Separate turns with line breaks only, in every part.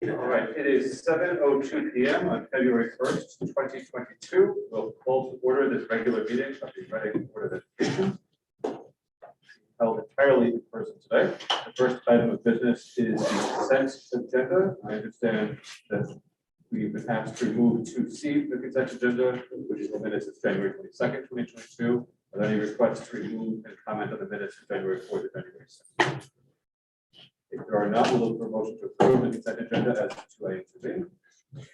All right, it is 7:02 p.m. on February 1st, 2022. We'll call to order this regular meeting of the Reading Board of Education, held entirely in person today. The first item of business is the consent agenda. I understand that we've been asked to remove 2C, the consent agenda, which is the minutes of January 22nd, 2022. Are there any requests to remove and comment on the minutes of January 4th or January 6th? If there are not, we'll look for a motion to approve the consent agenda as 2A and 2B.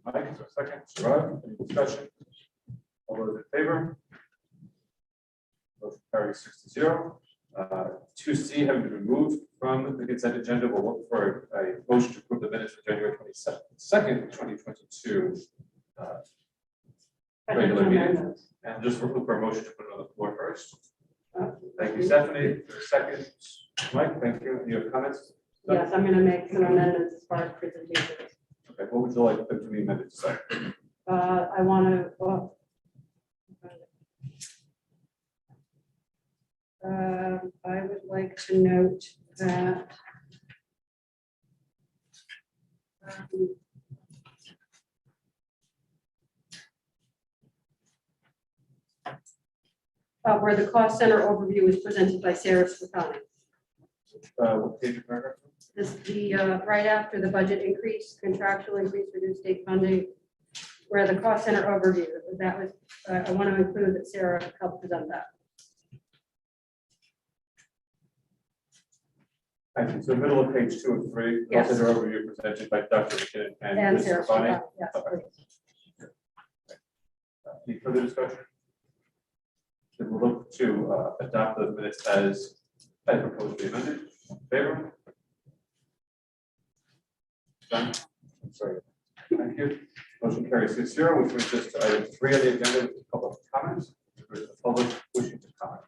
Mike, is there a second? Sherrod, any discussion? All those in favor? Motion carries 6-0. 2C having been removed from the consent agenda, we'll look for a motion to approve the minutes for January 22nd, 2022. Regular meeting. And just look for a motion to put it on the floor first. Thank you, Stephanie. For a second, Mike, thank you. Do you have comments?
Yes, I'm going to make some amendments as far as presentations.
Okay, what would you like them to be amended to say?
I want to, I would like to note that where the cost center overview is presented by Sarah Swiftani.
What page of paragraph?
This the right after the budget increase, contractual increase, reduced state funding, where the cost center overview. That was I want to include that Sarah helped present that.
Thank you. So middle of page 2 and 3,
Yes.
cost center overview presented by Dr. McKinnon and
And
Ms.
Sarah
Swiftani.
Swiftani, yes,
Okay.
please.
Any further discussion? Then we'll look to adopt those minutes as proposed to be amended. In favor? Done. I'm sorry. Thank you. Motion carries 6-0, which brings us to item 3 on the agenda, which is public comments. If there's a public wishing to comment.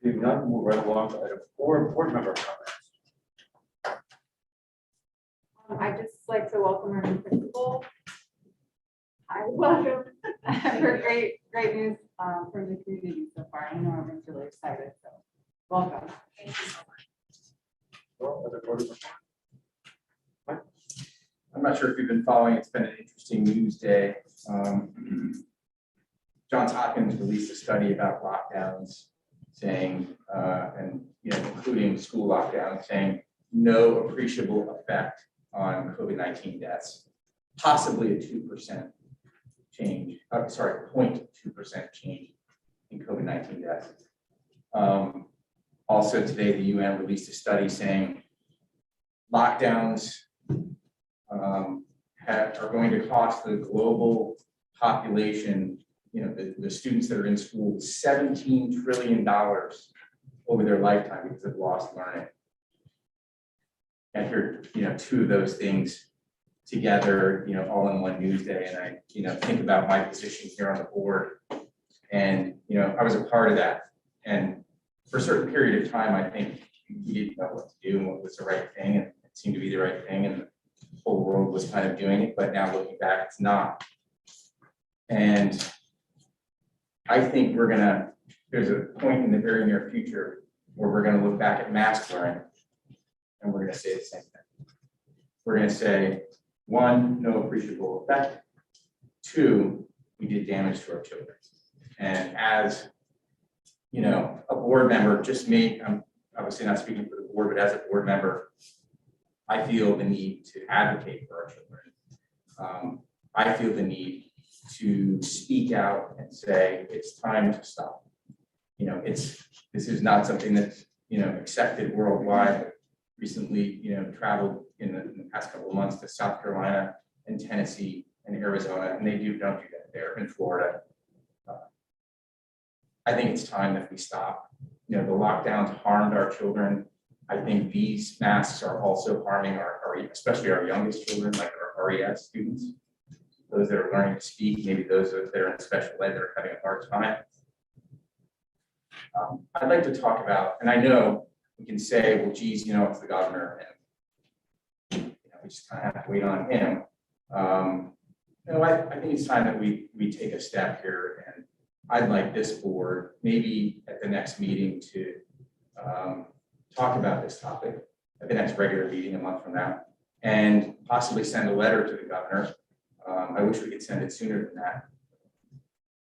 Seeing none, we'll move right along to item 4, board member comments.
I'd just like to welcome our new principal. Hi, welcome. For great news from the community so far. I know everyone's really excited, so welcome. Thank you so much.
Well, other board members?
I'm not sure if you've been following, it's been an interesting news day. Johns Hopkins released a study about lockdowns saying, and including school lockdowns, saying no appreciable effect on COVID-19 deaths, possibly a 2% change, 0.2% change in COVID-19 deaths. Also today, the UN released a study saying lockdowns are going to cost the global population, the students that are in school, $17 trillion over their lifetime because of lost learning. I heard, two of those things together, all in one news day, and I, think about my position here on the board, and I was a part of that, and for a certain period of time, I think we didn't know what to do and what was the right thing, and it seemed to be the right thing, and the whole world was kind of doing it, but now looking back, it's not. And I think there's a point in the very near future where we're gonna look back at mask wearing, and we're gonna say the same thing. We're gonna say, 1, no appreciable effect. 2, we did damage to our children. And as a board member, just me, I'm obviously not speaking for the board, but as a board member, I feel the need to advocate for our children. I feel the need to speak out and say it's time to stop. This is not something that's accepted worldwide. Recently, traveled in the past couple of months to South Carolina and Tennessee and Arizona, and they don't do that there in Florida. I think it's time that we stop. The lockdowns harmed our children. I think these masks are also harming especially our youngest children, like our RES students, those that are learning to speak, maybe those that are in special ed that are having a hard time. I'd like to talk about, and I know we can say, well, geez, it's the governor, and we just kind of have to wait on him. I think it's time that we take a step here, and I'd like this board, maybe at the next meeting, to talk about this topic at the next regular meeting a month from now, and possibly send a letter to the governor. I wish we could send it sooner than that.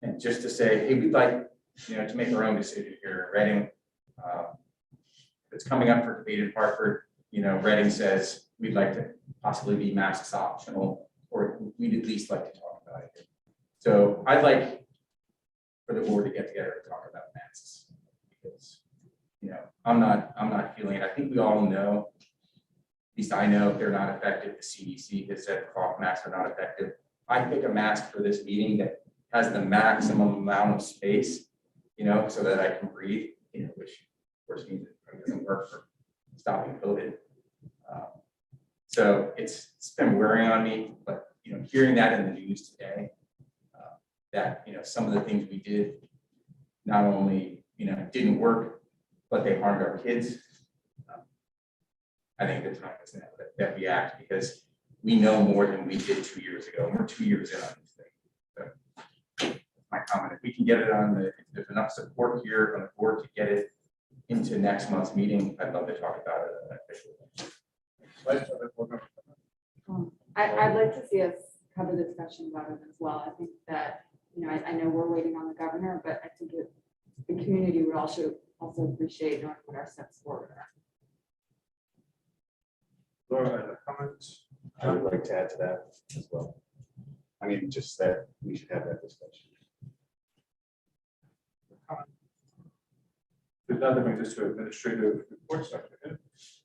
And just to say, hey, we'd like, to make our own decision here in Reading. It's coming up for debate in Hartford. Reading says we'd like to possibly be masks optional, or we'd at least like to talk about it. So I'd like for the board to get together and talk about masks, because I'm not feeling it. I think we all know, at least I know, they're not effective. The CDC has said cloth masks are not effective. I pick a mask for this meeting that has the maximum amount of space, so that I can breathe, which of course means it probably doesn't work for stopping COVID. So it's been wearing on me, but hearing that in the news today, that some of the things we did not only didn't work, but they harmed our kids. I think the time is now that we act, because we know more than we did 2 years ago. We're 2 years in on this thing. So my comment, if we can get it on if there's enough support here on the board to get it into next month's meeting, I'd love to talk about it officially.
I'd like to see us have a discussion about it as well. I think that, I know we're waiting on the governor, but I think the community would also appreciate knowing what our steps forward are.
Laura, comments?
I would like to add to that as well. I mean, just that we should have that discussion.
If not, that brings us to administrative reports.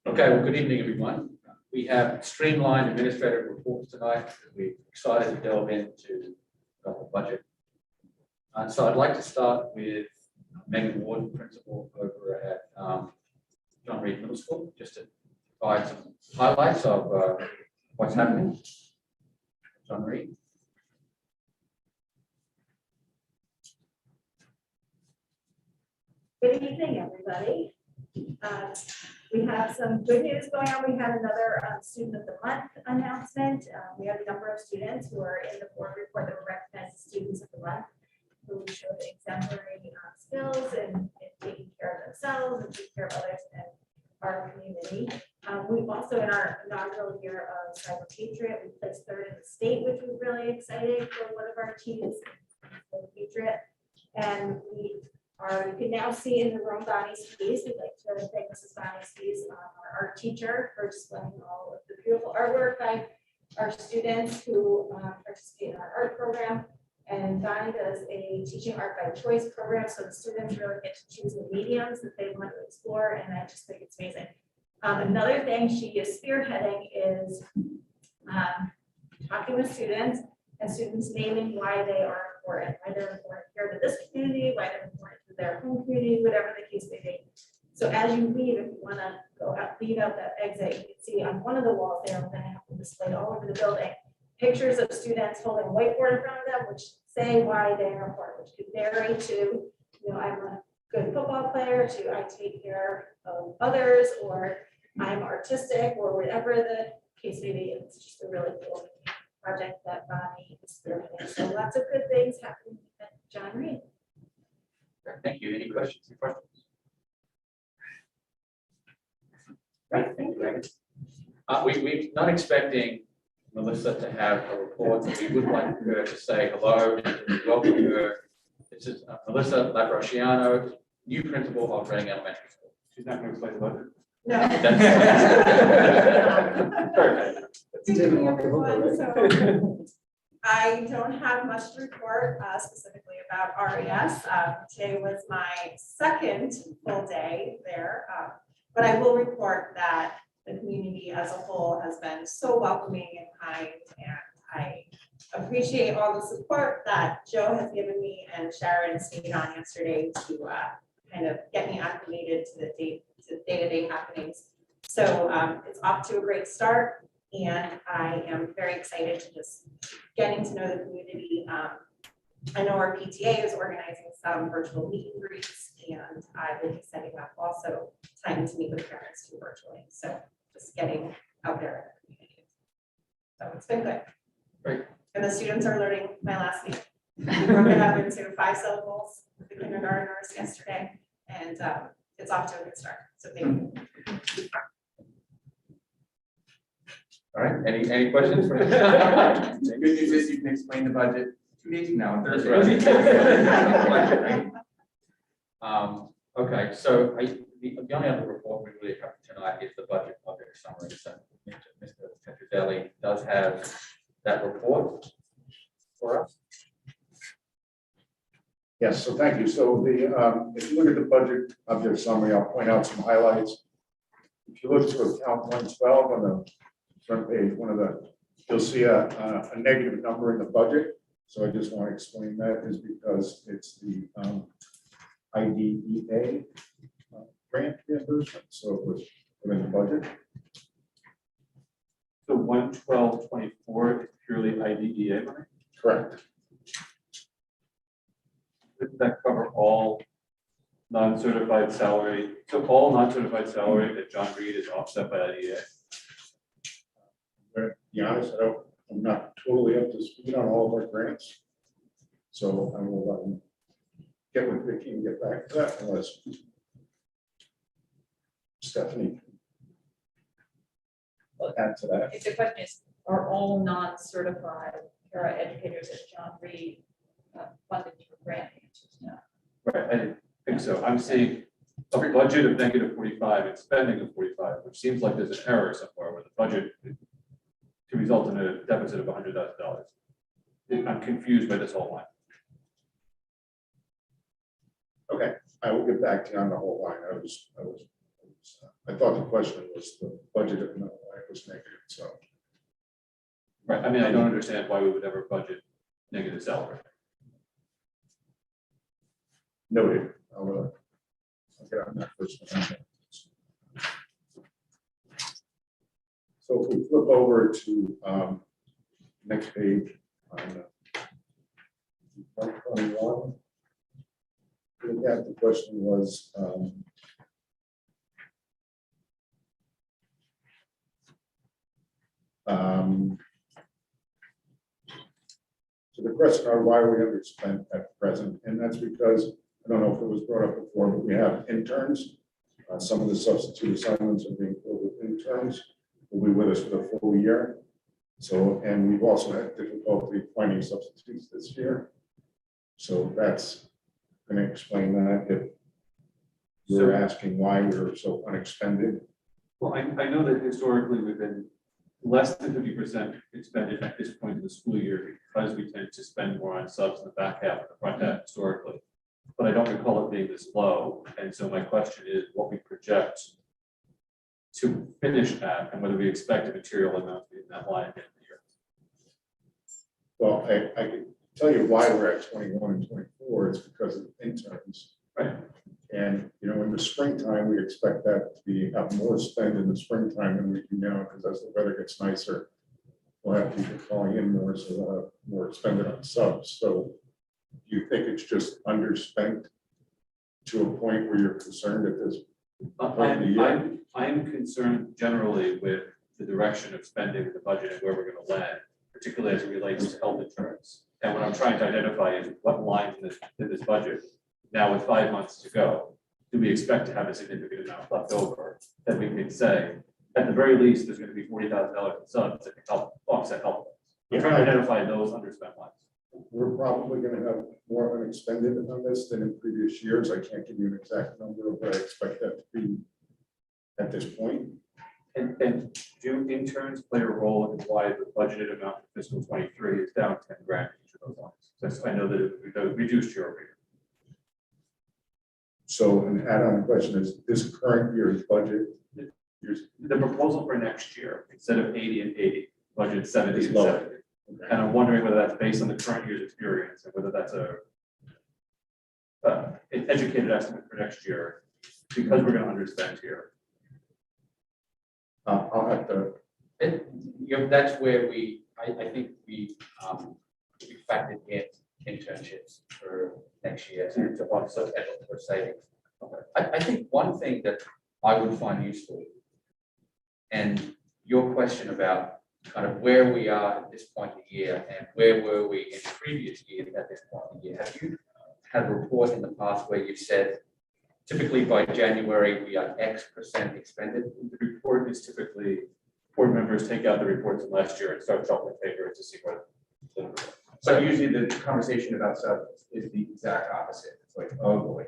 Okay, well, good evening, everyone. We have streamlined administrative reports tonight. We're excited to delve into the budget. And so I'd like to start with Megan Ward, principal over at John Reed Middle School, just to provide some highlights of what's happening. John Reed.
Good evening, everybody. We have some good news going on. We had another Student of the Month announcement. We have a number of students who are in the board report that were recognized as Students of the Month, who showed exemplary skills and taking care of themselves and taking care of others in our community. We've also, in our inaugural year of Cyber Patriot, we placed third in the state, which was really exciting for one of our teams, Cyber Patriot. And you can now see in the room Bonnie Spees. We'd like to thank Mrs. Bonnie Spees, our art teacher, for displaying all of the beautiful artwork by our students who participate in our art program. And Bonnie does a teaching art by choice program, so the students really get to choose the mediums that they want to explore, and I just think it's amazing. Another thing she is spearheading is talking with students, and students naming why they are important, why they're important here to this community, why they're important to their home community, whatever the case may be. So as you leave, if you want to go out, leave out that exit, you can see on one of the walls there, we're going to have them displayed all over the building, pictures of students holding a whiteboard in front of them, which say why they are important, which could vary to, I'm a good football player, to I take care of others, or I'm artistic, or whatever the case may be. It's just a really cool project that Bonnie is spearheading. So lots of good things happening at John Reed.
Thank you. Any questions?
Great, thank you.
We're not expecting Melissa to have a report. We would like her to say hello and to welcome her. This is Melissa Labrosciano, new principal of Reading Elementary School.
She's not going to explain the budget.
No.
Perfect.
Good evening, everyone. So I don't have much to report specifically about RES. Today was my second full day there, but I will report that the community as a whole has been so welcoming and kind, and I appreciate all the support that Joe has given me and Sharon stayed on yesterday to kind of get me acclimated to the day-to-day happenings. So it's off to a great start, and I am very excited to just getting to know the community. I know our PTA is organizing some virtual meet and greets, and I will be setting up also time to meet with parents too virtually. So just getting out there in the community. So it's been good.
Great.
And the students are learning my last name. We broke it up into 5 syllables with the kindergartners yesterday. And it's off to a good start. So thank you.
All right, any questions? The good news is you can explain the budget 2 days from now on Thursday.
Okay, so the only other report we really have tonight is the budget summary. So Mr. Petrozelli does have that report for us.
Yes, so thank you. So if you look at the budget object summary, I'll point out some highlights. If you look to account 112 on the front page, you'll see a negative number in the budget. So I just want to explain that is because it's the IDEA grant reimbursement, so it was put in the budget.
So 112.24 is purely IDEA money?
Correct.
Does that cover all non-certified salary? So all non-certified salary that John Reed is offset by IDEA?
To be honest, I'm not totally up to speed on all of our grants. So I will get with Vicki and get back to that unless Stephanie can add to that.
If the question is, are all non-certified para educators at John Reed funded through grant? The answer is no.
Right, I didn't think so. I'm seeing a budget of -45 and spending of 45, which seems like there's an error somewhere where the budget to result in a deficit of $100,000. I'm confused by this whole line.
Okay, I will get back to you on the whole line. I thought the question was the budget and the line was negative, so.
Right, I mean, I don't understand why we would ever budget negative salary.
Noted. I'll get on that first one. So if we flip over to next page on 121. The question was so the question are why are we underspent at present, and that's because I don't know if it was brought up before, but we have interns. Some of the substitute assignments are being filled with interns who will be with us for the full year. So, and we've also had difficulty finding substitutes this year. So that's going to explain that if you're asking why we're so unexpended.
Well, I know that historically we've been less than 50% expended at this point in the school year because we tend to spend more on subs in the back half of the front half historically. But I don't recall it being this low. And so my question is what we project to finish at and whether we expect a material amount in that line at the end of the year.
Well, I can tell you why we're at 21 and 24. It's because of interns.
Right.
And, you know, in the springtime, we expect that to have more spend in the springtime than we do now, because as the weather gets nicer, we'll have people calling in more, so we'll have more expended on subs. So do you think it's just underspent to a point where you're concerned at this point in the year?
I'm concerned generally with the direction of spending in the budget and where we're going to land, particularly as it relates to health insurance. And what I'm trying to identify is what lines in this budget, now with 5 months to go, do we expect to have a significant amount left over that we can say, at the very least, there's going to be $40,000 in subs that can help offset health. I'm trying to identify those underspent lines.
We're probably going to have more unexpended on this than in previous years. I can't give you an exact number of what I expect that to be at this point.
And do interns play a role in why the budgeted amount for fiscal 23 is down 10 grand in each of those lines? Because I know that it reduced year over year.
So an add-on question is this current year's budget.
The proposal for next year, instead of 80 and 80, budget 70
Is
and
lower.
70. And I'm wondering whether that's based on the current year's experience and whether that's an educated estimate for next year, because we're going to underspend here.
I'll have to.
That's where I think we factored in internships for next year to offset for savings. I think one thing that I would find useful, and your question about kind of where we are at this point in the year and where were we in previous years at this point in the year. Have you had a report in the past where you've said typically by January, we are X% expended.
The report is typically, board members take out the reports from last year and start shuffling papers to see what.
But usually the conversation about stuff is the exact opposite. It's like, oh boy,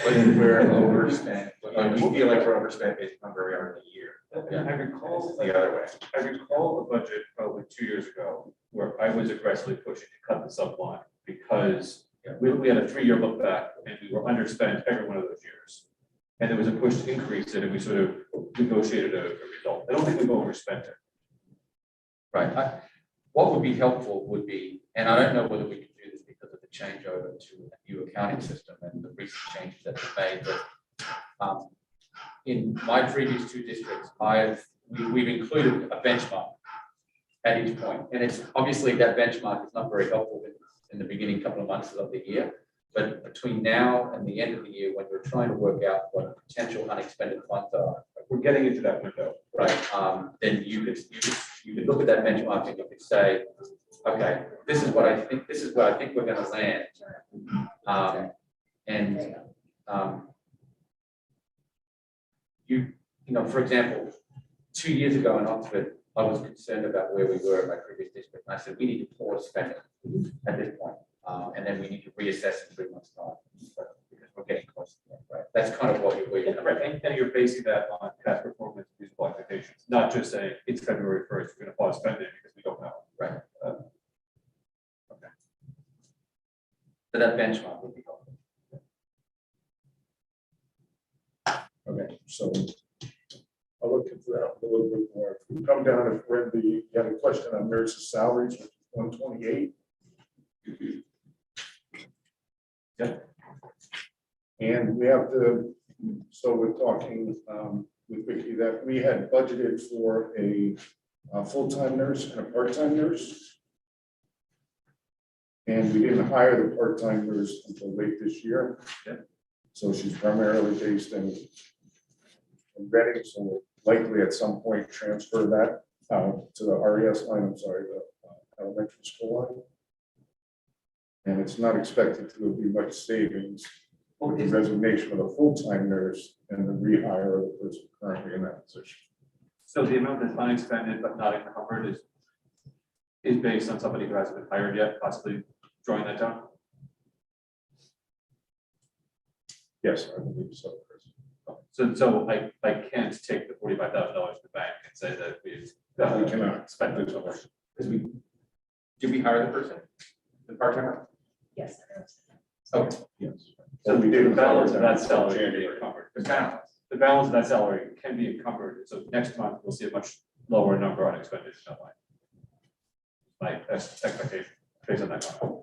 we're overspent. And we feel like we're overspent based on where we are in the year.
I recall,
The other way.
I recall a budget probably 2 years ago where I was aggressively pushing to cut the subline because we had a 3-year look back and we were underspent every one of those years. And there was a push to increase it and we sort of negotiated a result. I don't think we've overspent it.
Right. What would be helpful would be, and I don't know whether we can do this because of the changeover to a new accounting system and the recent changes that were made, but in my previous 2 districts, we've included a benchmark at each point. And it's obviously that benchmark is not very helpful in the beginning couple of months of the year. But between now and the end of the year, when we're trying to work out what potential unexpended funds are,
We're getting into that window.
right? Then you could look at that benchmark and you could say, okay, this is what I think, this is where I think we're going to land. You know, for example, 2 years ago in Oxford, I was concerned about where we were in my previous district. And I said, we need to pause spending at this point. And then we need to reassess in 3 months' time because we're getting close to that, right? That's kind of what you're
Right, and you're basing that on past performance, reasonable expectations, not just saying it's February 1st, we're going to pause spending because we don't know.
right.
Okay.
So that benchmark would be helpful.
Okay, so I'll look into that a little bit more. If we come down, if we're in you had a question on nurses' salaries, which is 128.
Yeah.
And we have to, so we're talking with Vicky that we had budgeted for a full-time nurse and a part-time nurse. And we didn't hire the part-time nurse until late this year.
Yeah.
So she's primarily based in Reading, so we'll likely at some point transfer that to the RES line, I'm sorry, the elementary school line. And it's not expected to be much savings with the resignation of a full-time nurse and the rehire of the person currently in that position.
So the amount that's unexpended but not encumbered is based on somebody who hasn't been hired yet, possibly drawing that down?
Yes, I believe so, Chris.
So I can't take the $45,000 to the bank and say that we've
We cannot.
spent it somewhere.
Because did we hire the person? The part-timer?
Yes.
Okay.
Yes.
So
we did
the balance of that
until
salary can be
January.
encumbered.
It's balance.
The balance of that salary can be encumbered. So next month, we'll see a much lower number on expended in that line. My expectation based on that comment.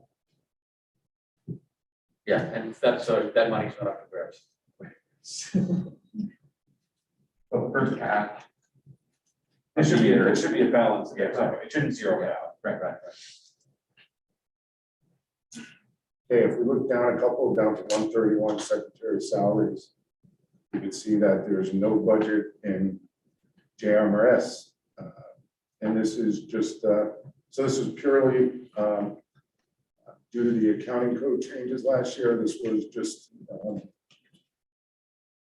Yeah, and that's, so that money's not up to grabs.
Well, the first half.
It should be a balance.
Yeah,
Sorry, it shouldn't zero it out.
Right.
Okay, if we look down down to 131 secretary salaries, you can see that there's no budget in JMRS. And this is just, so this is purely due to the accounting code changes last year. This was just,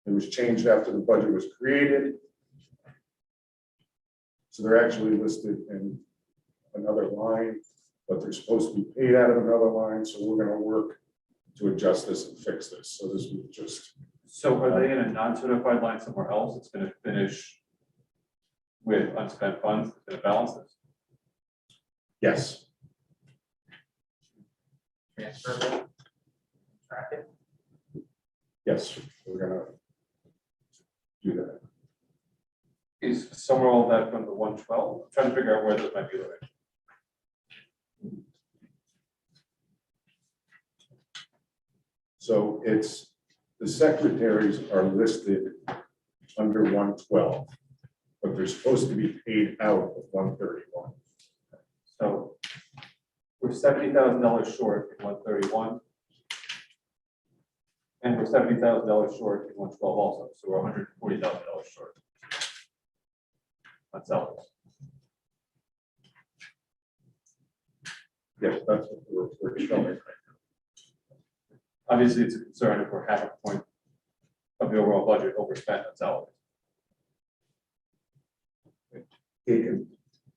it was changed after the budget was created. So they're actually listed in another line, but they're supposed to be paid out of another line. So we're going to work to adjust this and fix this. So this was just,
So are they in a non-certified line somewhere else? It's going to finish with unspent funds, it's going to balance this?
yes,
Transferable. Track it.
yes, we're going to do that.
Is somewhere all that from the 112? I'm trying to figure out where those might be living.
So it's, the secretaries are listed under 112, but they're supposed to be paid out of 131.
So we're $70,000 short in 131. And we're $70,000 short in 112 also, so we're $140,000 short on salaries.
Yes, that's what we're showing.
Obviously, it's a concern if we're half a point of the overall budget overspent on salaries.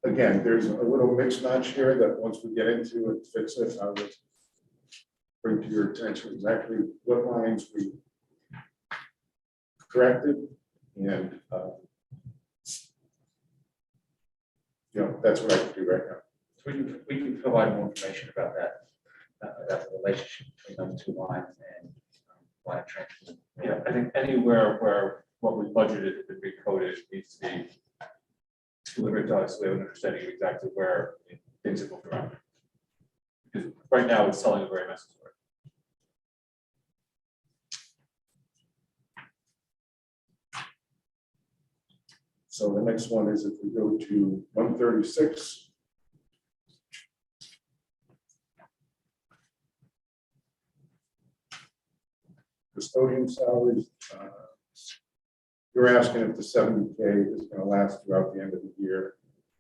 Again, there's a little mixed match here that once we get into it, fix it, I will bring to your attention exactly what lines we corrected and, that's what I can do right now.
So we can provide more information about that, about the relationship between those two lines and line transfer.
Yeah, I think anywhere where what we budgeted has been recoded needs to be delivered to us, so we have an understanding of exactly where things have moved around. Because right now it's telling a very messy story.
So the next one is if we go to 136. Custodian salaries. You're asking if the 70K is going to last throughout the end of the year.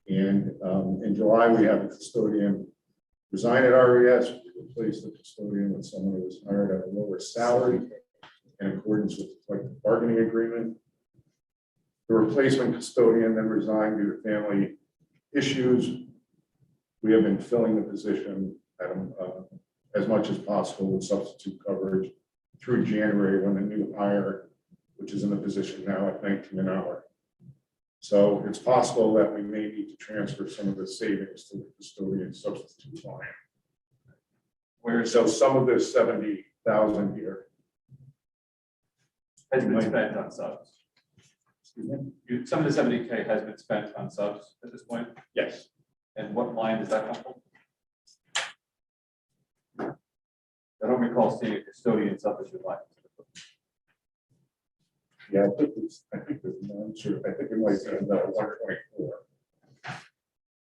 And in July, we have a custodian resign at RES. We replaced the custodian with someone who was hired at a lower salary in accordance with the collective bargaining agreement. The replacement custodian then resigned due to family issues. We have been filling the position at as much as possible with substitute coverage through January, when the new hire, which is in the position now at 19 an hour. So it's possible that we may need to transfer some of the savings to the custodian substitute line. So some of this 70,000 here.
Has been spent on subs. Some of the 70K has been spent on subs at this point.
Yes.
And what line does that come from? I don't recall seeing a custodian substitute line.
Yeah, I think there's no answer. I think it might be in the 124.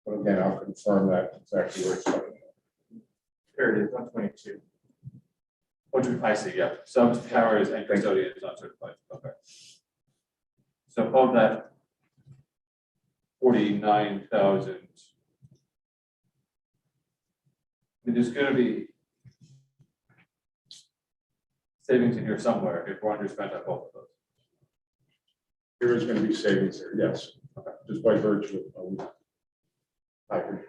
But again, I'll confirm that exactly where it's coming from.
There it is, 122. I see, yeah. Subs, powers, and custodians not certified. Okay. So of that 49,000, I mean, there's going to be savings in here somewhere if we're underspent on both of those.
There is going to be savings there, yes, just by virtue of hybrid.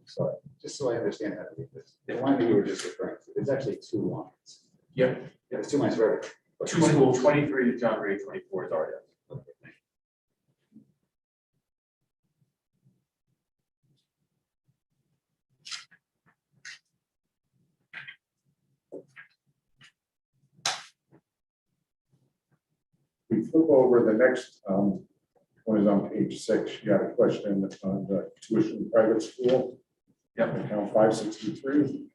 Sorry, just so I understand how to read this. The line that you were just referring to, there's actually two lines.
Yep.
Yeah, there's two lines for everything. But
Two schools, 23 is John Reed, 24 is RES.
Okay, thank
We flip over the next one is on page 6. You had a question on the tuition private school.
Yep.
Account 563.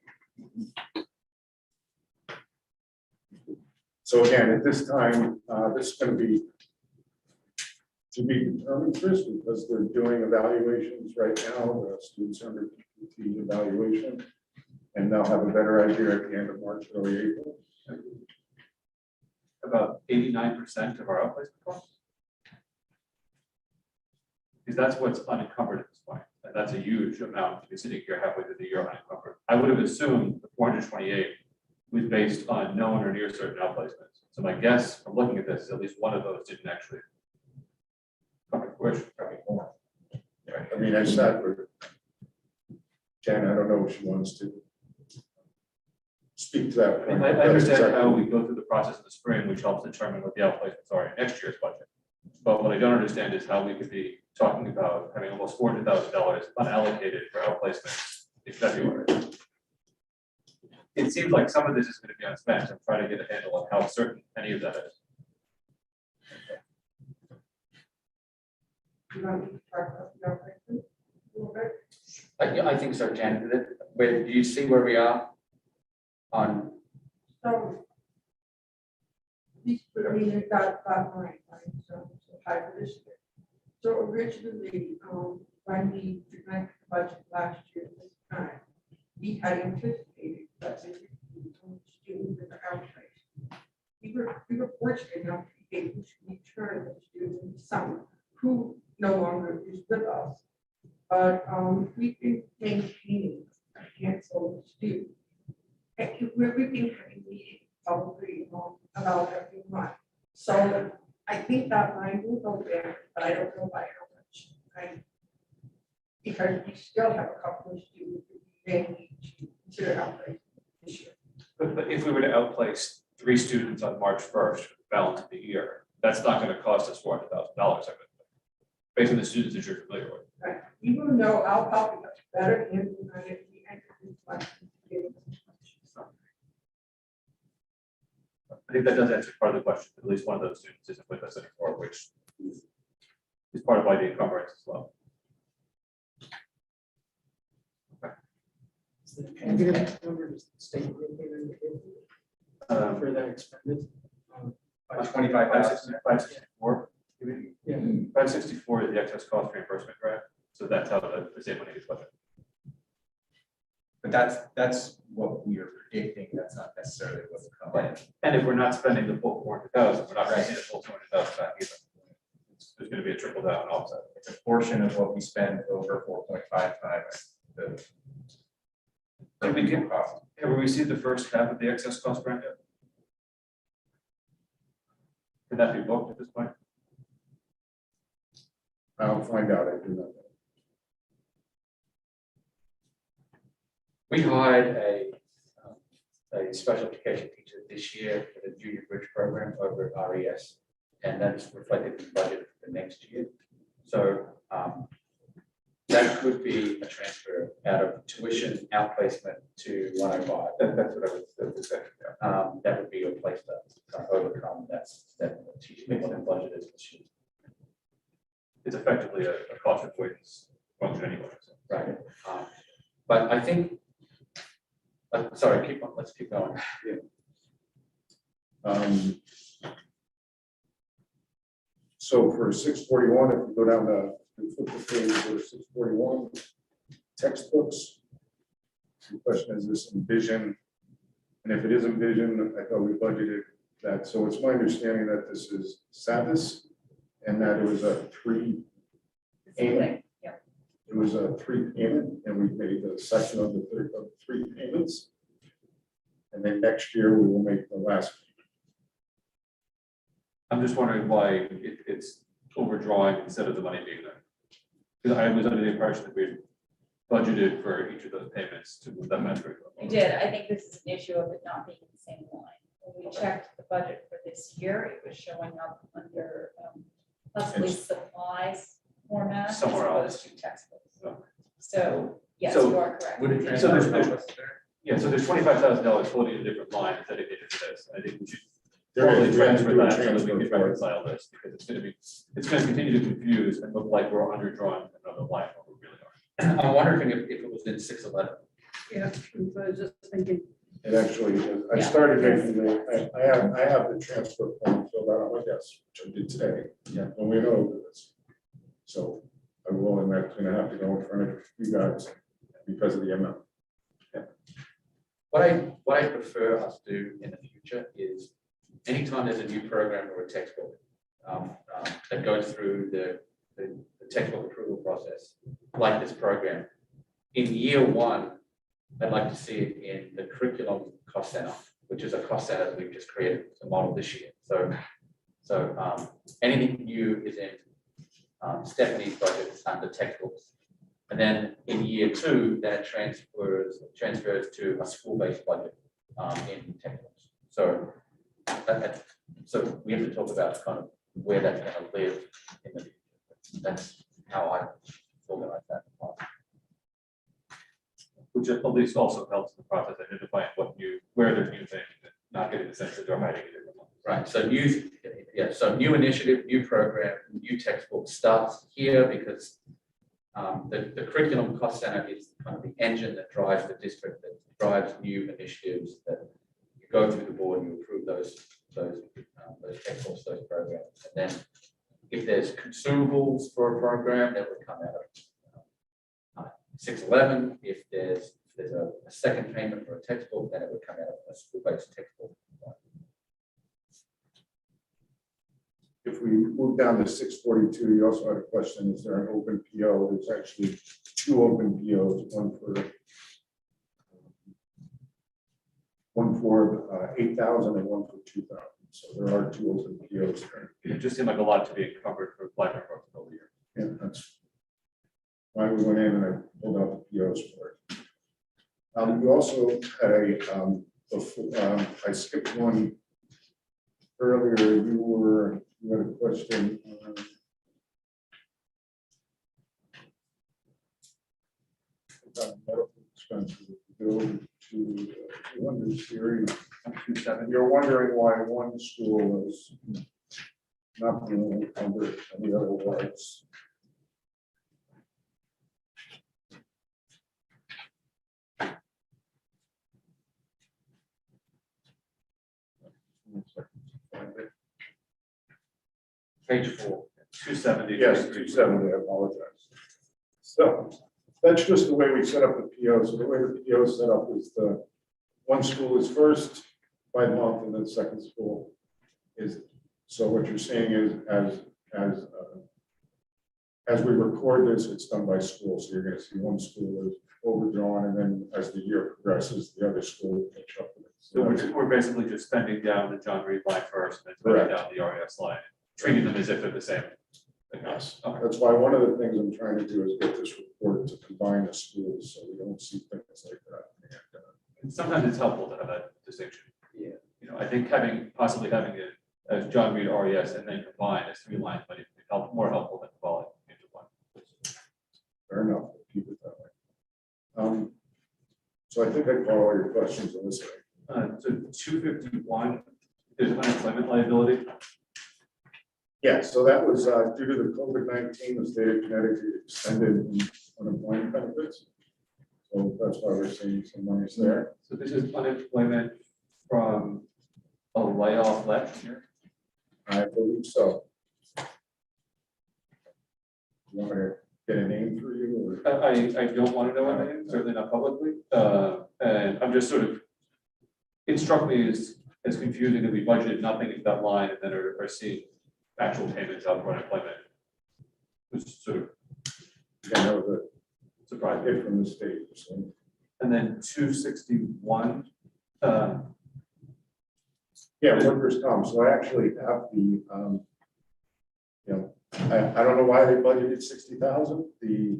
So again, at this time, this is going to be determined, Chris, because they're doing evaluations right now. The students are under PPT evaluation, and they'll have a better idea at the end of March, early April.
About 89% of our outplacement costs. Because that's what's unencumbered at this point. And that's a huge amount to be sitting here halfway through the year unencumbered. I would have assumed the 428 was based on known or near certain outplacements. So my guess from looking at this is at least one of those didn't actually come to fruition, probably more.
I mean, I sat with Jen, I don't know if she wants to speak to that.
I mean, I understand how we go through the process in the spring, which helps determine what the outplacements are in next year's budget. But what I don't understand is how we could be talking about having almost $400,000 unallocated for outplacements in February. It seems like some of this is going to be unspent. I'm trying to get a handle on how certain any of that is.
I think so, Jan. Where do you see where we are on?
So, these, I mean, they've got line, right, so high for this year. So originally, when we presented the budget last year, this time, we had anticipated that there would be students in the outplacement. We were fortunate enough to be able to return the students in the summer who no longer is with us. But we've been maintaining a handful of students. we've been having meetings probably about every month. So I think that line will go there, but I don't know by how much. Right? Because we still have a couple of students who may need to consider outplay this year.
But if we were to outplace 3 students on March 1st, for the balance of the year, that's not going to cost us $400,000, based on the students that you're familiar with.
Right? Even though I'll probably have better than the entry class.
I think that does answer part of the question. At least one of those students isn't with us anymore, which is part of why the encumbrance as well.
For that expended.
25,000.
564.
Yeah.
564 is the excess cost reimbursement grant. So that's how the state money is budgeted.
But that's what we are predicting. That's not necessarily what's coming.
And if we're not spending the full 400,000, we're not going to see the full 200,000 back either. There's going to be a trickle down offset.
It's a portion of what we spend over 4.5 times the.
Did we get-
cost.
Have we received the first half of the excess cost grant yet? Can that be booked at this point?
I'll find out, I do not know.
We hired a special education teacher this year for the junior bridge program over at RES, and that's reflected in the budget for the next year. So that could be a transfer out of tuition outplacement to 105.
That's what I was saying. Yeah.
That would be a place to overcome that teaching wasn't budgeted this year.
It's effectively a cost avoidance function anyway. So.
Right. But I think, sorry, let's keep going.
So for 641, if you go down flip the page for 641, textbooks. The question is this envision? And if it is envision, I thought we budgeted that. So it's my understanding that this is Savis and that it was a 3 payment.
Yeah.
It was a 3 payment and we paid the second of the 3 payments. And then next year we will make the last.
I'm just wondering why it's overdrawing instead of the money being there. Because I was under the impression that we budgeted for each of those payments to move that metric.
We did. I think this is an issue of it not being in the same line. When we checked the budget for this year, it was showing up under possibly supplies format as
Somewhere
opposed
else.
to textbooks.
Okay.
So, yes,
So
you are correct.
Would it
We did.
transfer
there's-
help us there?
Yeah, so there's $25,000 floating in a different line that's dedicated to this. I think we should
There is,
probably
we have to
transfer
do a
that so that we
transfer
can
for it.
reconcile this, because it's going to continue to confuse and look like we're underdrawing another line when we really are.
I'm wondering if it was in 611.
Yeah, so I was just thinking,
It actually is. I
Yeah.
started making the, I have the transfer form filled out on my desk, which I did today.
Yeah.
And we know this. So I will, and that's gonna have to go in front of you guys because of the amount.
What I prefer us to do in the future is anytime there's a new program or a textbook that goes through the textbook approval process, like this program, in year 1, I'd like to see it in the curriculum cost center, which is a cost center that we've just created to model this year. So anything new is in Stephanie's budget under textbooks. And then in year 2, that transfers to a school-based budget in textbooks. So so we have to talk about kind of where that's going to live in the future. That's how I organize that.
Which at least also helps the process identifying where there's new things, and not getting the sense that they're hiding it.
Right, so new initiative, new program, new textbook starts here because the curriculum cost center is kind of the engine that drives the district, that drives new initiatives, that you go through the board, you approve those textbooks, those programs. And then if there's consumables for a program, that would come out of 611. If there's a second payment for a textbook, then it would come out of a school-based textbook.
If we move down to 642, you also had a question, is there an open PO? There's actually 2 open POs, one for one for 8,000 and one for 2,000. So there are two open POs there.
It just seemed like a lot to be encumbered for Black Rock the whole year.
And that's why we went in and I pulled out the POs for it. You also had I skipped one earlier. You had a question. About medical expenses. Go to one series. You're wondering why one school is not being encumbered and the other was.
Page 4.
270.
Yes, 270, I apologize. So that's just the way we set up the PO. So the way the PO is set up is the one school is first by month and then second school is, so what you're saying is as we record this, it's done by school. So you're going to see one school is overdrawn and then as the year progresses, the other school will catch up with it.
So we're basically just spending down the John Reed line first and then spending
Correct.
down the RES line, treating them as if they're the same.
Yes.
Okay.
That's why one of the things I'm trying to do is get this report to combine the schools so we don't see things like that.
And sometimes it's helpful to have that distinction.
Yeah.
You know, I think possibly having it as John Reed RES and then combined as 3 lines might even be more helpful than calling it into one.
Fair enough, we'll keep it that way. So I think I caught all your questions on this way.
So 251, there's unemployment liability.
Yeah, so that was due to the COVID-19, the state of Connecticut extended unemployment benefits. So that's why we're seeing some monies there.
So this is unemployment from a layoff last year.
I believe so. You want me to get a name for you or?
I don't want to know what name, certainly not publicly. And I'm just sort of, it struck me as confusing that we budgeted nothing in that line and then are seeing actual payments out for unemployment. Which sort of
I know the
surprising.
hit from the state. So.
And then 261.
Yeah, workers' comp. So I actually have the, I don't know why they budgeted 60,000.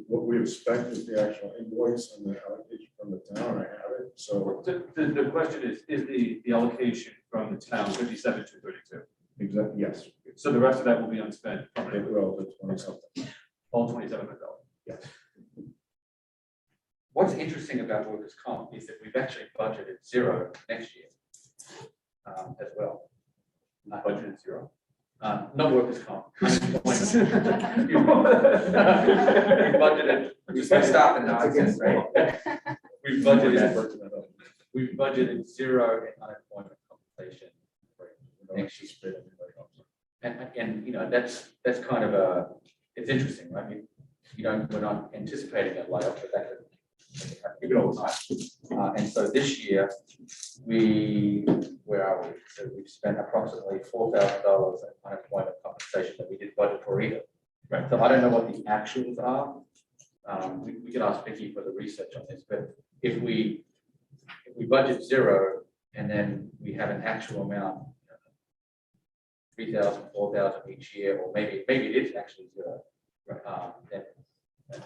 What we have spent is the actual invoice and the allocation from the town. I have it. So
The question is the allocation from the town 57,232?
exactly, yes,
So the rest of that will be unspent
it
permanently,
will, the 20 something.
all 27 of it.
Yes.
What's interesting about workers' comp is that we've actually budgeted 0 next year as well.
Budgeted 0.
Not workers' comp. Unemployment. We budgeted.
We should stop the nonsense, right?
We've budgeted 0 in unemployment compensation for next year. And you know, that's kind of it's interesting, right? We're not anticipating a layoff, but that could all the time. And so this year, where are we? So we've spent approximately $4,000 in unemployment compensation that we did budget for either. Right. So I don't know what the actuals are. We can ask Vicky for the research on this, but if we budget 0 and then we have an actual amount, 3,000, 4,000 each year, or maybe it is actually 0. Then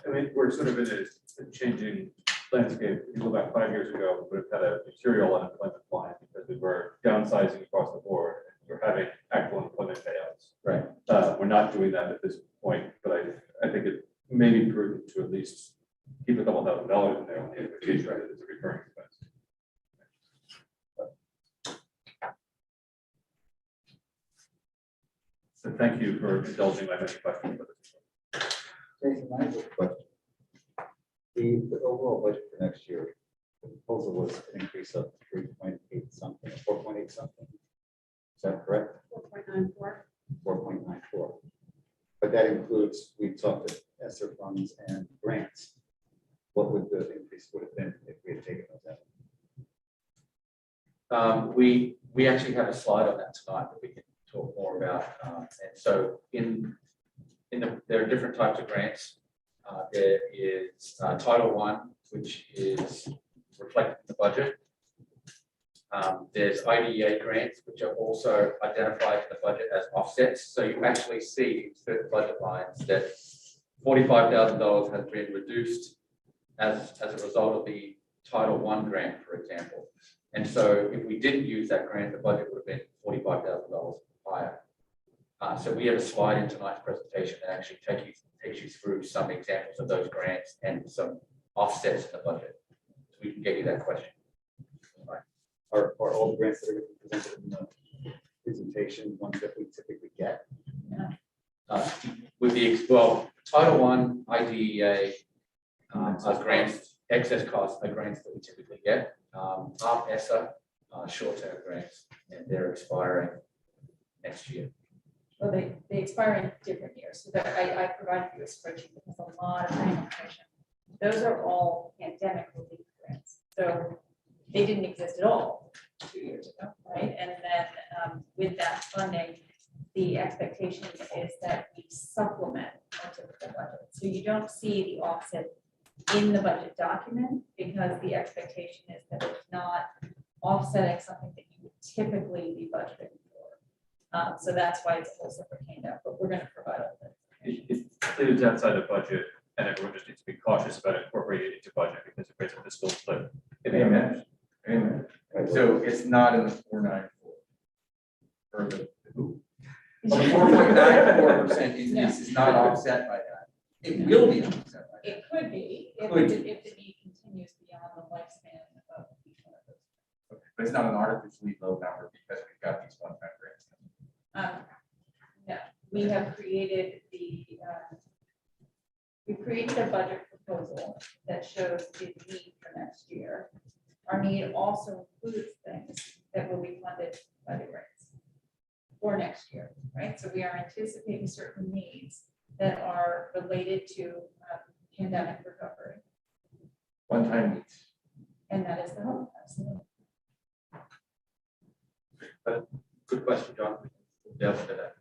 I mean, we're sort of in a changing landscape. If you go back 5 years ago, we would have had a material unemployment line because we were downsizing across the board. We're having actual employment payouts.
Right.
We're not doing that at this point, but I think it may be prudent to at least keep a couple $1,000s in there on the expectation that it's a recurring expense. So thank you for indulging my many questions.
Jason, I have a question. The overall budget for next year, the proposal was an increase of 3.8 something, 4.8 something. Is that correct?
4.94.
4.94. But that includes, we talked to ESSER funds and grants. What would the increase would have been if we had taken those out?
We actually have a slide on that tonight that we can talk more about. And so there are different types of grants. There is Title I, which is reflected in the budget. There's IDEA grants, which are also identified in the budget as offsets. So you actually see in certain budget lines that $45,000 has been reduced as a result of the Title I grant, for example. And so if we didn't use that grant, the budget would have been $45,000 higher. So we have a slide in tonight's presentation that actually takes you through some examples of those grants and some offsets in the budget. So we can get you that question.
Are all the grants that are gonna be presented in the presentation ones that we typically get?
With the Title I, IDEA, are grants, excess costs are grants that we typically get. ESSA, short-term grants, and they're expiring next year.
Well, they expire in different years, so that I provided you a spreadsheet with a lot of information. Those are all pandemic relief grants, so they didn't exist at all 2 years ago, right? And then with that funding, the expectation is that we supplement our typical budget. So you don't see the offset in the budget document because the expectation is that it's not offsetting something that you would typically be budgeting for. So that's why it's a whole separate handout, but we're going to provide all that.
It lives outside of budget, and everyone just needs to be cautious about incorporating it into budget because it creates a fiscal split.
Amen. Amen. So it's not in the 494. Or the who? Well, the 4.94% increase is not offset by that. It will be offset by that.
It could be if
Could.
the need continues beyond the lifespan of each one of those.
Okay, but it's not an artificially low number because we've got these one-time grants.
No, we have created we created a budget proposal that shows the need for next year. Our need also includes things that will be funded by the grants for next year, right? So we are anticipating certain needs that are related to pandemic recovery,
One-time needs.
and that is the hope, absolutely.
Good question, John. We'll delve into that.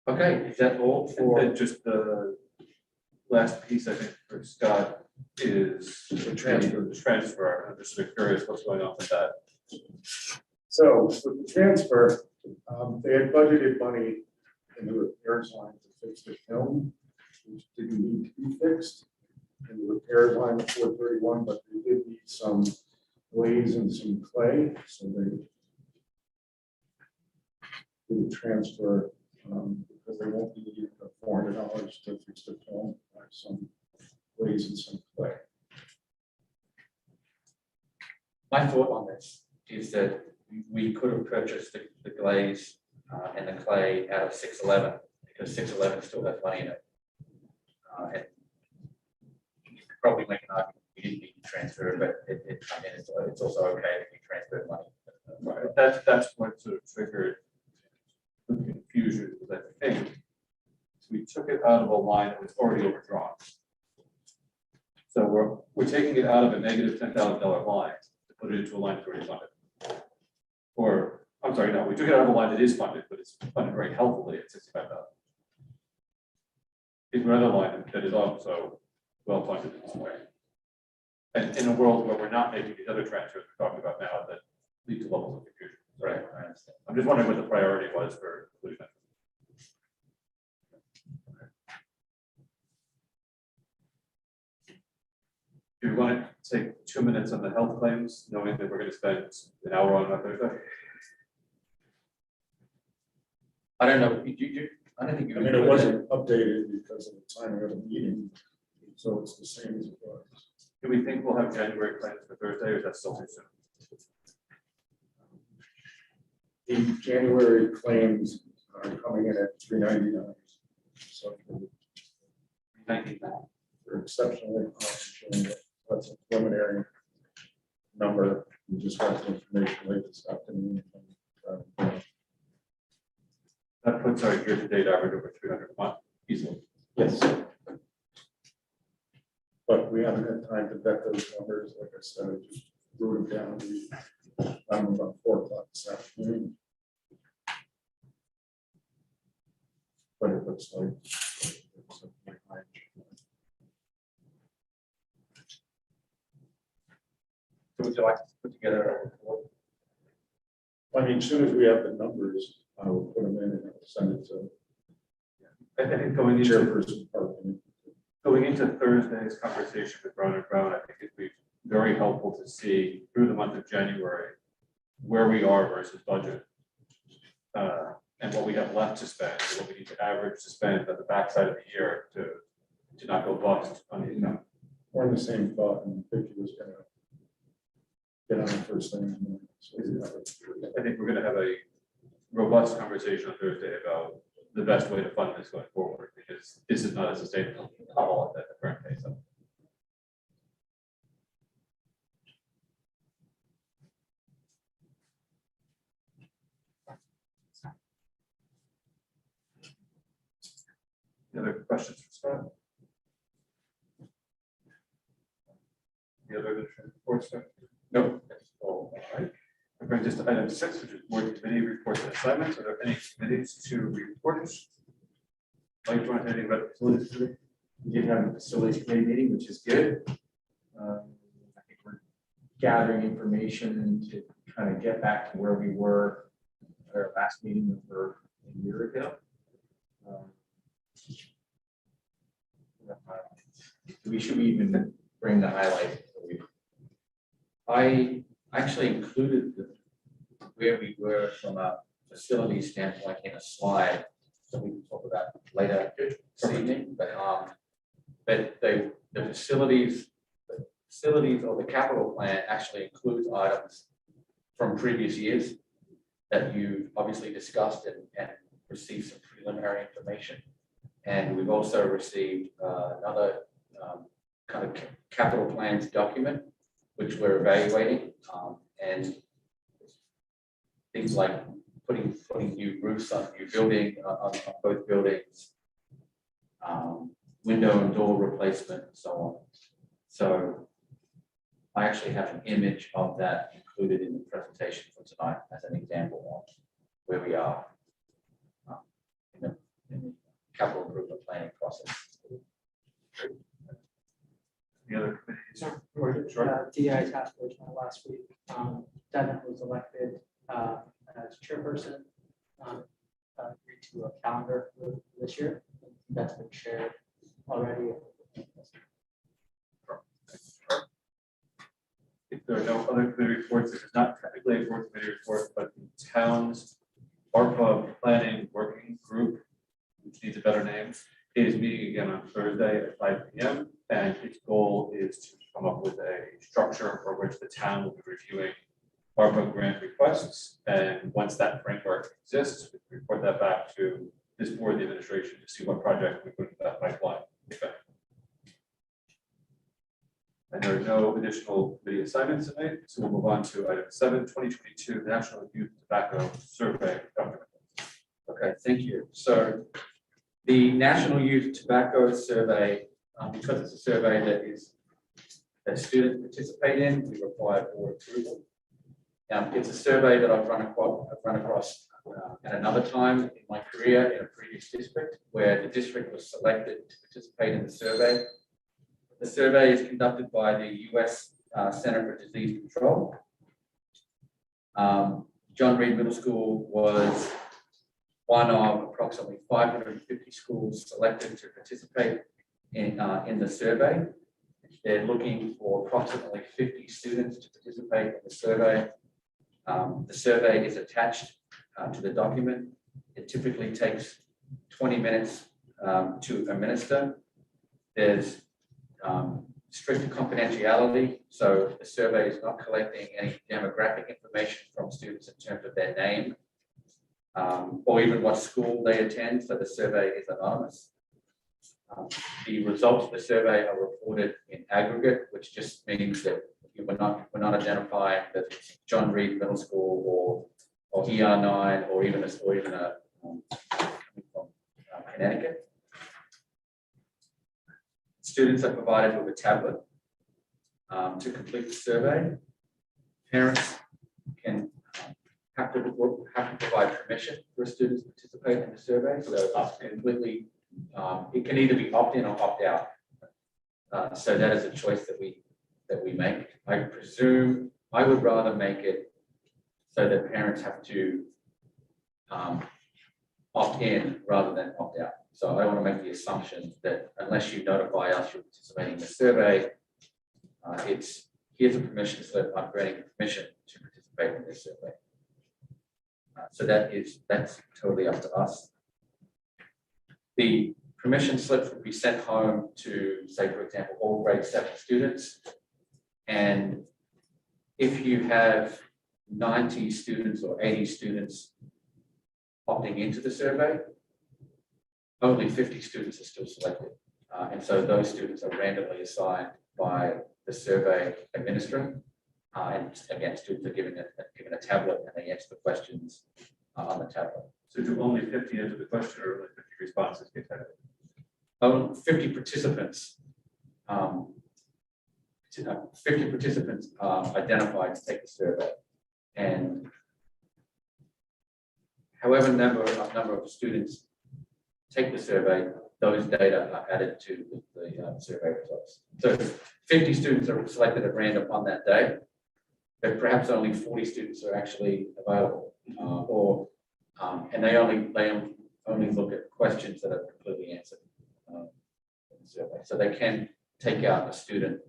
Okay, is that all for?
And just the last piece, I think, for Scott is the transfer. I'm just sort of curious what's going on with that.
So with the transfer, they had budgeted money in the repairs line to fix the film, which didn't need to be fixed. In the repairs line of 431, but they did need some glaze and some clay, so they did a transfer because they won't need $400 to fix the film, some glaze and some clay.
My thought on this is that we could have purchased the glaze and the clay out of 611 because 611 still has money in it. And you could probably make an argument we didn't need to transfer it, but I mean, it's also okay if we transfer money.
Right, that's what sort of triggered the confusion, because I think we took it out of a line that was already overdrawn. So we're taking it out of a negative $10,000 line to put it into a line that's already funded. Or, I'm sorry, no, we took it out of a line that is funded, but it's funded very healthily at 65,000. It's another line that is also well funded in this way. And in a world where we're not making these other transfers we're talking about now that lead to levels of confusion. Right, I understand. I'm just wondering what the priority was for including that. Do you want to take 2 minutes on the health claims, knowing that we're going to spend an hour on that Thursday?
I don't know. I don't think you.
I mean, it wasn't updated because of the timing of the meeting, so it's the same as it was.
Do we think we'll have January claims for Thursday, or is that still too soon?
The January claims are coming in at $399. So for exceptionally costly, that's a preliminary number. We just got the information late this afternoon.
That puts our year-to-date average over 300 a month easily.
Yes. But we haven't had time to vet those numbers. Like I said, I just wrote them down. I'm about 4 o'clock this afternoon. But it looks like it's a pretty high.
would you like to put together a report?
I mean, as soon as we have the numbers, I will put them in and I'll send it to
I think going into
Chairperson Parkin.
Thursday's conversation with Brown and Brown, I think it'd be very helpful to see through the month of January where we are versus budget. And what we have left to spend, and what we need to average to spend at the backside of the year to not go bust on income.
We're in the same thought, and Vicky was gonna get on the first thing. in the morning, so we have it.
I think we're gonna have a robust conversation on Thursday about the best way to fund this going forward, because this is not a sustainable model at the current pace. Any other questions for Scott? Any other administrative reports? Scott?
No.
All right. That brings us to item 6, which is board committee reports and assignments. Are there any committees to report? Mike, do you want to say anything about the facilities committee?
We did have a facilities committee meeting, which is good. I think we're gathering information to kind of get back to where we were at our last meeting over a year ago. We should even bring the highlights.
I actually included where we were from a facility standpoint in a slide that we can talk about later this evening, but the facilities or the capital plan actually includes items from previous years that you obviously discussed and received some preliminary information. And we've also received another kind of capital plans document, which we're evaluating, and things like putting new roofs on new building on both buildings, window and door replacement, and so on. So I actually have an image of that included in the presentation for tonight as an example of where we are in the capital improvement planning process.
Any other committees? Sure.
DI task force met last week. Devin was elected as chairperson. Agreed to a calendar for this year. That's been shared already.
If there are no other committee reports, this is not technically a board committee report, but the town's ARPA planning working group, which needs a better name, is meeting again on Thursday at 5 p.m. And its goal is to come up with a structure for which the town will be reviewing ARPA grant requests. And once that framework exists, we report that back to this board, the administration, to see what project we put in that pipeline. And there are no additional committee assignments tonight, so we'll move on to item 7, 2022 National Youth Tobacco Survey.
Okay, thank you. So the National Youth Tobacco Survey, because it's a survey that students participate in, we require board approval. It's a survey that I've run across at another time in my career in a previous district where the district was selected to participate in the survey. The survey is conducted by the U.S. Center for Disease Control. John Reed Middle School was one of approximately 550 schools selected to participate in the survey. They're looking for approximately 50 students to participate in the survey. The survey is attached to the document. It typically takes 20 minutes to administer. There's strict confidentiality, so the survey is not collecting any demographic information from students in terms of their name or even what school they attend, so the survey is anonymous. The results of the survey are reported in aggregate, which just means that we're not identifying that it's John Reed Middle School or ER9 or even a coming from Connecticut. Students are provided with a tablet to complete the survey. Parents can have to provide permission for students to participate in the survey. So it's completely, it can either be opt-in or opt-out. So that is a choice that we make. I presume I would rather make it so that parents have to opt in rather than opt out. So I don't want to make the assumption that unless you notify us you're participating in the survey, it's here's a permission slip, I'm granting permission to participate in this survey. So that's totally up to us. The permission slips will be sent home to, say, for example, all grade 7 students. And if you have 90 students or 80 students opting into the survey, only 50 students are still selected. And so those students are randomly assigned by the survey administrator. And again, students are given a tablet and they answer the questions on the tablet.
So do only 50 answer the question or only 50 responses get added?
50 participants. 50 participants identified to take the survey, and however number of students take the survey, those data are added to the survey results. So 50 students are selected at random on that day, but perhaps only 40 students are actually available, and they only look at questions that are completely answered in the survey. So they can take out a student,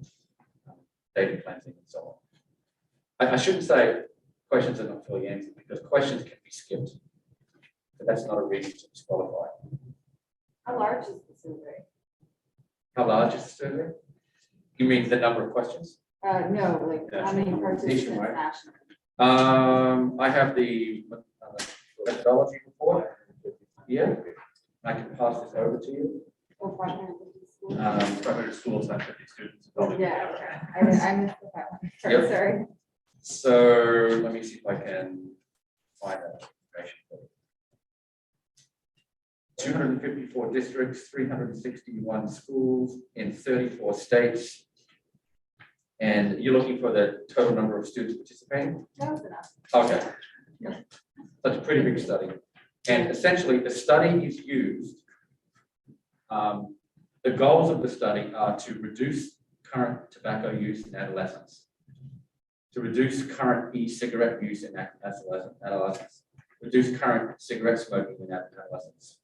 data cleansing and so on. I shouldn't say questions are not fully answered because questions can be skipped, but that's not a reason to disqualify.
How large is the survey?
How large is the survey? You mean the number of questions?
No, like how many participants
Nationwide.
nationally?
I have the methodology report. Yeah, I can pass this over to you.
Or 550 schools?
500 schools, not 50 students.
Yeah, okay. I missed the 500.
Yep.
Sorry.
So let me see if I can find that information. 254 districts, 361 schools in 34 states. And you're looking for the total number of students participating?
That was enough.
Okay. That's a pretty big study. And essentially the study is used, the goals of the study are to reduce current tobacco use in adolescents, to reduce current e-cigarette use in adolescents, reduce current cigarette smoking in adolescents,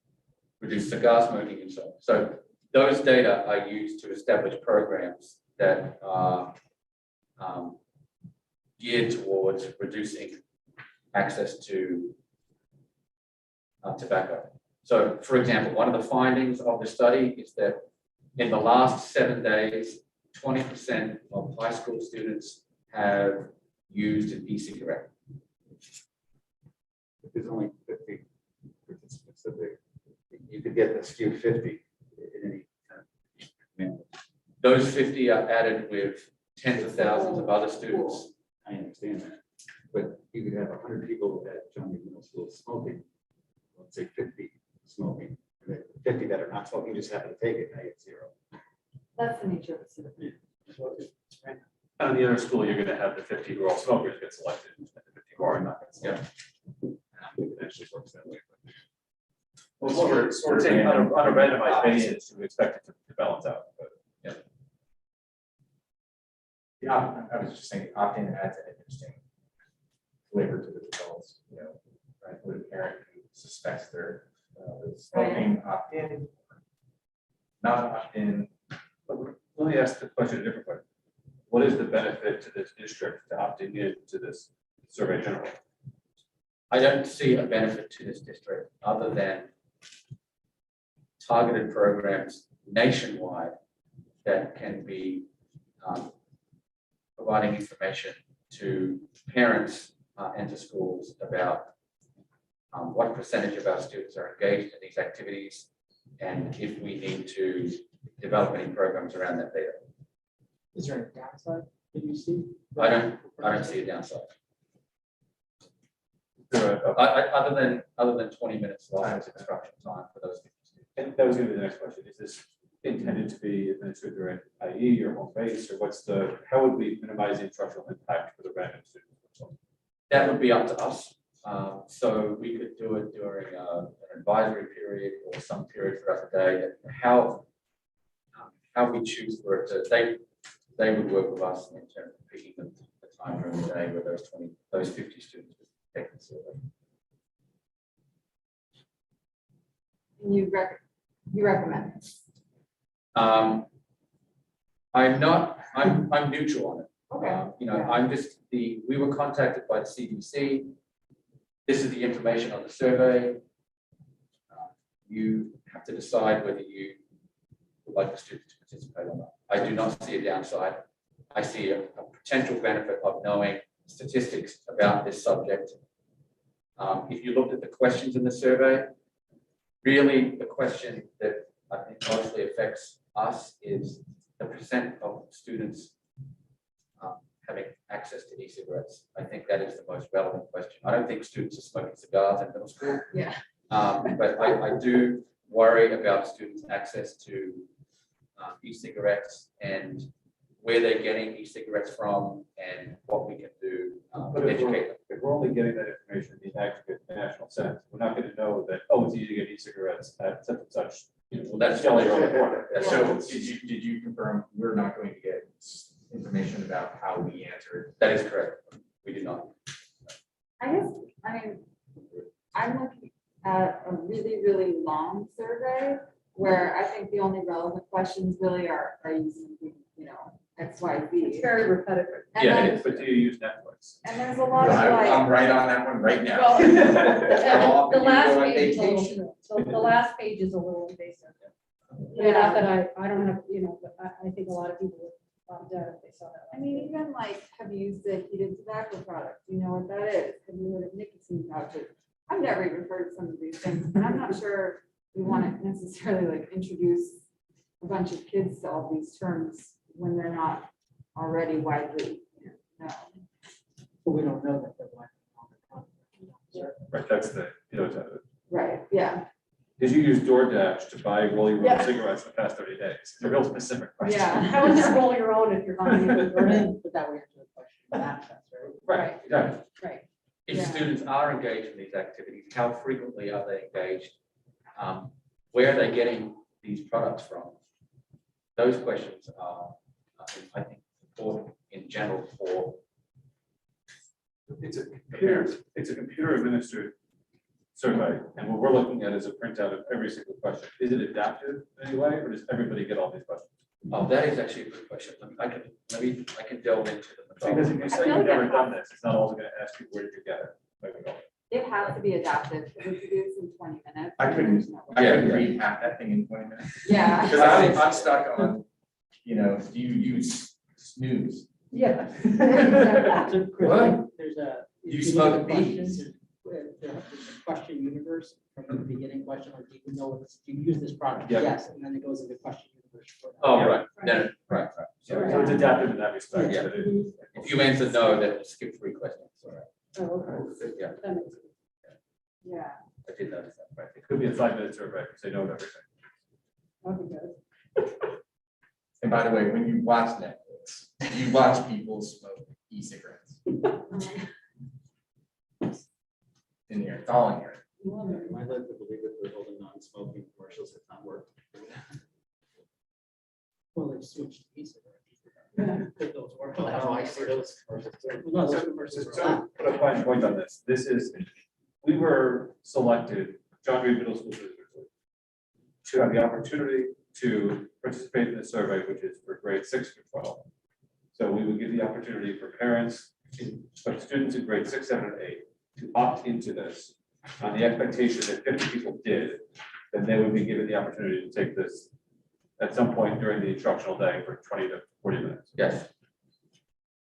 reduce cigar smoking and so on. So those data are used to establish programs that are geared towards reducing access to tobacco. So, for example, one of the findings of the study is that in the last 7 days, 20% of high school students have used an e-cigarette.
If there's only 50 participants, so you could get the skew 50 in any kind of manner.
Those 50 are added with tens of thousands of other students.
I understand that, but you could have 100 people at John Muir Middle School smoking, let's say 50 smoking, and then 50 that are not smoking just happen to take it, now you have 0.
That's the nature of the survey.
And in the other school, you're going to have the 50 who are all smokers get selected, and the 50 who are not get selected. It actually works that way. Well, we're taking on a randomized basis, we expect it to balance out. But
Yeah, I was just saying, opt-in adds an interesting flavor to the results, right? Would a parent who suspects they're smoking opt-in, not opt-in?
Let me ask the question a different way. What is the benefit to this district to opting in to this survey generally?
I don't see a benefit to this district other than targeted programs nationwide that can be providing information to parents and to schools about what percentage of our students are engaged in these activities and if we need to develop any programs around that data.
Is there a downside that you see?
I don't see a downside. Other than 20 minutes lost of instruction time for those students.
And that was going to be the next question. Is this intended to be administered during IE or home base, or how would we minimize the instructional impact for the random students?
That would be up to us. So we could do it during an advisory period or some period throughout the day. How we choose for it to, they would work with us in terms of picking the time during the day where those 50 students would take the survey.
You recommend it?
I'm neutral on it.
Okay.
You know, we were contacted by the CDC. This is the information on the survey. You have to decide whether you would like the students to participate or not. I do not see a downside. I see a potential benefit of knowing statistics about this subject. If you looked at the questions in the survey, really the question that I think mostly affects us is the percent of students having access to e-cigarettes. I think that is the most relevant question. I don't think students are smoking cigars in middle school.
Yeah.
But I do worry about students' access to e-cigarettes and where they're getting e-cigarettes from and what we can do
But
to
if we're,
educate them.
if we're only getting that information in the aggregate national sense, we're not going to know that, oh, it's easy to get e-cigarettes at such and such.
Well, that's
Kelly
totally
on the corner.
That's
So
totally-
did you confirm we're not going to get information about how we answered?
That is correct. We do not.
I guess, I'm looking at a really, really long survey where I think the only relevant questions really are you using, X, Y,
It's
Z?
very repetitive.
And
Yeah, it
then-
is.
But do you use Netflix?
And there's a lot of
I'm
like,
right on that one right now.
Well,
How often
The
do you
last
go on
page is a
vacation?
little, so the last page is a little invasive. Not that I don't have, but I think a lot of people would opt out if they saw that.
I mean, even like, have you used a heated tobacco product? Do you know what that is? Have you heard of nicotine pouches? I've never even heard of some of these things, and I'm not sure we want to necessarily like introduce a bunch of kids to all these terms when they're not already widely known.
But we don't know that they're like.
Right, that's the,
Right, yeah,
did you use DoorDash to buy roll your own
Yeah.
cigarettes in the past 30 days? It's a real specific question.
yeah.
How would you roll your own if you're buying it?
But that we answer the question in that sense, right?
Right, exactly.
Right.
If
Yeah.
students are engaged in these activities, how frequently are they engaged? Where are they getting these products from? Those questions are, I think, important in general for.
It's a computer administered survey, and what we're looking at is a printout of every single question. Is it adaptive in any way, or does everybody get all these questions?
Oh, that is actually a good question. I can delve into the
Because if you say
feel
you've
like
never
that-
done this, it's not also gonna ask you, where did you get it? Like, oh,
It has to be adaptive, because we do this in 20 minutes.
I couldn't-
There's no way.
I couldn't
Yeah.
read half that thing in 20 minutes.
Yeah.
Because I'm stuck on, do you use snooze?
Yeah.
So, Chris,
What?
there's a.
You
if look at
smoke
the questions,
bees.
there's a question universe from the beginning question, like, do you know what, do you use this product?
Yeah.
Yes, and then it goes into question universe.
Oh,
Yeah.
right, then, right.
So it's adaptive in that respect.
Yeah.
that it-
If you answer no, then we'll skip 3 questions. All right.
Oh, okay.
Yeah,
That makes sense.
Yeah.
I did notice that.
Right, it could be a 5-minute survey, say no to everything.
Okay, good.
And by the way, when you watch Netflix, you watch people smoke e-cigarettes in here, it's all in here.
Am I led to believe that the all the non-smoking commercials have not worked?
Well, they've switched to e-cigarettes.
Yeah.
But those were.
Oh, I see those commercials too.
No, those commercials were
So
not.
put a fine point on this. We were selected, John Reed Middle School specifically, to have the opportunity to participate in the survey, which is for grade 6 through 12. So we would give the opportunity for parents, but students in grade 6, 7, and 8 to opt into this on the expectation that 50 people did, then they would be given the opportunity to take this at some point during the instructional day for 20 to 40 minutes.
Yes,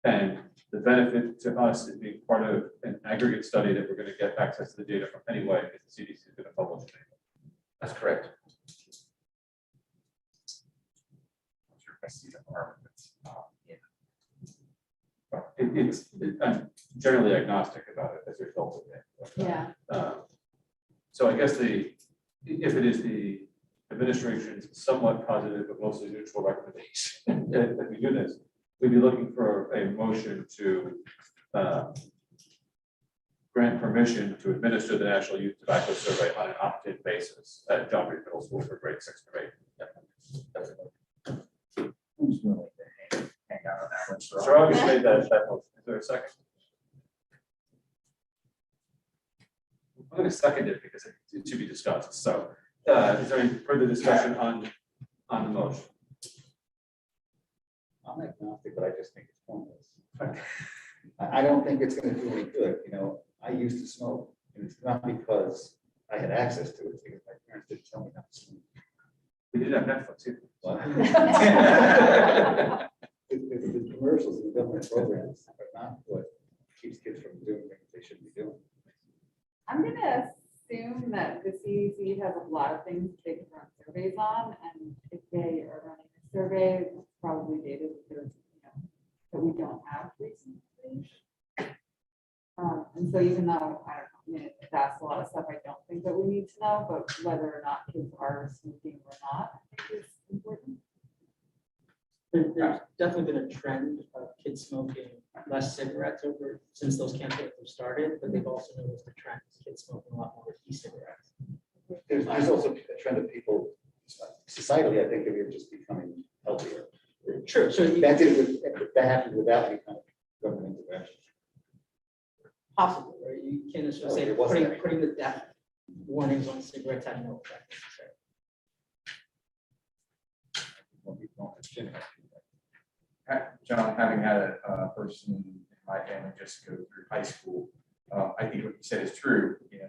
And the benefit to us is being part of an aggregate study that we're going to get access to the data from anyway, because the CDC is going to publish it.
that's correct.
I see the arm, it's,
I'm generally agnostic about it as a result of it.
Yeah.
So I guess if it is the administration's somewhat positive but mostly neutral recommendation that we do this, we'd be looking for a motion to grant permission to administer the National Youth Tobacco Survey on an opt-in basis at John Reed Middle School for grade 6 to 8.
who's willing to hang out on that one?
So I always made that motion. there a second? I'm going to second it because it should be discussed. So is there any further discussion on the motion?
I'm agnostic, but I just think it's pointless. I don't think it's gonna do any good, you know, I used to smoke, and it's not because I had access to it, it's because my parents didn't tell me not to smoke.
We did have Netflix too.
But the commercials and government programs are not what keeps kids from doing things they shouldn't be doing.
I'm gonna assume that the CEC has a lot of things they can run surveys on, and if they are running a survey, it's probably data that there's, you know, that we don't have recently. And so even though, I don't know, I mean, it asks a lot of stuff I don't think that we need to know, but whether or not kids are smoking or not, I think is important.
There's definitely been a trend of kids smoking less cigarettes since those campaigns have started, but they've also noticed a trend of kids smoking a lot more e-cigarettes.
There's also a trend of people, societally, I think, they're just becoming healthier.
True, so
That happened without any kind of government intervention.
possibly, right? You can't just say
it wasn't
putting the death warnings on cigarettes had no effect necessarily.
When people don't consume it.
John, having had a person in my family just go through high school, I think what you said is true. You know,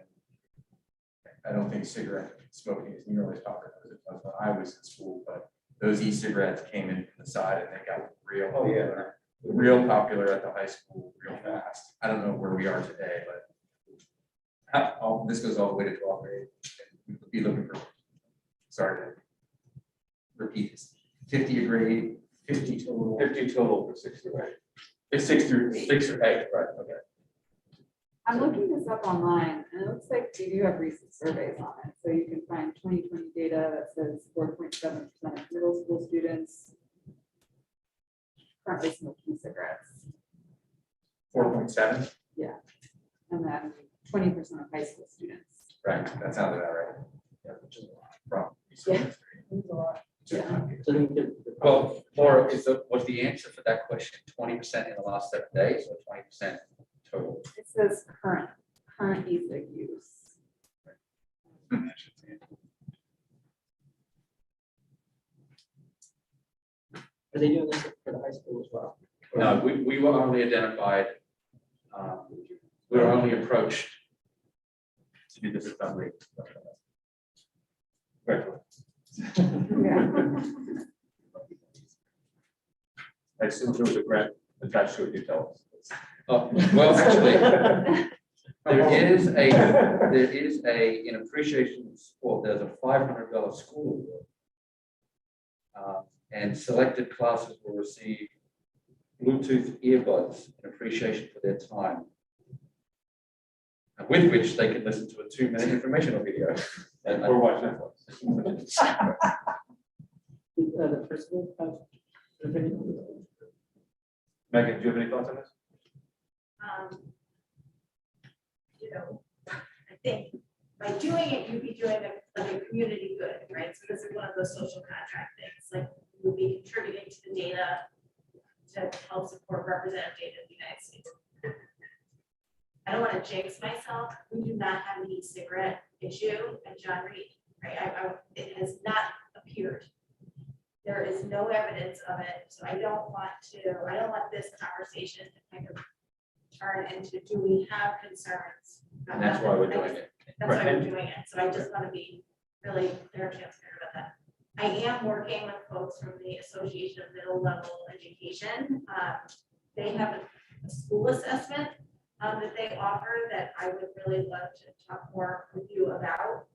I don't think cigarette smoking is nearly as popular as it was when I was in school, but those e-cigarettes came in from the side and they got real
Oh, yeah.
popular, real popular at the high school real fast. I don't know where we are today, but this goes all the way to 12th grade. And we'd be looking for, sorry to repeat this, 50 a grade, 50 total.
50 total for 60, right?
It's 6 through 8, right? Okay.
I'm looking this up online, and it looks like they do have recent surveys on it. So you can find 2020 data that says 4.7% of middle school students currently smoke e-cigarettes.
4.7.
And then 20% of high school students.
Right, that sounds about right. Yeah, which is a lot from.
Yeah.
So then we could.
Well, Laura, was the answer for that question 20% in the last 7 days or 20% total?
It says current e-cig use.
Are they doing this for the high school as well?
No, we were only identified, we were only approached to do this summary.
Right.
Yeah.
I assume there was a grant attached to it, you tell us.
Well, actually, there is a, in appreciation of sport, there's a $500 school award. And selected classes will receive Bluetooth earbuds in appreciation for their time, with which they can listen to a 2-minute informational video.
Or watch Netflix.
The principal have an opinion?
Megan, do you have any thoughts on this?
You know, I think by doing it, you'd be doing a community good, right? So this is one of those social contract things, like you'll be contributing to the data to help support representative data in the United States. I don't want to jinx myself. We do not have an e-cigarette issue at John Reed, right? It has not appeared. There is no evidence of it, so I don't want this conversation to kind of turn into, do we have concerns?
And that's why we're doing it.
That's why we're doing it. So I just want to be really clear and transparent about that. I am working with folks from the Association of Middle Level Education. They have a school assessment that they offer that I would really love to talk more with you about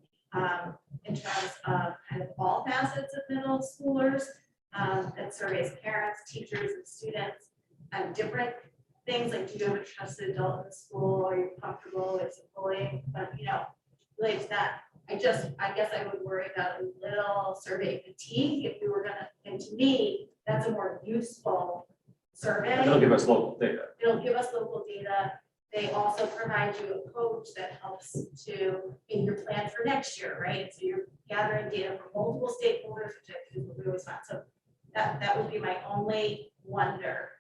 in terms of kind of all facets of middle schoolers that surveys parents, teachers, and students on different things like, do you have a trusted adult in the school? Are you comfortable with bullying? But related to that, I guess I would worry about a little survey fatigue if we were gonna, and to me, that's a more useful survey.
It'll give us local data.
It'll give us local data. They also provide you a coach that helps to in your plan for next year, right? So you're gathering data from multiple stakeholders, which I think is what we always want. So that would be my only wonder.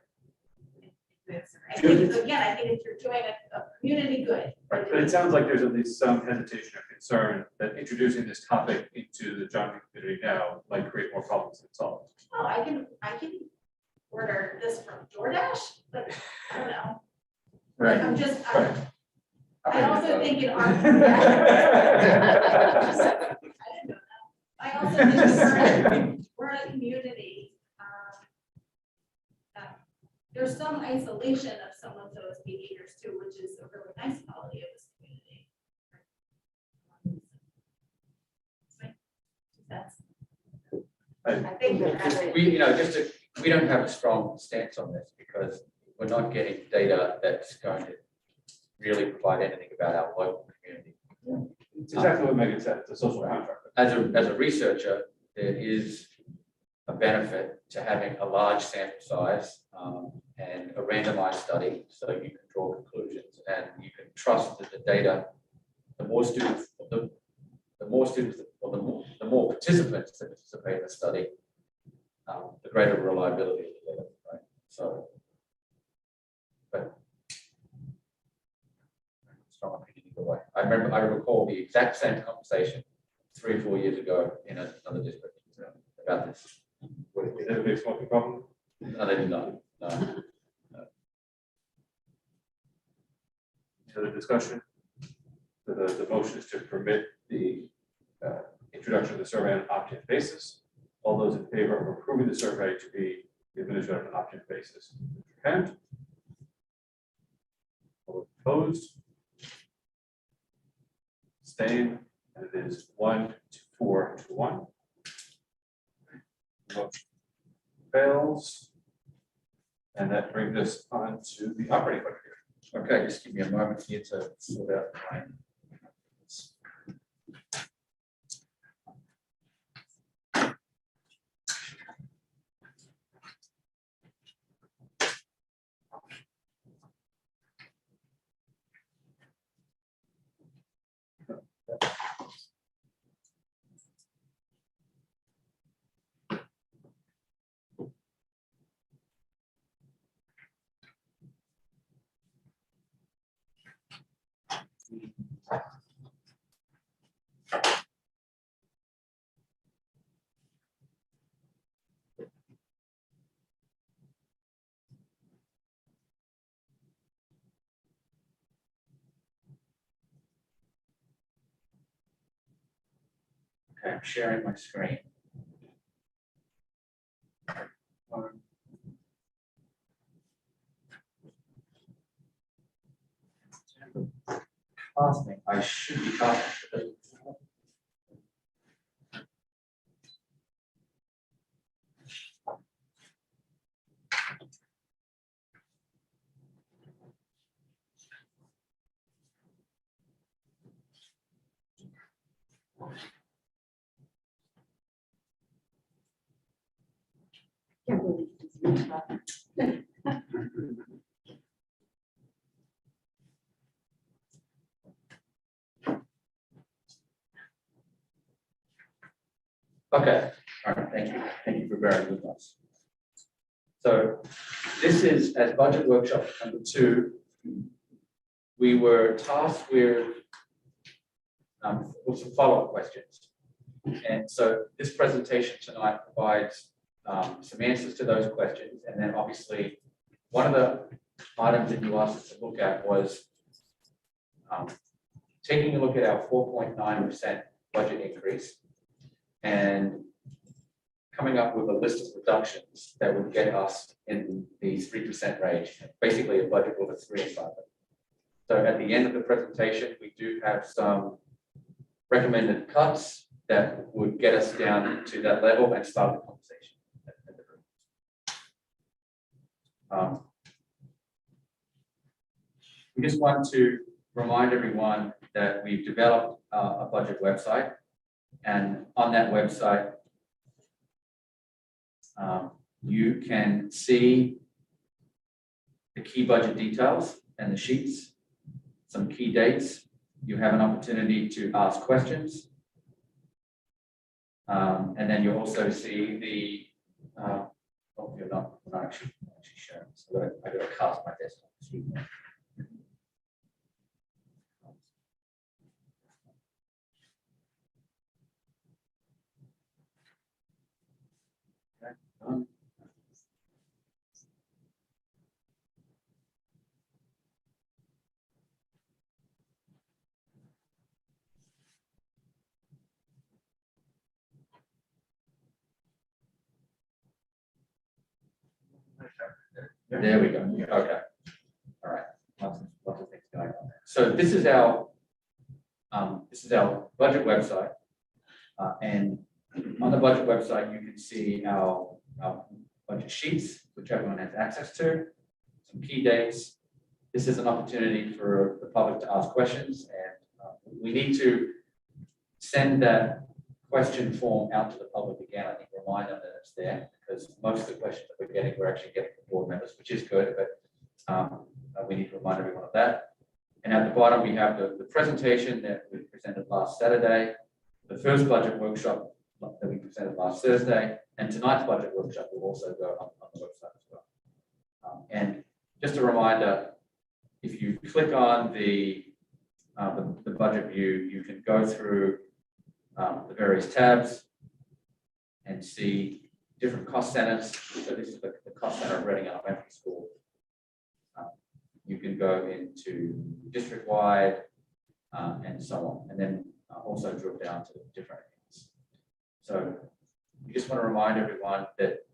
this. I think, again, I think if you're doing a community good.
Right, but it sounds like there's at least some hesitation or concern that introducing this topic into the John community now might create more problems than solve.
Oh, I can order this from DoorDash, but I don't know. Like, I'm just, I also think in our. I didn't know that. I also think we're a community. There's some isolation of some of those behaviors too, which is a really nice quality of this community. I think that.
We, we don't have a strong stance on this because we're not getting data that's going to really provide anything about our local community.
It's exactly what Megan said, it's a social contract.
As a researcher, there is a benefit to having a large sample size and a randomized study, so you can draw conclusions and you can trust that the data, the more participants that participate in the study, the greater reliability of the data, right? So, but strong opinion either way. I recall the exact same conversation 3 or 4 years ago in another district about this.
Is that a big smoking problem?
No, they did not. No.
Any other discussion? The motion is to permit the introduction of the survey on an opt-in basis. All those in favor of approving the survey to be administered on an opt-in basis, raise your hand. All opposed? Abstain, and it is 1 to 4 to 1. Motion fails. And that brings us on to the operating budget.
Okay, just give me a moment here to sort out my. Okay, I'm sharing my screen. Casting, I should be casting.
Can't believe this.
Okay, all right, thank you. Thank you for bearing with us. So this is, as budget workshop number 2, we were tasked with some follow-up questions. And so this presentation tonight provides some answers to those questions. And then obviously, one of the items that you asked us to look at was taking a look at our 4.9% budget increase and coming up with a list of reductions that would get us in the 3% range, basically a budget with a 3 and 5. So at the end of the presentation, we do have some recommended cuts that would get us down to that level and start the conversation. We just want to remind everyone that we've developed a budget website, and on that website, you can see the key budget details and the sheets, some key dates. You have an opportunity to ask questions. And then you'll also see the, oh, you're not actually showing, so I got to cast my desk. There we go. Okay. All right. Lots of things going on there. So this is our budget website. And on the budget website, you can see our budget sheets, which everyone has access to, some key dates. This is an opportunity for the public to ask questions, and we need to send that question form out to the public again. I think remind them that it's there, because most of the questions that we're getting, we're actually getting from board members, which is good, but we need to remind everyone of that. And at the bottom, we have the presentation that we presented last Saturday, the first budget workshop that we presented last Thursday, and tonight's budget workshop will also go on the website as well. And just a reminder, if you click on the budget view, you can go through the various tabs and see different cost centers. So this is the cost center of Reading Elementary School. You can go into district-wide and so on, and then also drill down to different accounts. So we just want to remind everyone that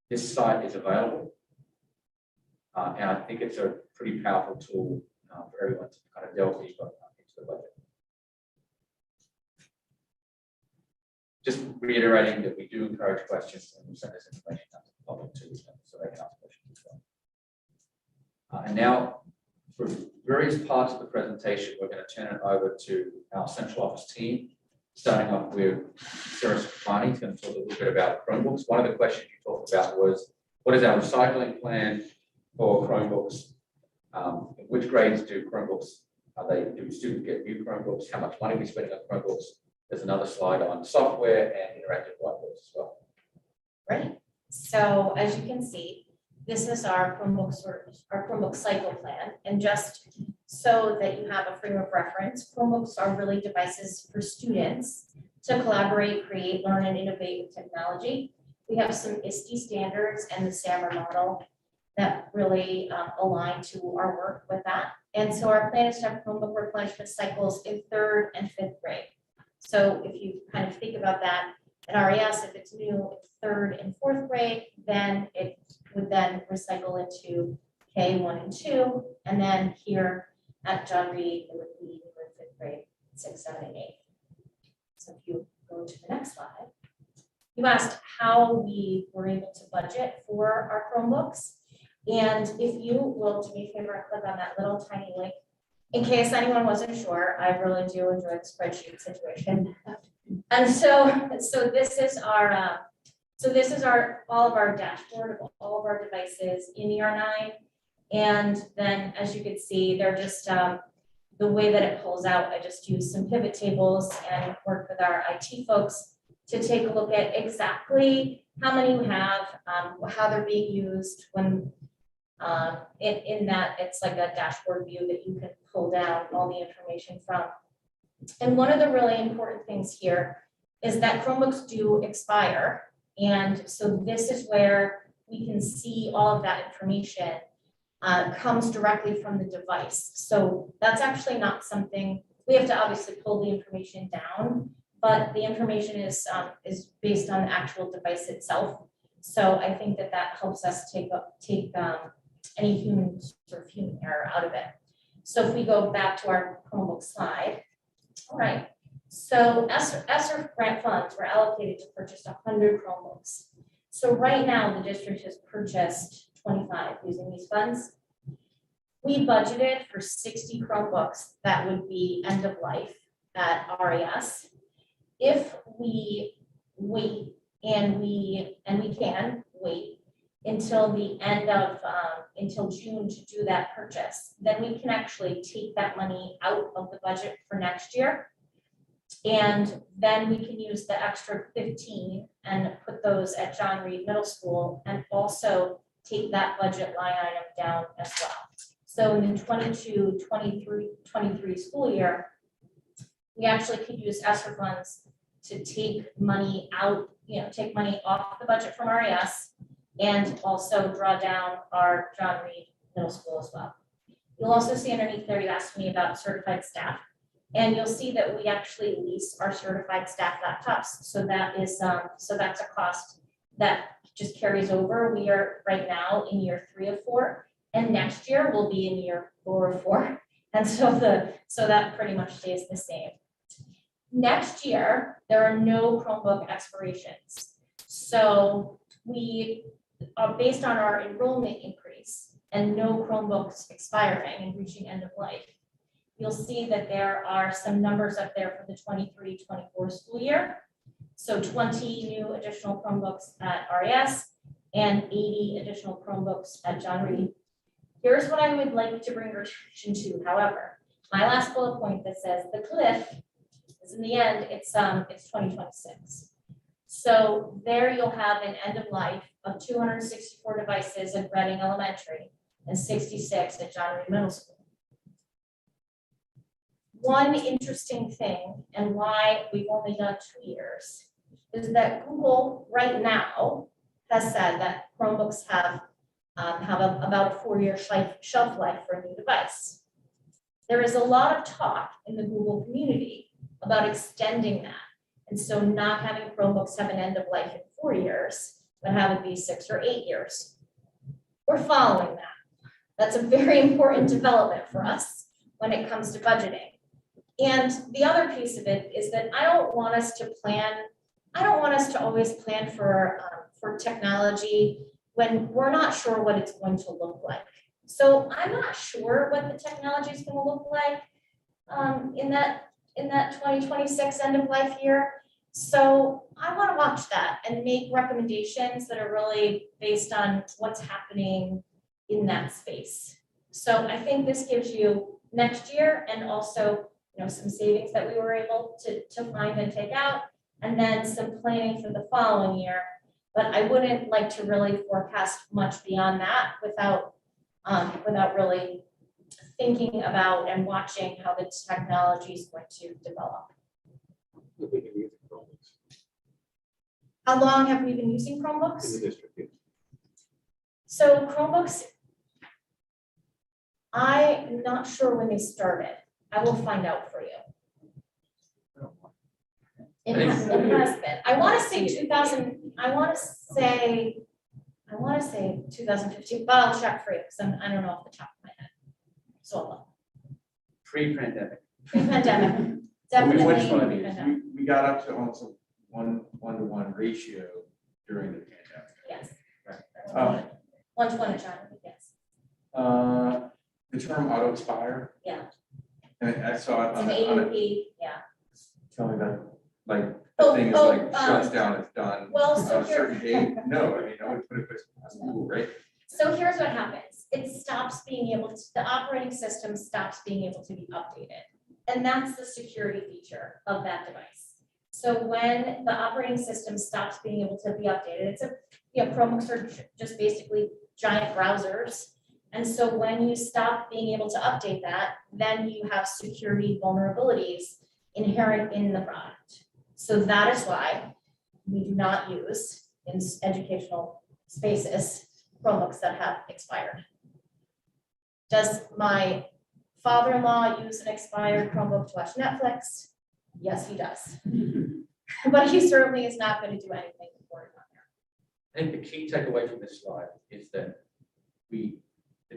this site is available, and I think it's a pretty powerful tool for everyone to kind of delve deeper into the budget. Just reiterating that we do encourage questions, and we'll send this information out to the public too, so they can ask questions as well. And now, for various parts of the presentation, we're going to turn it over to our central office team, starting off with Sarah Scrivani, who's going to talk a little bit about Chromebooks. One of the questions you talked about was, what is our recycling plan for Chromebooks? Which grades do Chromebooks, do students get new Chromebooks? How much money are we spending on Chromebooks? There's another slide on software and interactive whiteboards as well.
Right. So as you can see, this is our Chromebook cycle plan. And just so that you have a frame of reference, Chromebooks are really devices for students to collaborate, create, learn, and innovate with technology. We have some ISTE standards and the SAMR model that really align to our work with that. And so our plan is to have Chromebook replenishment cycles in 3rd and 5th grade. So if you kind of think about that, at RES, if it's new, it's 3rd and 4th grade, then it would then recycle into K1 and 2, and then here at John Reed, it would be in 5th grade, 6, 7, and 8. So if you go to the next slide, you asked how we were able to budget for our Chromebooks, and if you will do me a favor and click on that little tiny link, in case anyone wasn't sure, I really do enjoy the spreadsheet situation. And so this is our all of our dashboard of all of our devices in ER9. And then as you can see, they're just the way that it pulls out, I just use some pivot tables and work with our IT folks to take a look at exactly how many you have, how they're being used when in that it's like a dashboard view that you can pull down all the information from. And one of the really important things here is that Chromebooks do expire. And so this is where we can see all of that information comes directly from the device. So that's actually not something, we have to obviously pull the information down, but the information is based on the actual device itself. So I think that that helps us take any human error out of it. So if we go back to our Chromebook slide, all right. So ESSER grant funds were allocated to purchase 100 Chromebooks. So right now the district has purchased 25 using these funds. We budgeted for 60 Chromebooks that would be end of life at RES. If we wait and we can wait until the end of until June to do that purchase, then we can actually take that money out of the budget for next year. And then we can use the extra 15 and put those at John Reed Middle School and also take that budget line item down as well. So in the 22-23 school year, we actually could use ESSER funds to take money out, take money off the budget from RES and also draw down our John Reed Middle School as well. You'll also see underneath there, you asked me about certified staff. And you'll see that we actually lease our certified staff laptops. So that is, so that's a cost that just carries over. We are right now in year 3 of 4, and next year we'll be in year 4 of 4. And so that pretty much stays the same. Next year, there are no Chromebook expirations. So we are based on our enrollment increase and no Chromebooks expiring and reaching end of life. You'll see that there are some numbers up there for the 23-24 school year. So 20 new additional Chromebooks at RES and 80 additional Chromebooks at John Reed. Here's what I would like to bring your attention to, however. My last bullet point that says the cliff is in the end, it's 2026. So there you'll have an end of life of 264 devices at Reading Elementary and 66 at John Reed Middle School. One interesting thing and why we've only done 2 years is that Google right now has said that Chromebooks have about a 4-year shelf life for a new device. There is a lot of talk in the Google community about extending that. And so not having Chromebooks have an end of life in 4 years, but have it be 6 or 8 years. We're following that. That's a very important development for us when it comes to budgeting. And the other piece of it is that I don't want us to always plan for technology when we're not sure what it's going to look like. So I'm not sure what the technology is going to look like in that 2026 end of life year. So I want to watch that and make recommendations that are really based on what's happening in that space. So I think this gives you next year and also some savings that we were able to find and take out, and then some planning for the following year. But I wouldn't like to really forecast much beyond that without really thinking about and watching how the technology is going to develop. How long have we been using Chromebooks?
In the district, yeah.
So Chromebooks, I'm not sure when they started. I will find out for you. It has been. I want to say 2000. I want to say 2015. But I'll check for you because I don't know off the top of my head. So I'll look.
Pre-pandemic.
Pre-pandemic,
We
definitely.
went 5 years.
pre-pandemic.
We got up to almost a 1-to-1 ratio during the pandemic.
Yes.
Um,
120, John. Yes.
The term auto expire.
Yeah.
And I saw it
It's
on
an
a,
AUP. Yeah.
telling that, like, the
Oh,
thing is
oh,
like shuts down, it's done.
well,
on
so
a certain date. No, I mean, I would put it past Google, right?
So here's what happens. It stops being able to, the operating system stops being able to be updated. And that's the security feature of that device. So when the operating system stops being able to be updated, it's Chromebooks are just basically giant browsers. And so when you stop being able to update that, then you have security vulnerabilities inherent in the product. So that is why we do not use in educational spaces Chromebooks that have expired. Does my father-in-law use an expired Chromebook to watch Netflix? Yes, he does. But he certainly is not going to do anything important on there.
I think the key takeaway from this slide is that the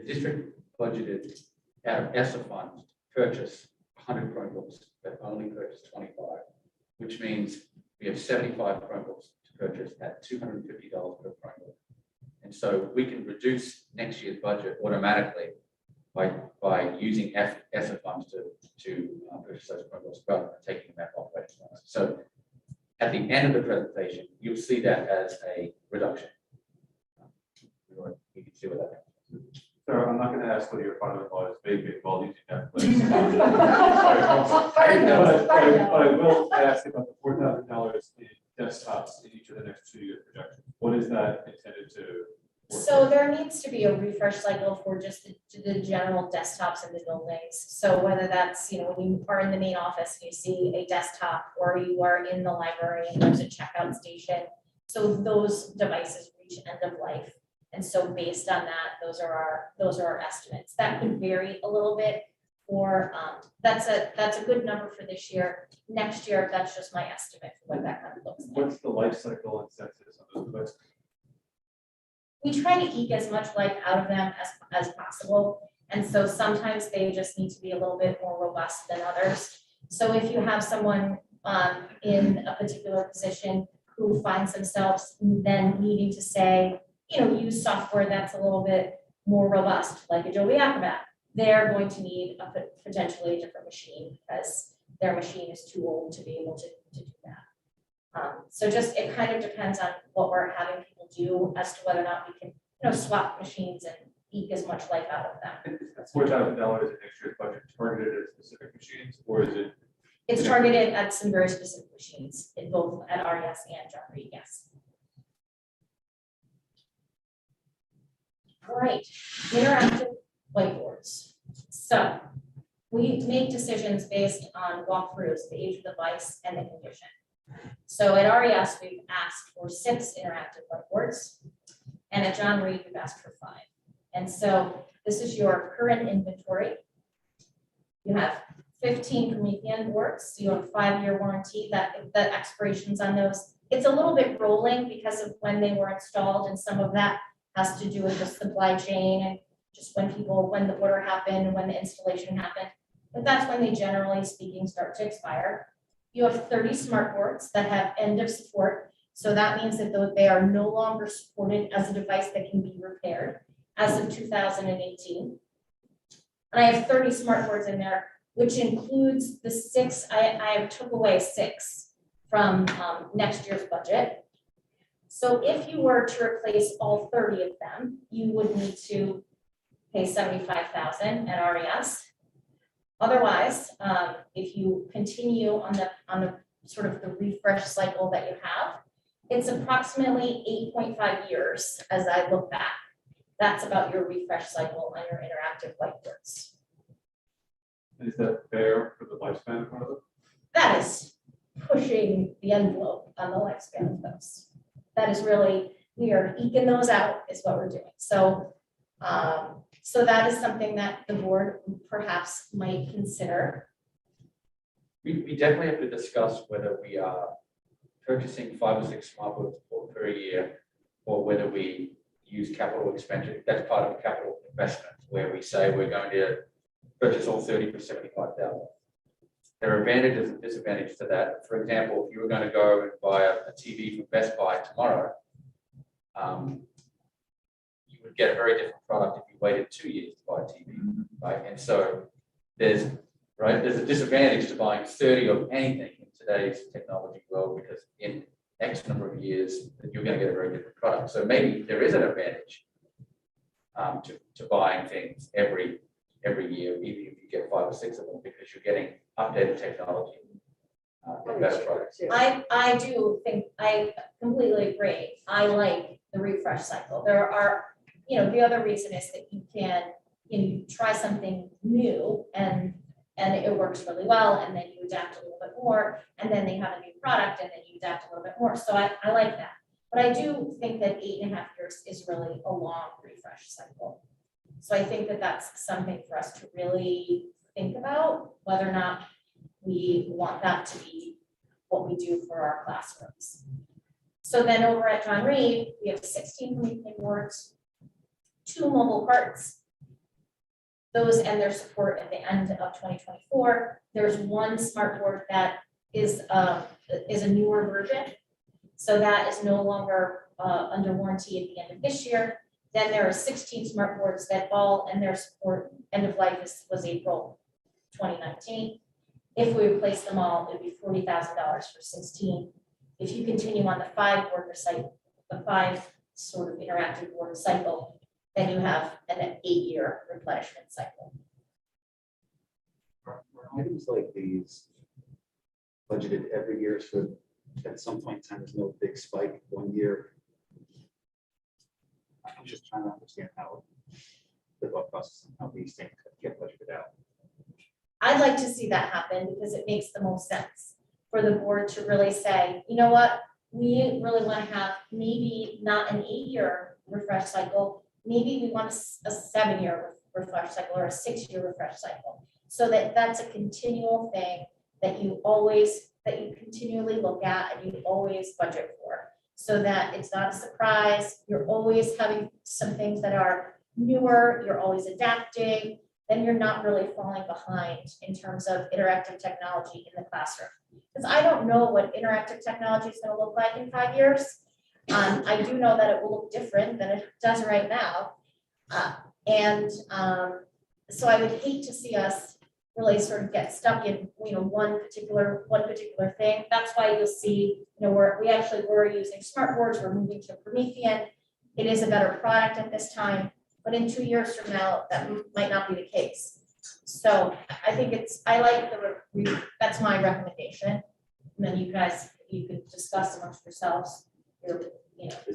district budgeted out of ESSA funds to purchase 100 Chromebooks, but only purchased 25, which means we have 75 Chromebooks to purchase at $250 per Chromebook. And so we can reduce next year's budget automatically by using ESSA funds to purchase those Chromebooks rather than taking them out of operating funds. So at the end of the presentation, you'll see that as a reduction. You can see what that means.
Sir, I'm not going to ask whether your father-in-law is vaping while using Netflix. But I will ask about the $4,000 in desktops in each of the next 2 year projections. What is that intended to?
So there needs to be a refresh cycle for just the general desktops in the buildings. So whether that's, when you are in the main office, and you see a desktop, or you are in the library and there's a checkout station. So those devices reach end of life. And so based on that, those are our estimates. That could vary a little bit, or that's a good number for this year. Next year, that's just my estimate for what that kind of looks like.
What's the life cycle and census of those devices?
We try to eke as much life out of them as possible. And so sometimes they just need to be a little bit more robust than others. So if you have someone in a particular position who finds themselves then needing to say, use software that's a little bit more robust, like Adobe Acrobat, they're going to need a potentially a different machine because their machine is too old to be able to do that. So just, it kind of depends on what we're having people do as to whether or not we can, swap machines and eke as much life out of them.
Is $4,000 in next year's budget targeted at specific machines, or is it?
It's targeted at some very specific machines in both at RES and John Reed, yes. All right, interactive whiteboards. So we make decisions based on walkthroughs, the age of the device and the condition. So at RES, we've asked for 6 interactive whiteboards, and at John Reed, we've asked for 5. And so this is your current inventory. You have 15 Promethean boards, so you have a 5-year warranty. That expirations on those, it's a little bit rolling because of when they were installed, and some of that has to do with the supply chain and just when the order happened and when the installation happened. But that's when they, generally speaking, start to expire. You have 30 smart boards that have end of support. So that means that they are no longer supported as a device that can be repaired as of 2018. And I have 30 smart boards in there, which includes the 6, I took away 6 from next year's budget. So if you were to replace all 30 of them, you would need to pay $75,000 at RES. Otherwise, if you continue on the sort of the refresh cycle that you have, it's approximately 8.5 years as I look back. That's about your refresh cycle on your interactive whiteboards.
Is that fair for the lifespan of one of them?
That is pushing the envelope on the lifespan of those. That is really, we are eking those out is what we're doing. So, so that is something that the board perhaps might consider.
We definitely have to discuss whether we are purchasing 5 or 6 smart books per year, or whether we use capital expenditure. That's part of a capital investment where we say we're going to purchase all 30 for $75,000. There are advantages and disadvantages to that. For example, if you were going to go and buy a TV from Best Buy tomorrow, you would get a very different product if you waited 2 years to buy a TV, right? And so there's a disadvantage to buying 30 of anything in today's technology world, because in X number of years, you're going to get a very different product. So maybe there is an advantage to buying things every year, even if you get 5 or 6 of them, because you're getting updated technology and better products.
I do think, I completely agree. I like the refresh cycle. There are, the other reason is that you can, you try something new and it works really well, and then you adapt a little bit more, and then they have a new product and then you adapt a little bit more. So I like that. But I do think that 8.5 years is really a long refresh cycle. So I think that that's something for us to really think about, whether or not we want that to be what we do for our classrooms. So then over at John Reed, we have 16 Promethean boards, 2 mobile carts. Those end their support at the end of 2024. There's 1 smart board that is a newer version. So that is no longer under warranty at the end of this year. Then there are 16 smart boards that all end their support, end of life was April 2019. If we replace them all, it would be $40,000 for 16. If you continue on the 5 board cycle, the 5 sort of interactive board cycle, then you have an 8-year replenishment cycle.
Are items like these budgeted every year, so at some point in time there's no big spike one year? I'm just trying to understand how the thought process and how these things get budgeted out.
I'd like to see that happen because it makes the most sense for the board to really say, you know what? We really want to have maybe not an 8-year refresh cycle, maybe we want a 7-year refresh cycle or a 6-year refresh cycle. So that's a continual thing that you continually look at and you always budget for. So that it's not a surprise, you're always having some things that are newer, you're always adapting, then you're not really falling behind in terms of interactive technology in the classroom. Because I don't know what interactive technology is going to look like in 5 years. I do know that it will look different than it does right now. So I would hate to see us really sort of get stuck in, one particular thing. That's why you'll see, we're using smart boards, we're moving to Promethean. It is a better product at this time, but in 2 years from now, that might not be the case. So I think that's my recommendation. And then you can discuss amongst yourselves.
Is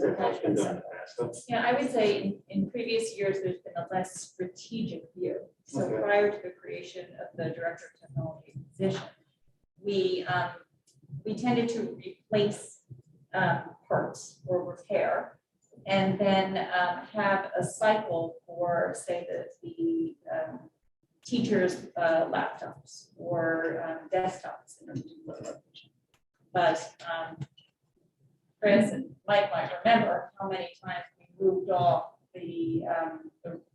that how it's been done in the past?
Yeah, I would say in previous years, there's been a less strategic view. So
Okay.
prior to the creation of the director of technology position, we tended to replace parts or repair, and then have a cycle for, say, the teachers' laptops or desktops in a particular location. But Chris and Mike might remember how many times we moved off the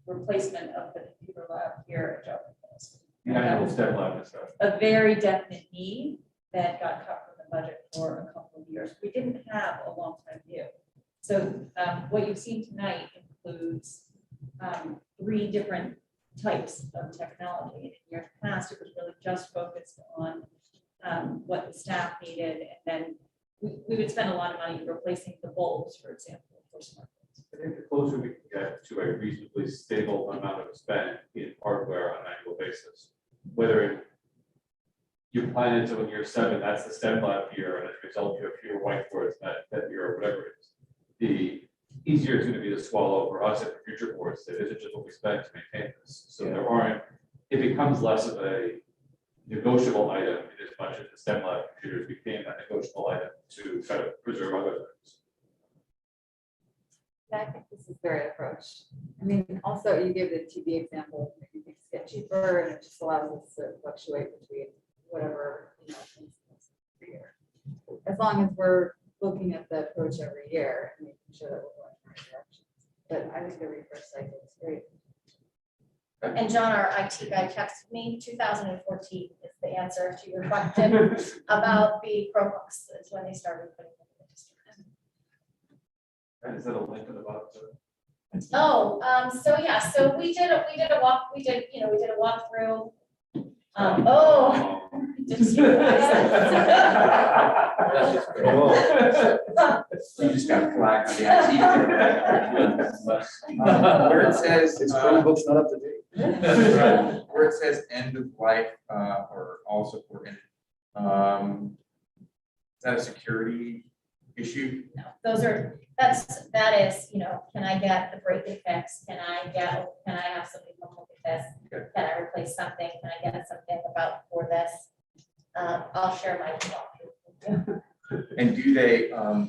replacement of the computer lab here at Joplin Middle School.
The annual STEM lab and stuff.
A very definite need that got cut from the budget for a couple of years. We didn't have a long-term view. So what you've seen tonight includes 3 different types of technology. In years past, it was really just focused on what the staff needed, and then we would spend a lot of money replacing the bulbs, for example, for smartphones.
I think the closer we can get to a reasonably stable amount of spend in hardware on an annual basis, whether you plan it to in year 7, that's the STEM lab year, and as a result, you have fewer whiteboards that year or whatever it is. The easier it's going to be to swallow for us and for future boards that isn't just what we spend to maintain this. So there aren't, it becomes less of a negotiable item in this budget. The STEM lab computers became that negotiable item to kind of preserve other things.
Yeah, I think this is the right approach. I mean, also you give the TV example, maybe things get cheaper and it just allows us to fluctuate between whatever, things every year. As long as we're looking at the approach every year and making sure that we're going in the right direction. But I think the refresh cycle is great.
And John, our IT guy, texted me, 2014 is the answer to your question about the Chromebooks, is when they started putting them in the district.
And is that a link to the bottom?
So we did a walkthrough. Did you see
That's just great.
You just got flagged on the IT. Where it says,
It's Chromebooks not up to date.
where it says end of life, or all support ended, is that a security issue?
No, that is, can I get the break and fix? Can I have somebody come look at this?
Okay.
Can I replace something? Can I get something about for this? I'll share my walkthrough.
And do they, I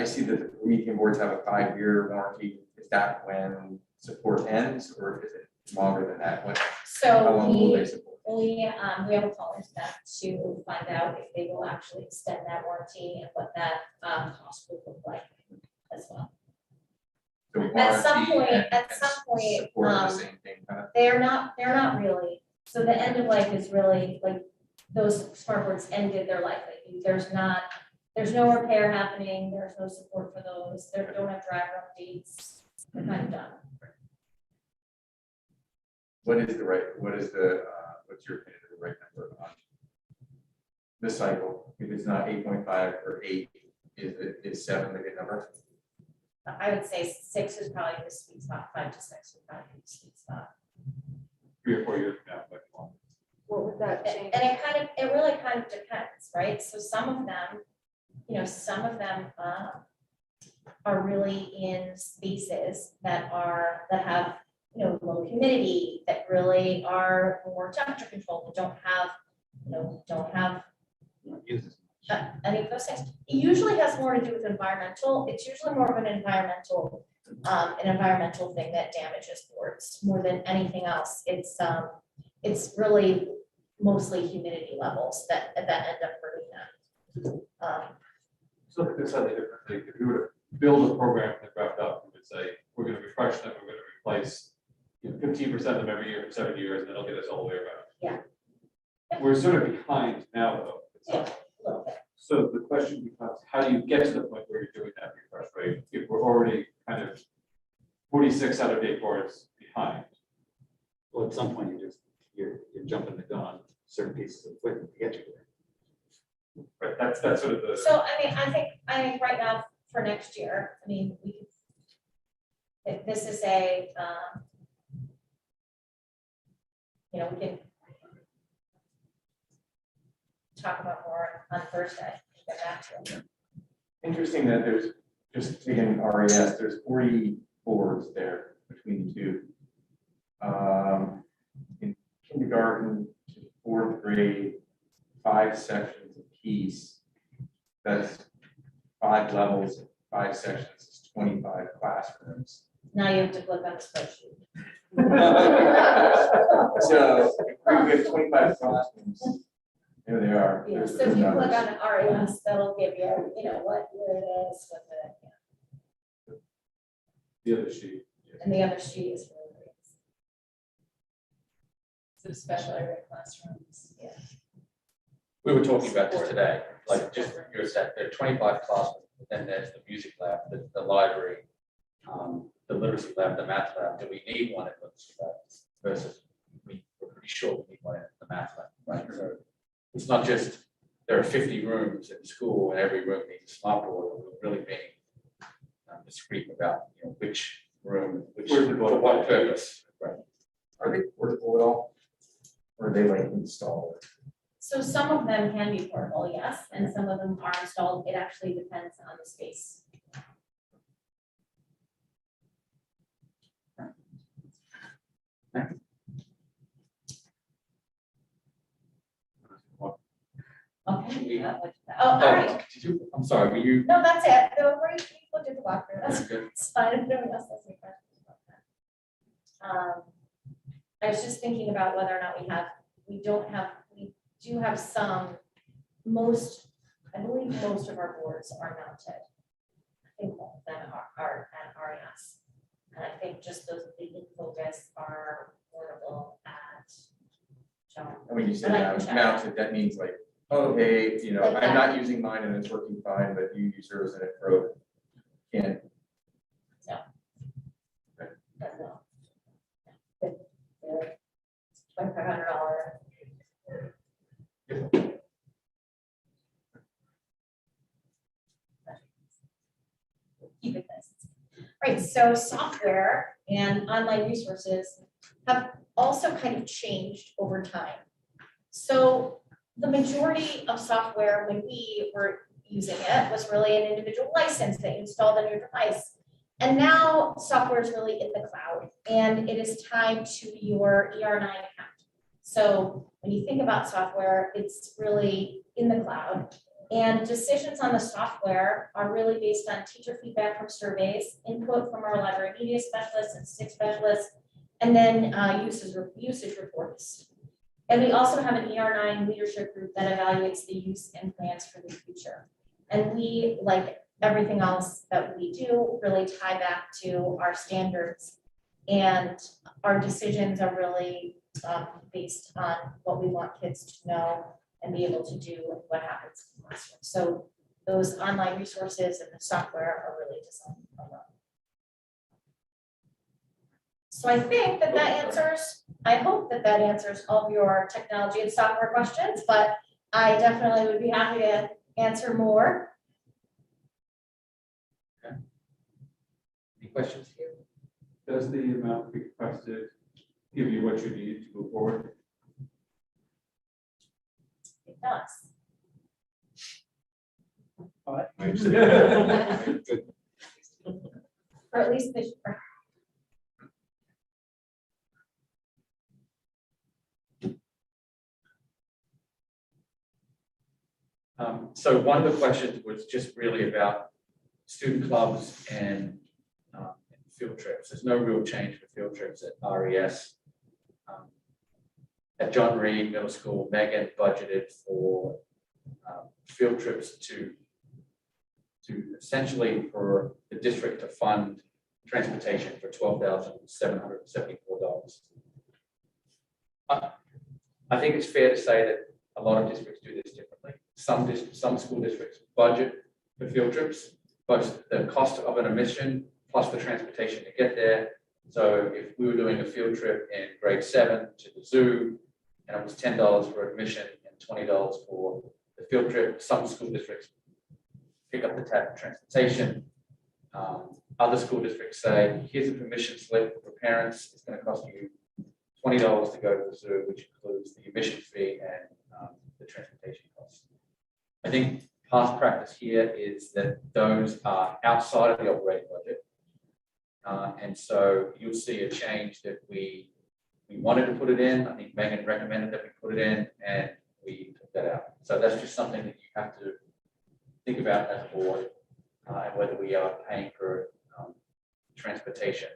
see that the Promethean boards have a 5-year warranty. Is that when support ends, or is it longer than that? How
So
long will they support?
we have a call into that to find out if they will actually extend that warranty and what that cost would look like as well.
So
At some
warranty
point,
and support are the same thing, kind of?
They're not really. So the end of life is really like those smartboards ended their life. Like, there's no repair happening. There's no support for those. They don't have driver updates. They're kind of done.
What's your opinion of the right number on this cycle? If it's not 8.5 or 8, is 7 the good number?
I would say 6 is probably the sweet spot. 5 to 6 would probably be the sweet spot.
3 or 4 years from now, but long.
What would that change?
And it really kind of depends, right? So some of them, are really in spaces that have, you know, low humidity, that really are more temperature controlled, that don't have, you know,
Use this.
any of those things. It usually has more to do with environmental. It's usually more of an environmental thing that damages boards more than anything else. It's really mostly humidity levels that end up hurting them.
So look at this slightly differently. If we were to build a program that wrapped up, we would say, we're going to refresh them, we're going to replace 15% of them every year for 7 years, and that'll get us all the way around.
Yeah.
We're sort of behind now, though.
Yeah, a little bit.
So the question becomes, how do you get to the point where you're doing that refresh rate if we're already kind of 46 out of date boards behind?
Well, at some point, you're jumping the gun on certain pieces of equipment to get you there.
Right, that's sort of the.
So, I mean, I think right now for next year, I mean, this is a, you know, we can talk about more on Thursday, get back to it.
Interesting that there's, just taking RES, there's 40 boards there between the two. In kindergarten to 4th grade, 5 sections apiece. That's 5 levels, 5 sections, is 25 classrooms.
Now you have to click on the spreadsheet.
So if we have 25 classrooms, there they are.
Yeah,
There's
so if you
numbers.
click on RES, that'll give you, you know, what year it is, what the,
The other sheet.
and the other sheet is for the grades.
So special ed classrooms.
Yeah.
We were talking about this today, like just your set, there are 25 classrooms, then there's the music lab, the library, the literacy lab, the math lab. Do we need one in literacy lab versus we're pretty sure we need one in the math lab, right? So it's not just there are 50 rooms in school and every room needs a smart board. We're really being discreet about, you know, which room,
Where's the
for what purpose, right?
Are they portable at all? Or are they like installed?
So some of them can be portable, yes, and some of them are installed. It actually depends on the space. Okay. Oh, all right.
Did you, I'm sorry, were you?
No, that's it. No, we looked at the walkthrough. That's
That's good.
it's fine. If nobody else has any questions about that. I was just thinking about whether or not we do have some, I believe most of our boards are mounted. I think all of them are at RES. And I think just those big in focus are portable at John.
And when you say
And I can check.
mounted, that means like, oh, hey, you know,
Like
I'm
that.
not using mine and it's working fine, but you use yours and it broke. Can't.
But no. $2,500. Keep it nice. Right, so software and online resources have also kind of changed over time. So the majority of software when we were using it was really an individual license that you installed on your device. And now software is really in the cloud and it is tied to your ER9 account. So when you think about software, it's really in the cloud. And decisions on the software are really based on teacher feedback from surveys, input from our library media specialists and STIC specialists, and then usage reports. And we also have an ER9 leadership group that evaluates the use and plans for the future. And we, like everything else that we do, really tie back to our standards. And our decisions are really based on what we want kids to know and be able to do with what happens in the classroom. So those online resources and the software are really designed for that. So I think that answers, I hope that answers all of your technology and software questions, but I definitely would be happy to answer more.
Any questions here?
Does the amount requested give you what you need to move forward?
It does.
Good.
or at least this.
So one of the questions was just really about student clubs and field trips. There's no real change for field trips at RES. At John Reed Middle School, Megan budgeted for field trips to essentially for the district to fund transportation for $12,774. I think it's fair to say that a lot of districts do this differently. Some school districts budget for field trips, but the cost of an admission plus the transportation to get there. So if we were doing a field trip in grade 7 to the zoo, and it was $10 for admission and $20 for the field trip, some school districts pick up the tab for transportation. Other school districts say, here's a permission slip for parents. It's going to cost you $20 to go to the zoo, which includes the admission fee and the transportation costs. I think past practice here is that those are outside of the operating budget. And so you'll see a change that we wanted to put it in. I think Megan recommended that we put it in and we took that out. So that's just something that you have to think about as a board and whether we are paying for transportation.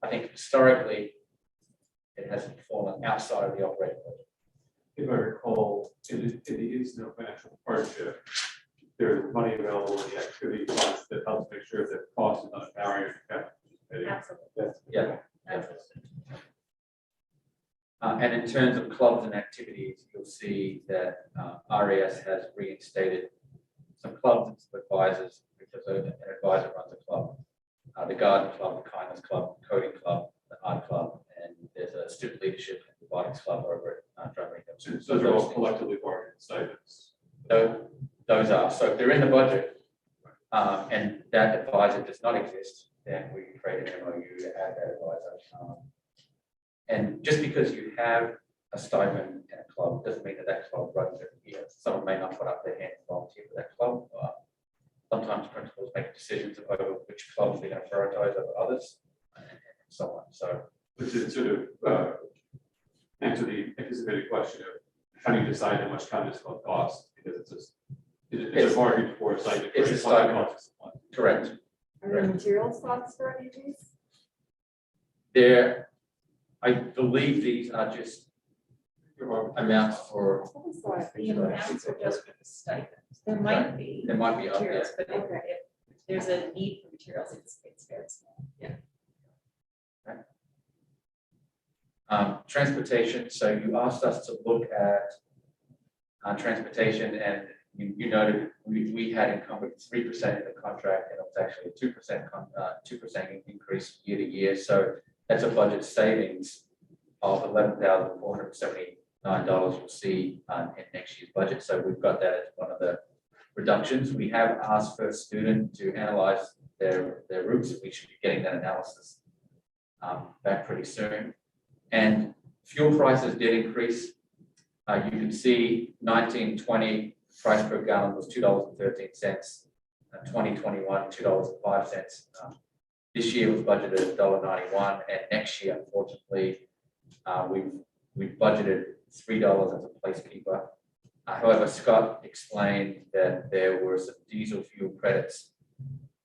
I think historically it has fallen outside of the operating budget.
If I recall, in the instance of financial hardship, there's money available in the activity funds that helps make sure that cost is not a barrier.
Absolutely.
Yeah. And in terms of clubs and activities, you'll see that RES has reinstated some clubs and some advisors because an advisor runs a club. The garden club, the kindness club, coding club, the art club, and there's a student leadership and robotics club over at Drummondham.
So those are all collectively bargained stipends.
Those are, so if they're in the budget and that advisor does not exist, then we create an MOU to add that advisor. And just because you have a stipend in a club doesn't mean that that club runs every year. Someone may not put up their hand and volunteer for that club. Sometimes principals make decisions over which clubs they're going to prioritize over others and so on. So,
Which is sort of answer the anticipated question of how do you decide how much time this club costs? Because it's a bargain for a site.
It's a stipend. Correct.
Are there materials costs for any of these?
I believe these are just amounts for.
The amounts are just for the stipends. There might be
There might be
materials,
others.
but if there's a need for materials, it's very small. Yeah.
Transportation. So you asked us to look at transportation, and you noted we had encumbered 3% in the contract, and it was actually a 2% increase year to year. So that's a budget savings of $11,479 you'll see in next year's budget. So we've got that as one of the reductions. We have asked for a student to analyze their routes. We should be getting that analysis back pretty soon. And fuel prices did increase. You can see 1920 price per gallon was $2.13. 2021, $2.05. This year was budgeted at $1.91, and next year, unfortunately, we've budgeted $3 as a placekeeper. However, Scott explained that there were some diesel fuel credits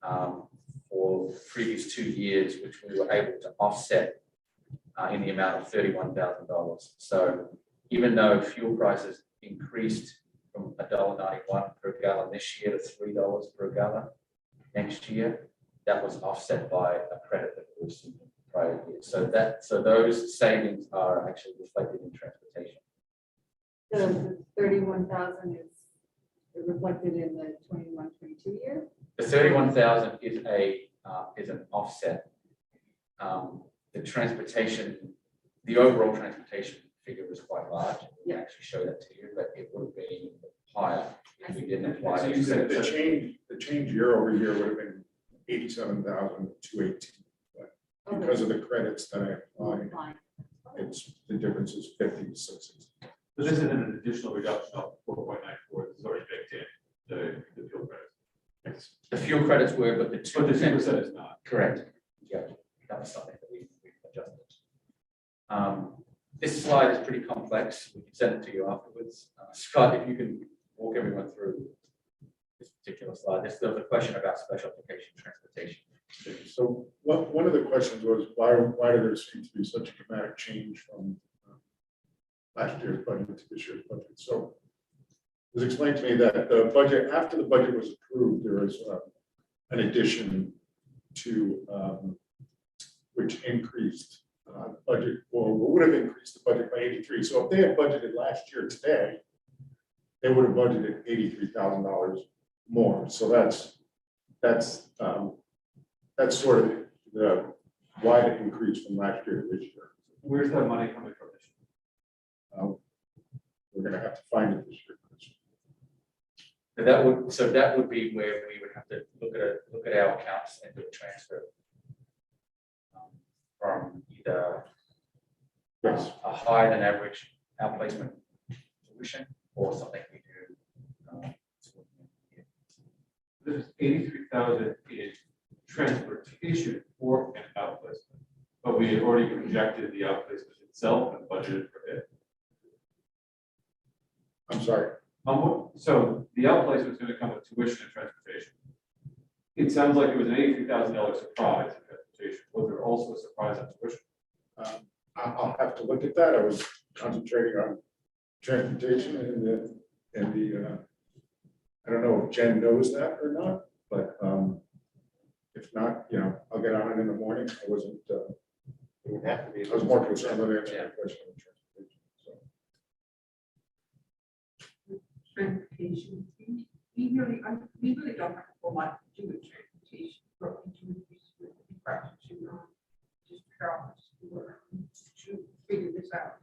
for the previous 2 years, which we were able to offset in the amount of $31,000. So even though fuel prices increased from $1.91 per gallon this year to $3 per gallon next year, that was offset by a credit that we received in prior years. So those savings are actually reflected in transportation.
The 31,000 is reflected in the 21-22 year?
The 31,000 is an offset. The transportation, the overall transportation figure was quite large. We can actually show that to you, but it would be higher if we didn't apply.
So you said the change year over year would have been 87,218. But because of the credits that I applied, the difference is 50 to 60.
So this isn't an additional reduction of 4.94. This is already baked in the fuel credits.
The fuel credits were, but the 2%
is not.
correct. Yeah, that was something that we adjusted. This slide is pretty complex. We can send it to you afterwards. Scott, if you can walk everyone through this particular slide. There was a question about special education transportation.
So one of the questions was, why did there seem to be such a dramatic change from last year's budget to this year's budget? So it was explained to me that the budget, after the budget was approved, there was an addition to which increased budget, or would have increased the budget by 83. So if they had budgeted last year today, they would have budgeted $83,000 more. So that's sort of the why the increase from last year to this year.
Where's that money coming from this year?
We're going to have to find it this year.
That would be where we would have to look at our accounts and do a transfer from either
Yes.
a higher than average outplacement solution or something we do.
This is 83,000 in transportation for an outplacement, but we had already projected the outplacement itself and budgeted for it.
I'm sorry.
So the outplacement is going to come with tuition and transportation. It sounds like it was an $83,000 surprise in transportation. Was there also a surprise on tuition?
I'll have to look at that. I was concentrating on transportation and the I don't know if Jen knows that or not, but if not, I'll get on it in the morning. I wasn't,
It would have to be.
I was more concerned with answering the question on transportation. So
Transportation, we really don't have a whole lot to do with transportation, but we do with infrastructure, just parallels to figure this out.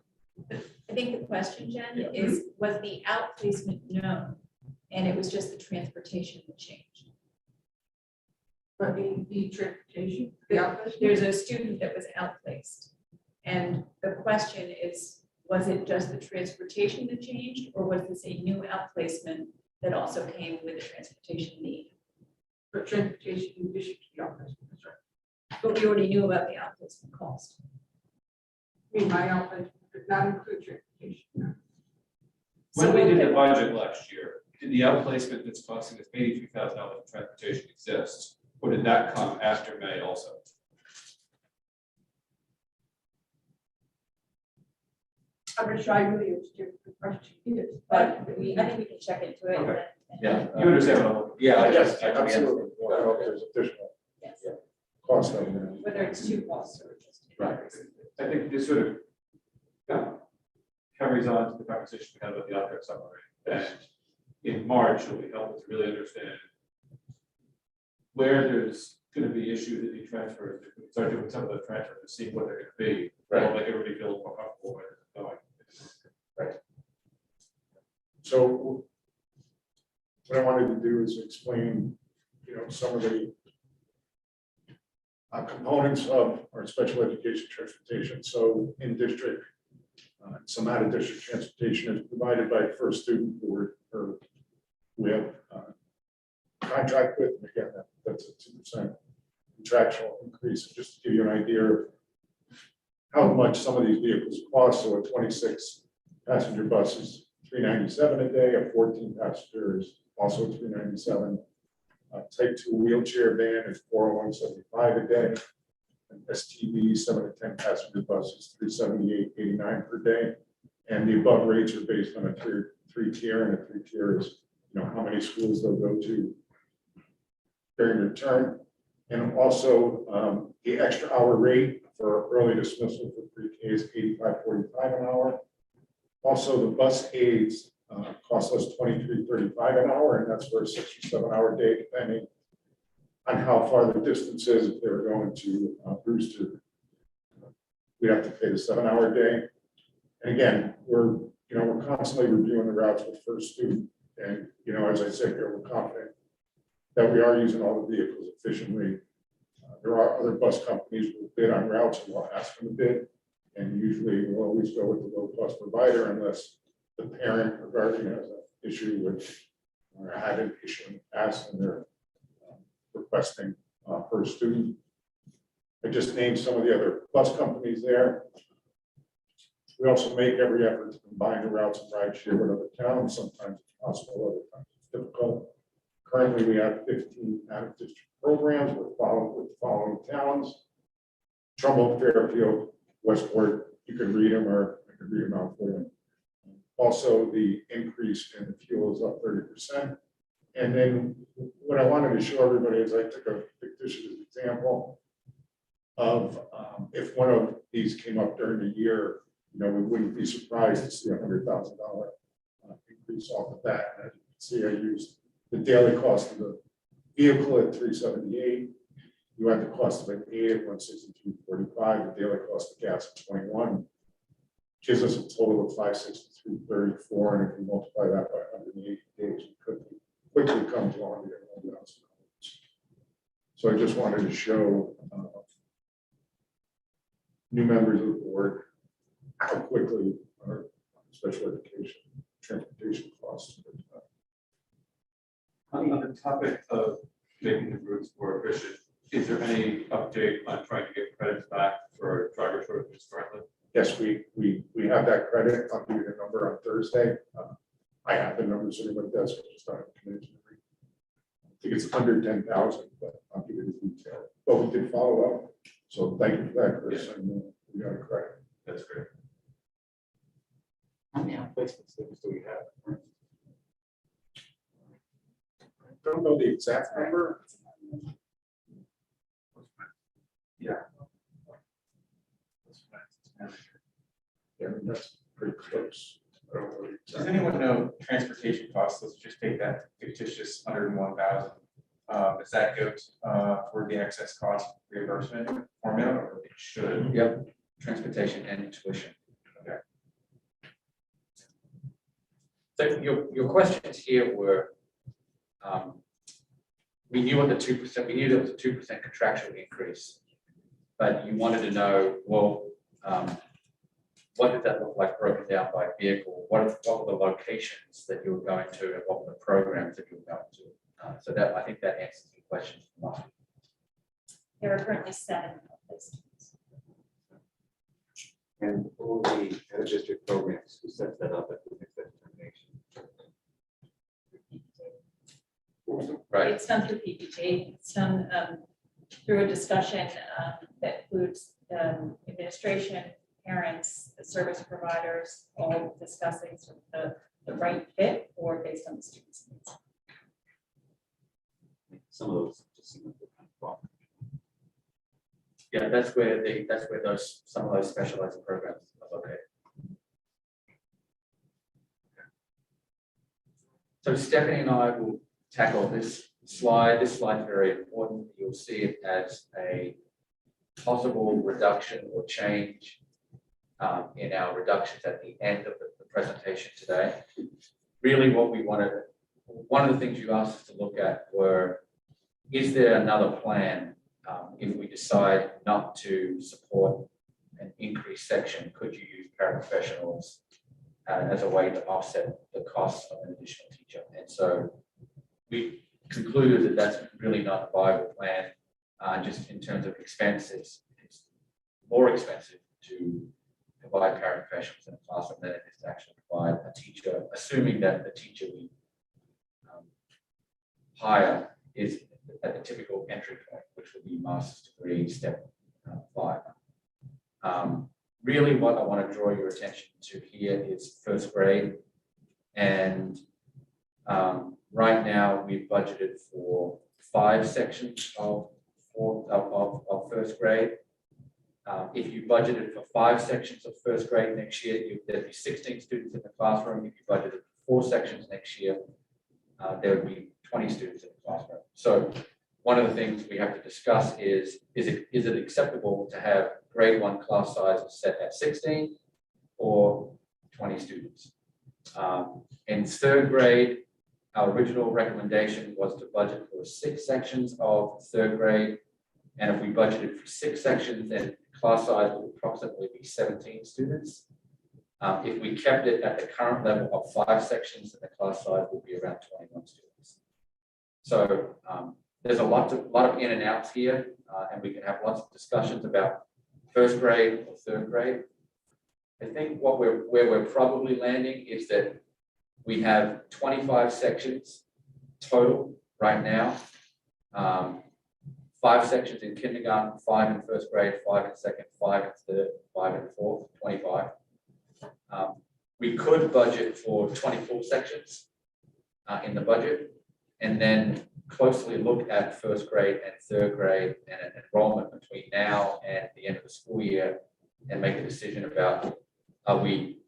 I think the question, Jen,
Yeah.
is, was the outplacement known? And it was just the transportation that changed.
But the transportation, the outlet.
There's a student that was outplaced. And the question is, was it just the transportation that changed, or was this a new outplacement that also came with a transportation need?
But transportation in addition to the outlet, that's right.
But we already knew about the outplacement cost.
I mean, my outlet did not include transportation.
When we did the budget last year, did the outplacement that's costing us $83,000 in transportation exist? Or did that come after May also?
I'm not sure I really understand what the question is,
But
but
I think we can check into it.
Okay.
Yeah.
You understand what I'm.
Yeah.
yes,
I
absolutely. I don't know if there's additional
Yes.
cost of it.
Whether it's two costs or just.
Right. I think this sort of carries on to the conversation we had about the object summary. And in March, it'll be helpful to really understand where there's going to be issues that need transfers. If we start doing some of those transfers and see what they're going to be, that'll make everybody feel more comfortable with it going.
So what I wanted to do is explain, some of the components of our special education transportation. So in district, some out of district transportation is provided by first student who we have contract with. And again, that's a 2% contractual increase. Just to give you an idea of how much some of these vehicles cost. So a 26 passenger bus is $397 a day. A 14 passenger is also $397. Type 2 wheelchair van is $401.75 a day. An STV 7 to 10 passenger bus is $378.89 per day. And the above rates are based on a three tier, and a 3 tier is how many schools they'll go to during their term. And also the extra hour rate for early dismissal for pre-K is $85.45 an hour. Also, the bus aids cost us $23.35 an hour, and that's for a 6 or 7 hour day, depending on how far the distance is. If they're going to Brewster, we have to pay the 7 hour day. And again, we're constantly reviewing the routes with first student, and as I said here, we're confident that we are using all the vehicles efficiently. There are other bus companies who bid on routes and will ask them to bid, and usually we'll always go with the low cost provider unless the parent or guardian has an issue with or had an issue in the past and they're requesting per student. I just named some of the other bus companies there. We also make every effort to combine the routes and rideshare with other towns. Sometimes it's possible, other times it's difficult. Currently, we have 15 out-of-district programs. We're following with the following towns: Trumbull, Fairfield, Westport. You can read them, or I can read them out for you. Also, the increase in the fuel is up 30%. And then what I wanted to show everybody is I took a fictitious example of if one of these came up during the year, we wouldn't be surprised to see $100,000 increase off of that. And as you can see, I used the daily cost of the vehicle at $378. You have the cost of an aid at $163.45, the daily cost of gas at $21. Gives us a total of $563.34, and if you multiply that by 180 days, it could quickly come to $101,000. So I just wanted to show new members of the board how quickly our special education transportation costs.
On the topic of making the routes more efficient, is there any update on trying to get credits back for driver shortages currently?
Yes, we have that credit. I'll give you the number on Thursday. I have the numbers in my desk. I just don't have the committee. I think it's under 10,000, but I'll give you the detail. But we did follow up. So thank you for that, Chris.
Yeah.
And we got a credit.
That's great.
How many outplacement students do we have?
I don't know the exact number.
Yeah.
Yeah, that's pretty close. I don't know the
Does
exact-
anyone know transportation costs? Let's just take that fictitious 101,000. Does that go for the excess cost reimbursement formula, or it should?
Yep, transportation and tuition.
Okay.
So your questions here were, we knew what the 2%, we knew there was a 2% contractual increase, but you wanted to know, well, what did that look like broken down by vehicle? What were the locations that you were going to, and what were the programs that you were going to? So that, I think that answers the question.
There are currently 7 of those.
And all the out-of-district programs, who sets that up at the next determination?
Right.
It's done through PPG. It's done through a discussion that includes administration, parents, the service providers, all discussing sort of the right fit or based on the student's needs.
Some of those just seem like they're kind of far.
Yeah, that's where some of those specialized programs are located. So Stephanie and I will tackle this slide. This slide is very important. You'll see it as a possible reduction or change in our reductions at the end of the presentation today. Really what we wanted, one of the things you asked us to look at were, is there another plan if we decide not to support an increased section? Could you use paraprofessionals as a way to offset the cost of an additional teacher? And so we concluded that that's really not a viable plan, just in terms of expenses. It's more expensive to provide paraprofessionals in a classroom than it is to actually provide a teacher, assuming that the teacher we hire is at the typical entry point, which would be master's degree step 5. Really what I want to draw your attention to here is first grade. And right now we've budgeted for 5 sections of first grade. If you budgeted for 5 sections of first grade next year, there'd be 16 students in the classroom. If you budgeted for 4 sections next year, there would be 20 students in the classroom. So one of the things we have to discuss is it acceptable to have grade 1 class sizes set at 16 or 20 students? In 3rd grade, our original recommendation was to budget for 6 sections of 3rd grade. And if we budgeted for 6 sections, then class size would approximately be 17 students. If we kept it at the current level of 5 sections, then the class size would be around 21 students. So there's a lot of in and outs here, and we can have lots of discussions about first grade or third grade. I think where we're probably landing is that we have 25 sections total right now. 5 sections in kindergarten, 5 in first grade, 5 in second, 5 in third, 5 in fourth, 25. We could budget for 24 sections in the budget, and then closely look at first grade and third grade and an enrollment between now and the end of the school year, and make a decision about, are we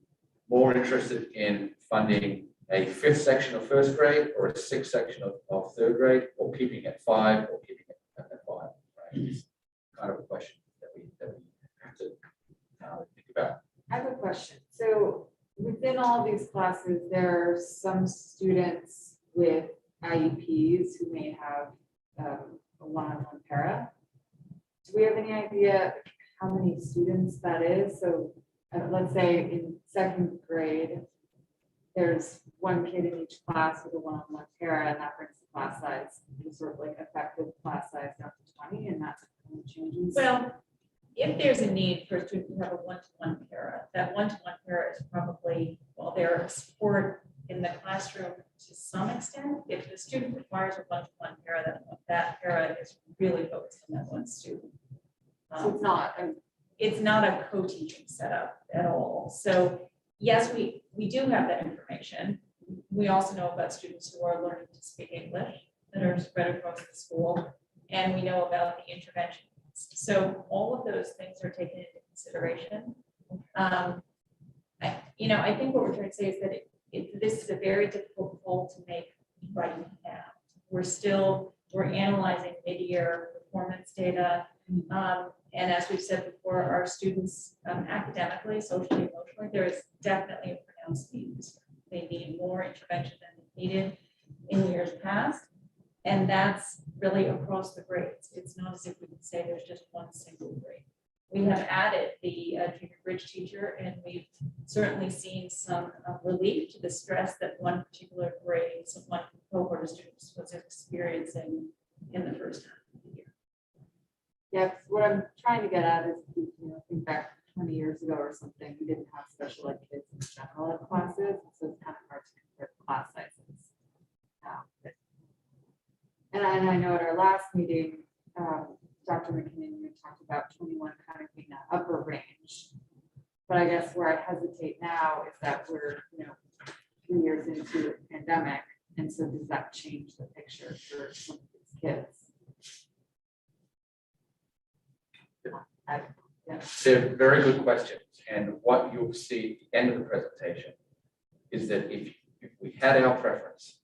more interested in funding a 5th section of first grade or a 6th section of third grade, or keeping it 5 or keeping it at 5, right? It's kind of a question that we have to think about.
I have a question. So within all these classes, there are some students with IEPs who may have a one-on-one para. Do we have any idea how many students that is? So let's say in second grade, there's one kid in each class with a one-on-one para, and that brings the class size, the sort of like effective class size down to 20, and that's kind of changes.
Well, if there's a need for a student to have a one-to-one para, that one-to-one para is probably, well, they're support in the classroom to some extent. If the student requires a one-to-one para, that para is really focused on that one student.
So
It's not a co-teaching setup at all. So yes, we do have that information. We also know about students who are learning to speak English that are spread across the school, and we know about the intervention. So all of those things are taken into consideration. I think what we're trying to say is that this is a very difficult call to make right now. We're analyzing mid-year performance data. And as we've said before, our students academically, socially, emotionally, there is definitely a pronounced need. They need more intervention than they needed in years past. And that's really across the grades. It's not as if we can say there's just one single grade. We have added the junior bridge teacher, and we've certainly seen some relief to the stress that one particular grade, so one cohort of students was experiencing in the first half of the year.
Yeah, 'cause what I'm trying to get at is, think back 20 years ago or something, we didn't have special ed kids in general ed classes, so it's kind of hard to compare class sizes now. And I know at our last meeting, Dr. McKinnon, you talked about 21 kind of being that upper range. But I guess where I hesitate now is that we're, 3 years into the pandemic, and so does that change the picture for some of these kids?
They're very good questions, and what you'll see at the end of the presentation is that if we had our preference,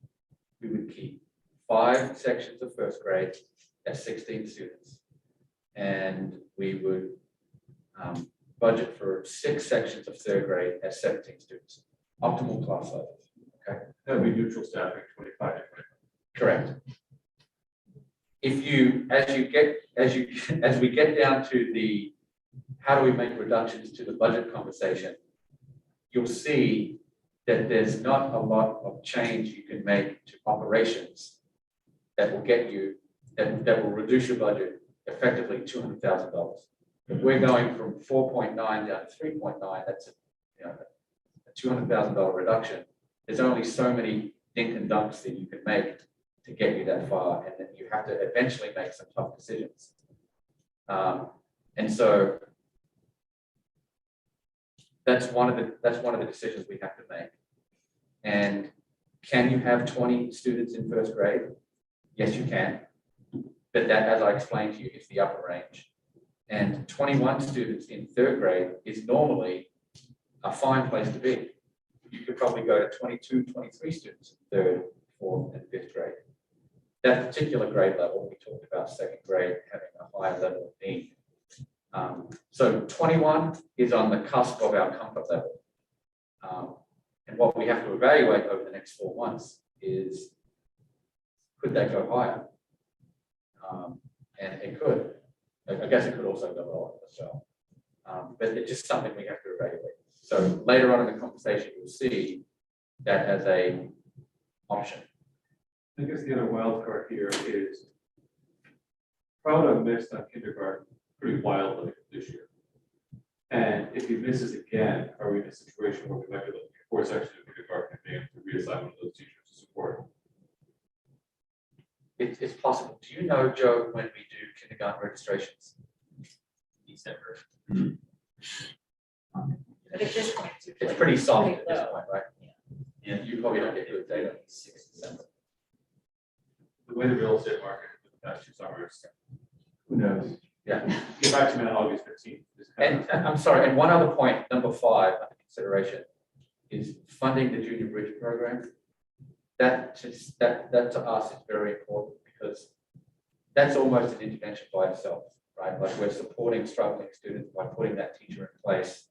we would keep 5 sections of first grade at 16 students, and we would budget for 6 sections of third grade at 17 students, optimal class sizes. Okay,
That would be neutral staffing, 25 to 25.
correct. As we get down to the how do we make reductions to the budget conversation, you'll see that there's not a lot of change you can make to operations that will get you, that will reduce your budget effectively $200,000. If we're going from 4.9 down to 3.9, that's a $200,000 reduction. There's only so many dink and dunks that you can make to get you that far, and then you have to eventually make some tough decisions. And so that's one of the decisions we have to make. And can you have 20 students in first grade? Yes, you can. But that, as I explained to you, is the upper range. And 21 students in third grade is normally a fine place to be. You could probably go to 22, 23 students in third, fourth, and fifth grade. That particular grade level, we talked about second grade having a higher level of need. So 21 is on the cusp of our comfort level. And what we have to evaluate over the next 4 months is, could that go higher? And it could. I guess it could also go lower as well. But it's just something we have to evaluate. So later on in the conversation, you'll see that as a option.
I guess the other wild card here is Crowder missed on kindergarten pretty wildly this year. And if he misses again, are we in a situation where we might be looking at 4 sections of kindergarten and being able to reassign one of those teachers to support?
It's possible. Do you know, Joe, when we do kindergarten registrations? December.
But at this point,
It's pretty soft
pretty
at this
low.
point, right? Yeah, you probably don't get good data. 6 December.
The way the real estate market in the past 2 summers,
Who knows?
Yeah.
get back to me on August 15th.
And I'm sorry, and one other point, number 5 under consideration is funding the junior bridge program. That to us is very important because that's almost an intervention by itself, right? Like we're supporting struggling students by putting that teacher in place.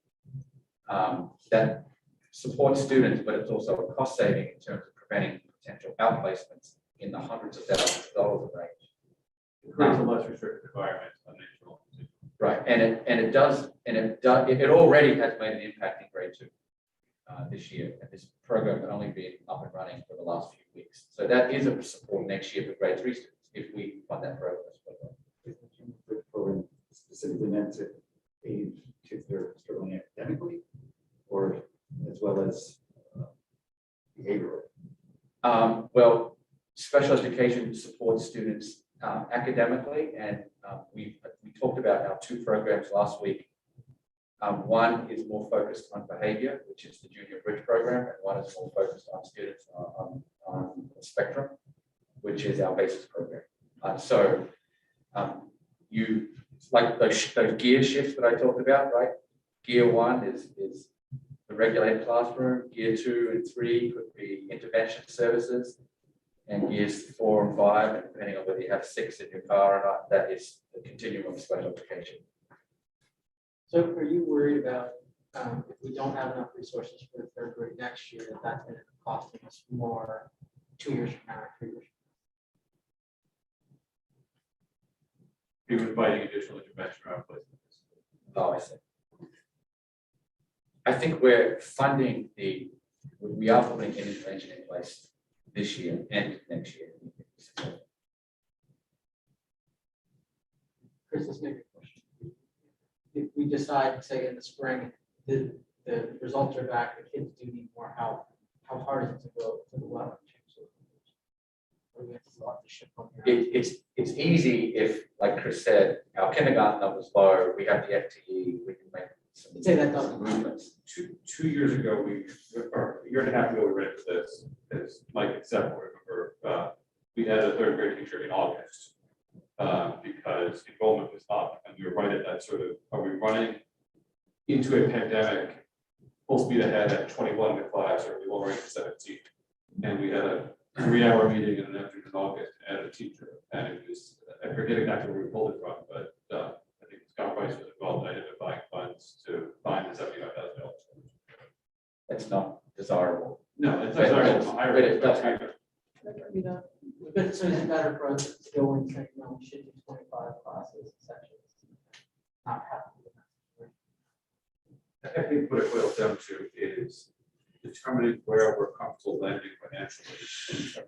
That supports students, but it's also a cost saving in terms of preventing potential outplacements in the hundreds of thousands of dollars range.
It creates a less restricted environment on national.
Right, and it already has made an impact in grade 2 this year, and this program has only been up and running for the last few weeks. So that is a support next year for grade 3 students if we fund that program.
Is the junior bridge program specifically meant to aid kids that are struggling academically, or as well as behavioral?
Well, special education supports students academically, and we talked about our 2 programs last week. One is more focused on behavior, which is the Junior Bridge program, and one is more focused on students on the spectrum, which is our BASIS program. You like those gear shifts that I talked about, right? Gear 1 is the regulated classroom. Gear 2 and 3 could be intervention services. And gears 4 and 5, and depending on whether you have 6 in your car or not, that is the continuum of special education.
So are you worried about if we don't have enough resources for the 3rd grade next year, that that's going to cost us more 2 years from now, or 3 years
You're inviting additional intervention around placements.
Oh, I see. I think we're funding we are putting an intervention in place this year and next year.
Chris, let's make a question. If we decide, say in the spring, the results are back, the kids do need more help, how hard is it to go to the lab and change those numbers? Or do we have to lot to ship on here?
It's easy if, like Chris said, our kindergarten numbers low, we have the FTE, we can make some
Let's say that doesn't.
movements.
2 years ago, or a year and a half ago, we read for this, as Mike and Seth will remember, we had a 3rd grade teacher in August because enrollment was up, and we were right at that sort of, are we running into a pandemic full speed ahead at 21 in the class, or are we lowering to 17? And we had a 3-hour meeting in an afternoon in August and added a teacher, and it was, I forget exactly where we pulled it from, but I think Scott Price was involved in identifying funds to find the $75,000.
That's not desirable.
No, it's
But it does
happen.
But so is it better for us to go and say, no, we should do 25 classes, sections? Not have to do that.
I think what it boils down to is determining where we're comfortable landing financially, and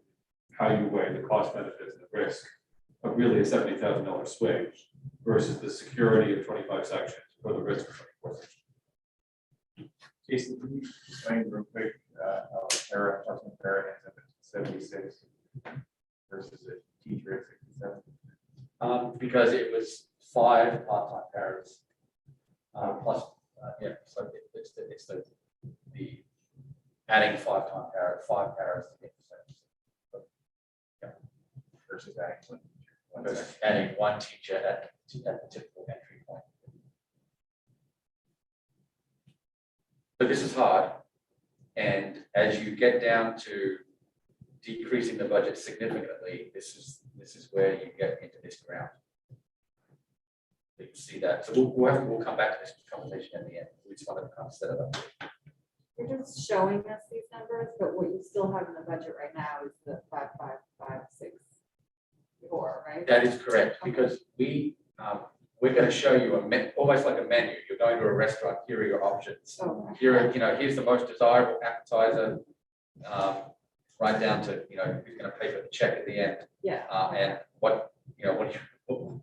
how you weigh the cost benefits and the risk of really a $70,000 swing versus the security of 25 sections or the risk of 24 sections.
Jason, can you explain real quick how para, personal para ends up at 76 versus a teacher at 67?
Because it was 5 part-time paras plus, so it's the adding 5 paras to get the same.
Versus adding one
Versus
section.
adding 1 teacher at the typical entry point. But this is hard, and as you get down to decreasing the budget significantly, this is where you get into this ground. You see that, so we'll come back to this conversation at the end. We just wanted to kind of set it up.
You're just showing us these numbers, but what you still have in the budget right now is the 55564, right?
That is correct, because we're going to show you almost like a menu. You're going to a restaurant, here are your options.
Okay.
Here's the most desirable appetizer, right down to, who's going to pay for the check at the end.
Yeah.
And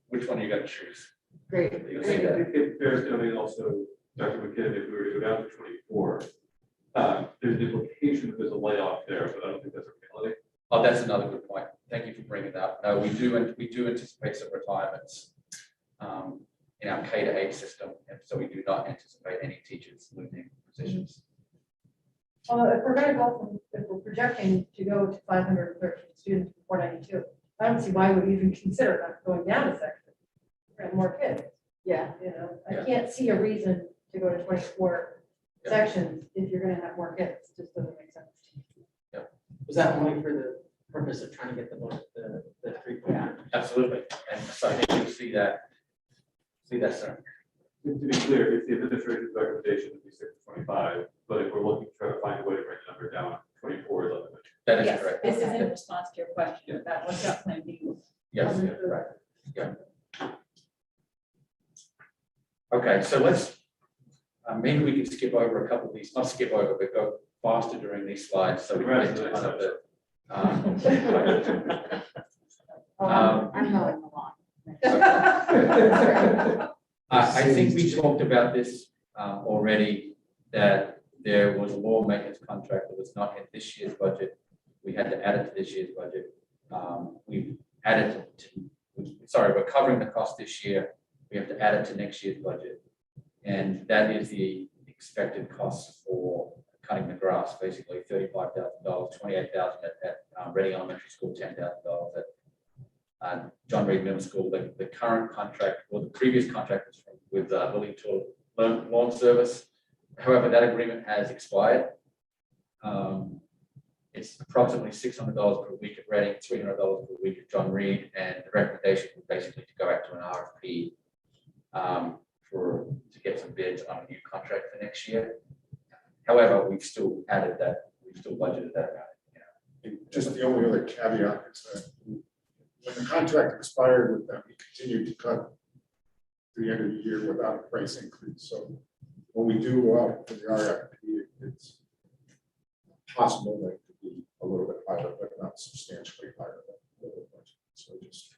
which Which one are you going to choose?
Great.
You'll
I
see
think
that.
it bears noting also, Dr. McKinnon, if we were to go down to 24, there's an implication that there's a layoff there, but I don't think that's a reality.
Oh, that's another good point. Thank you for bringing that up. No, we do anticipate some retirements in our K to 8 system, and so we do not anticipate any teachers losing positions.
Well, if we're gonna go from, if we're projecting to go to 513 students from 492, I don't see why we even consider not going down a section. We're gonna have more kids.
Yeah.
You know, I
Yeah.
can't see a reason to go to 24
Yeah.
sections if you're gonna have more kids. It just doesn't make sense.
Was that only for the purpose of trying to get the 3.9?
Absolutely. And so I think you'll see that soon.
To be clear, it's the administration's recommendation to be 6 to 25, but if we're looking to try to find a way to bring the number down, 24 is elevated.
That is
Yes.
correct.
This is in response to your question about what's that plan B.
Yes. Okay, so let's, maybe we can skip over a couple of these, not skip over, but go faster during these slides, so we can get to kind of the.
I'm mowing the lawn.
I think we talked about this already, that there was a law maintenance contract that was not in this year's budget. We had to add it to this year's budget. We've added we're covering the cost this year. We have to add it to next year's budget. And that is the expected cost for cutting the grass, basically $35,000, $28,000 at Reading Elementary School, $10,000 at John Reed Middle School. The current contract, or the previous contract was with Willing Lawn Service. However, that agreement has expired. It's approximately $600 per week at Reading, $300 per week at John Reed, and the recommendation was basically to go out to an RFP to get some bids on a new contract for next year. However, we've still added that, we've still budgeted that amount.
Just the only other caveat is that when the contract expired with them, we continued to cut to the end of the year without a price increase. So when we do go out for the RFP, it's possible that it could be a little bit higher, but not substantially higher than the budget. So just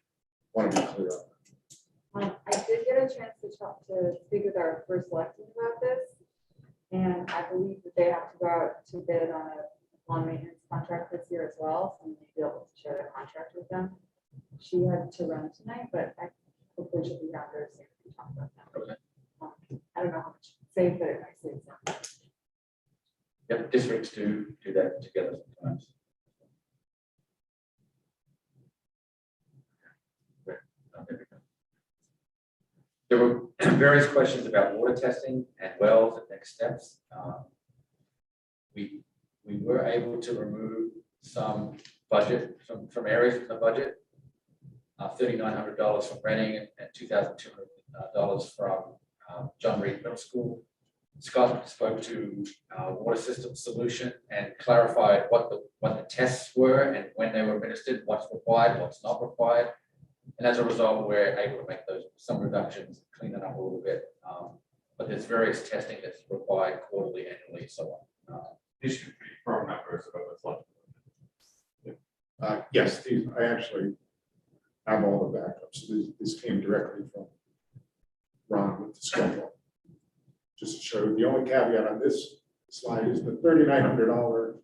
want to be clear on that.
I did get a chance to speak with our first selectman about this. And I believe that they have to go out to bid on a lawn maintenance contract this year as well. So we may be able to share the contract with them. She had to run tonight, but I hopefully she'll be out there soon to talk about that.
Okay.
I don't know how much save, but it might save some.
Yep, districts do that together sometimes. There were various questions about water testing and wells and next steps. We were able to remove some budget from areas from the budget. $3,900 from Reading and $2,200 from John Reed Middle School. Scott spoke to water system solution and clarified what the tests were and when they were administered, what's required, what's not required. And as a result, we're able to make some reductions, clean it up a little bit. But there's various testing that's required quarterly, annually, so on.
These should be firm numbers about what's left.
Yes, I actually have all the backups. This came directly from Ron with the schedule. Just to show you, the only caveat on this slide is the $3,900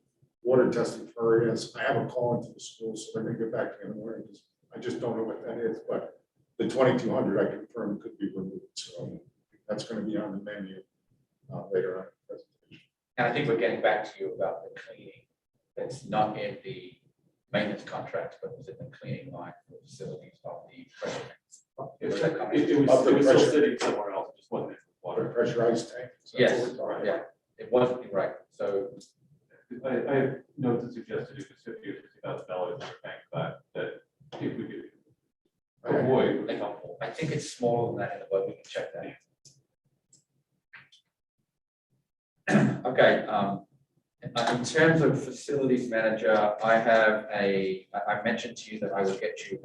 water testing for areas. I have a call into the school, so they're gonna get back to me in the morning. I just don't know what that is, but the 2,200 I confirm could be removed. So that's gonna be on the menu later on in the presentation.
And I think we're getting back to you about the cleaning that's not in the maintenance contract, but was in the cleaning line for facilities of the pressure tanks.
It was
Of the
still
pressure.
sitting somewhere else, it just wasn't in
Water
water.
pressurized tank. Is that
Yes,
what we're talking
yeah,
about?
it wasn't right. So
I have notes that suggest it was $50,000 or $60,000 in the bank that if we could avoid, it would be helpful.
I think it's smaller than that in the budget. We can check that. Okay. In terms of facilities manager, I mentioned to you that I will get you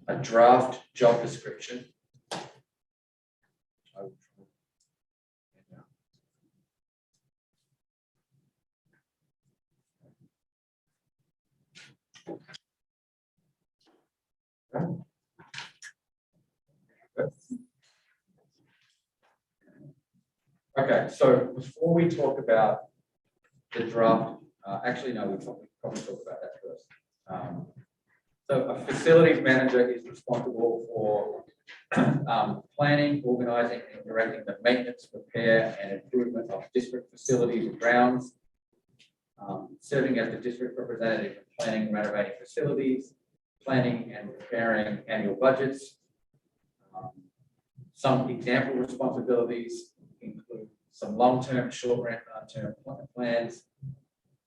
a draft job description. Okay, so before we talk about the draft, actually, no, we probably talk about that first. So a facilities manager is responsible for planning, organizing, and directing the maintenance, repair, and improvement of district facilities and grounds, serving as the district representative in planning and renovating facilities, planning and preparing annual budgets. Some example responsibilities include some long-term, short-term plans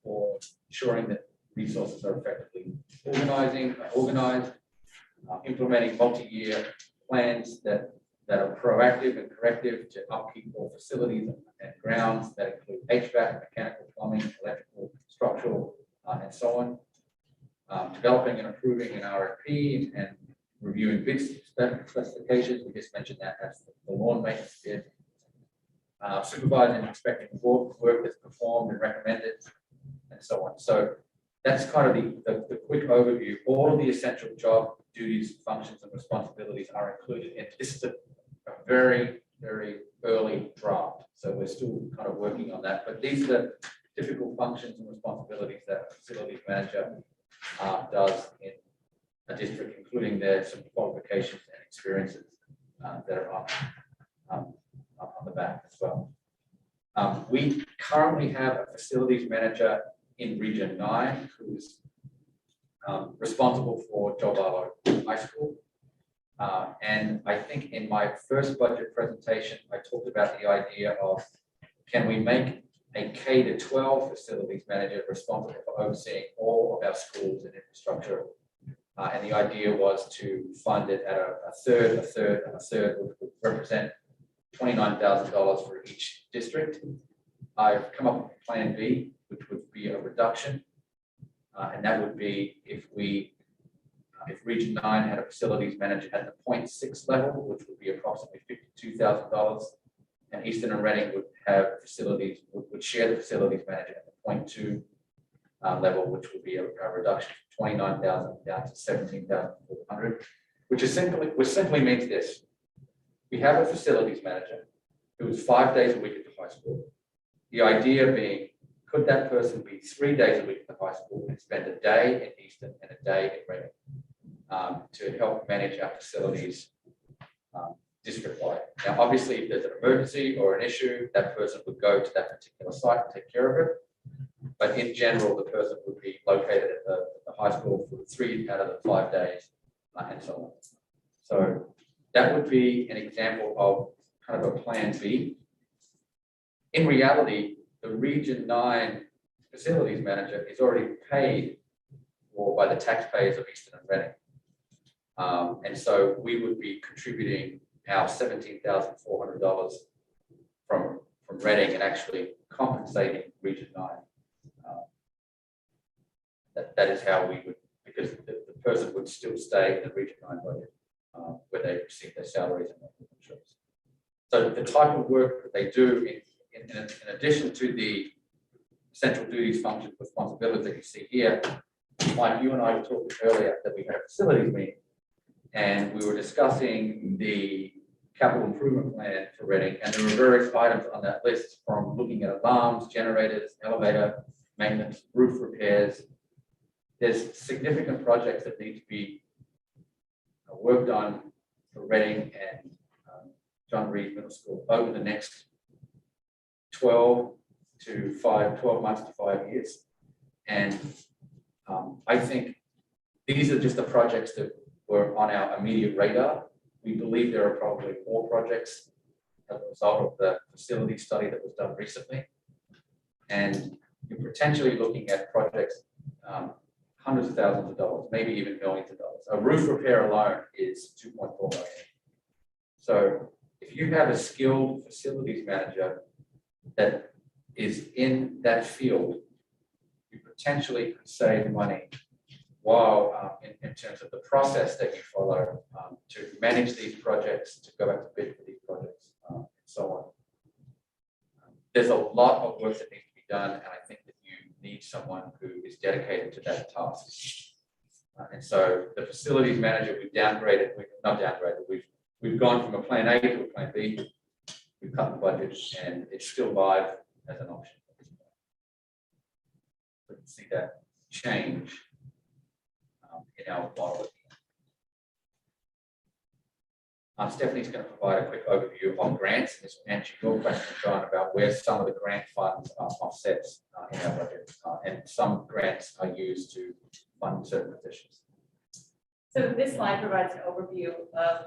for ensuring that resources are effectively organized, implementing multi-year plans that are proactive and corrective to upkeep all facilities and grounds that include HVAC, mechanical, plumbing, electrical, structural, and so on. Developing and approving an RFP and reviewing bid specifications. We just mentioned that as the lawn maintenance bid. Supervising and inspecting work that's performed and recommended, and so on. So that's kind of the quick overview. All of the essential job duties, functions, and responsibilities are included in this. Is a very, very early draft, so we're still kind of working on that. But these are the typical functions and responsibilities that a facilities manager does in a district, including their some qualifications and experiences that are on the back as well. We currently have a facilities manager in Region 9 who's responsible for Jobalo High School. And I think in my first budget presentation, I talked about the idea of, can we make a K to 12 facilities manager responsible for overseeing all of our schools and infrastructure. And the idea was to fund it at a third, and a third, which would represent $29,000 for each district. I've come up with Plan B, which would be a reduction. And that would be if Region 9 had a facilities manager at the 0.6 level, which would be approximately $52,000. And Eastern and Reading would have facilities, would share the facilities manager at the 0.2 level, which would be a reduction from 29,000 down to 17,400, which simply means this. We have a facilities manager who is 5 days a week at the high school. The idea being, could that person be 3 days a week at the high school and spend a day at Eastern and a day at Reading to help manage our facilities district-wide? Now, obviously, if there's an emergency or an issue, that person would go to that particular site and take care of it. But in general, the person would be located at the high school for 3 out of the 5 days and so on. So that would be an example of kind of a Plan B. In reality, the Region 9 facilities manager is already paid for by the taxpayers of Eastern and Reading. And so we would be contributing our $17,400 from Reading and actually compensating Region 9. That is how we would, because the person would still stay in the Region 9 budget where they receive their salaries and medical insurance. So the type of work that they do in addition to the essential duties, functions, responsibilities that you see here, like you and I were talking earlier that we had a facilities meeting and we were discussing the capital improvement plan for Reading, and there were various items on that list, from looking at alarms, generators, elevator maintenance, roof repairs. There's significant projects that need to be worked on for Reading and John Reed Middle School over the next 12 months to 5 years. And I think these are just the projects that were on our immediate radar. We believe there are probably more projects as a result of the facility study that was done recently. And you're potentially looking at projects hundreds of thousands of dollars, maybe even millions of dollars. A roof repair alone is $2.4 million. So if you have a skilled facilities manager that is in that field, you potentially could save money while in terms of the process that you follow to manage these projects, to go back to bid for these projects, and so on. There's a lot of work that needs to be done, and I think that you need someone who is dedicated to that task. And so the facilities manager, we've downgraded, not downgraded, we've gone from a plan A to a plan B. We've cut the budget and it's still live as an option. We can see that change in our model. Stephanie's going to provide a quick overview of grants. This will answer your question, John, about where some of the grant funds are offsets in our budget. And some grants are used to fund certain positions.
So this slide provides an overview of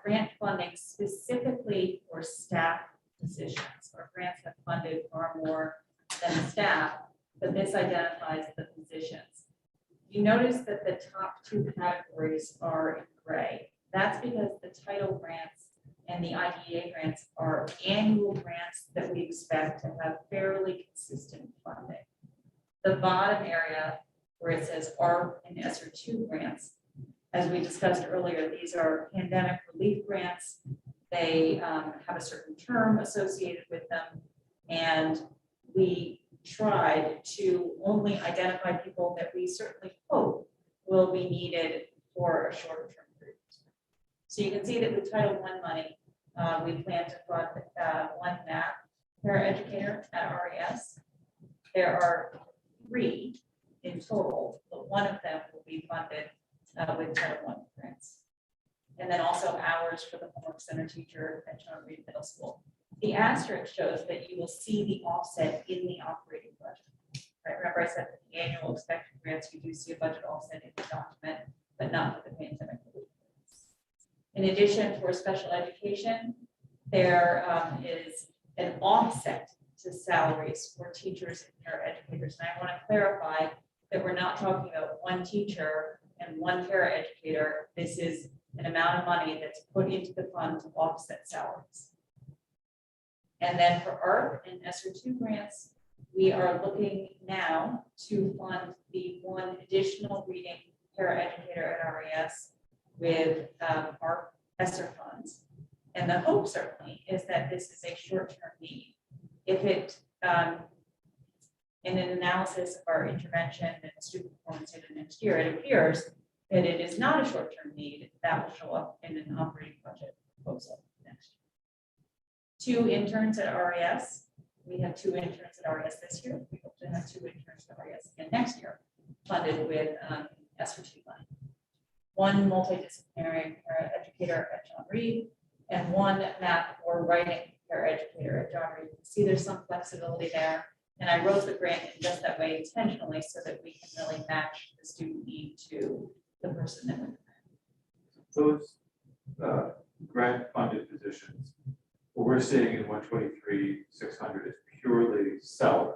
grant funding specifically for staff positions. Our grants have funded far more than staff, but this identifies the positions. You notice that the top two categories are in gray. That's because the title grants and the IDEA grants are annual grants that we expect to have fairly consistent funding. The bottom area where it says ARP and ESSER 2 grants, as we discussed earlier, these are pandemic relief grants. They have a certain term associated with them, and we tried to only identify people that we certainly hope will be needed for a shorter term period. So you can see that with Title I money, we plan to fund one math paraeducator at RES. There are 3 in total, but one of them will be funded with Title I grants. And then also hours for the homework center teacher at John Reed Middle School. The asterisk shows that you will see the offset in the operating budget. Right? Remember I said that the annual expected grants, you do see a budget offset in the document, but not for the pandemic relief grants. In addition, for special education, there is an offset to salaries for teachers and paraeducators. And I want to clarify that we're not talking about one teacher and one paraeducator. This is an amount of money that's put into the fund to offset salaries. And then for ARP and ESSER 2 grants, we are looking now to fund the one additional reading paraeducator at RES with our ESSER funds. And the hope certainly is that this is a short-term need. If it, in an analysis of our intervention and student performance in the next year, it appears that it is not a short-term need, that will show up in an operating budget proposal next year. 2 interns at RES. We have 2 interns at RES this year. We hope to have 2 interns at RES again next year, funded with ESSER 2 money. 1 multidisciplinary paraeducator at John Reed, and 1 math or writing paraeducator at John Reed. See, there's some flexibility there. And I wrote the grant in just that way intentionally so that we can really match the student need to the person that we're.
Those grant funded positions, what we're seeing in 123,600 is purely salary.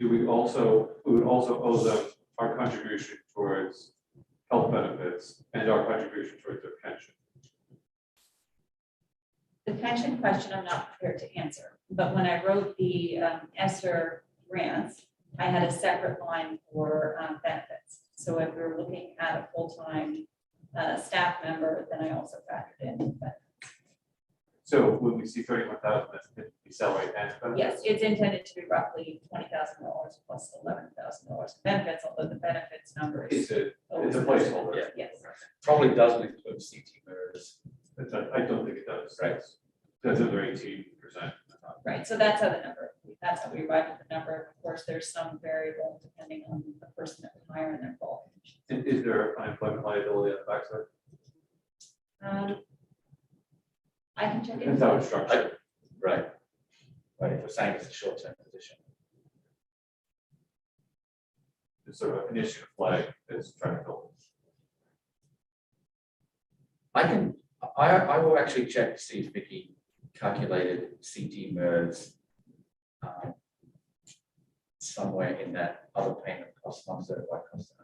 We would also owe them our contribution towards health benefits and our contribution towards their pension.
The pension question I'm not prepared to answer, but when I wrote the ESSER grants, I had a separate line for benefits. So if we're looking at a full-time staff member, then I also factored in benefits.
So when we see 31,000, that's going to be salary and benefits?
Yes, it's intended to be roughly $20,000 plus $11,000 benefits, although the benefits number is.
It's a placeholder.
Yeah.
Yes.
Probably doesn't include CT mirrors.
I don't think it does.
Right.
That's another 18%.
Right, so that's how we arrived at the number. Of course, there's some variable depending on the person that we hire and their qualifications.
And is there unemployment liability on the backside?
I can check it.
That's how it's structured.
Right. Right, if we're saying it's a short-term position.
It's sort of an issue flag that's trying to build.
I will actually check to see if Vicky calculated CT MERS somewhere in that other payment cost, non-certified cost.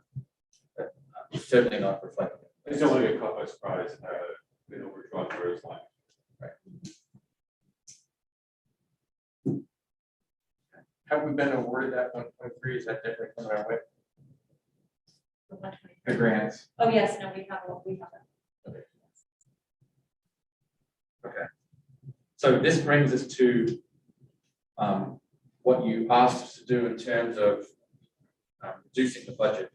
But certainly not reflected.
It's not really a caught by surprise, in overdrawn MERS line.
Right.
Have we been awarded that 1.3? Is that different from our way?
The 120.
The grants.
Oh, yes, no, we have that.
Okay. So this brings us to what you asked us to do in terms of reducing the budget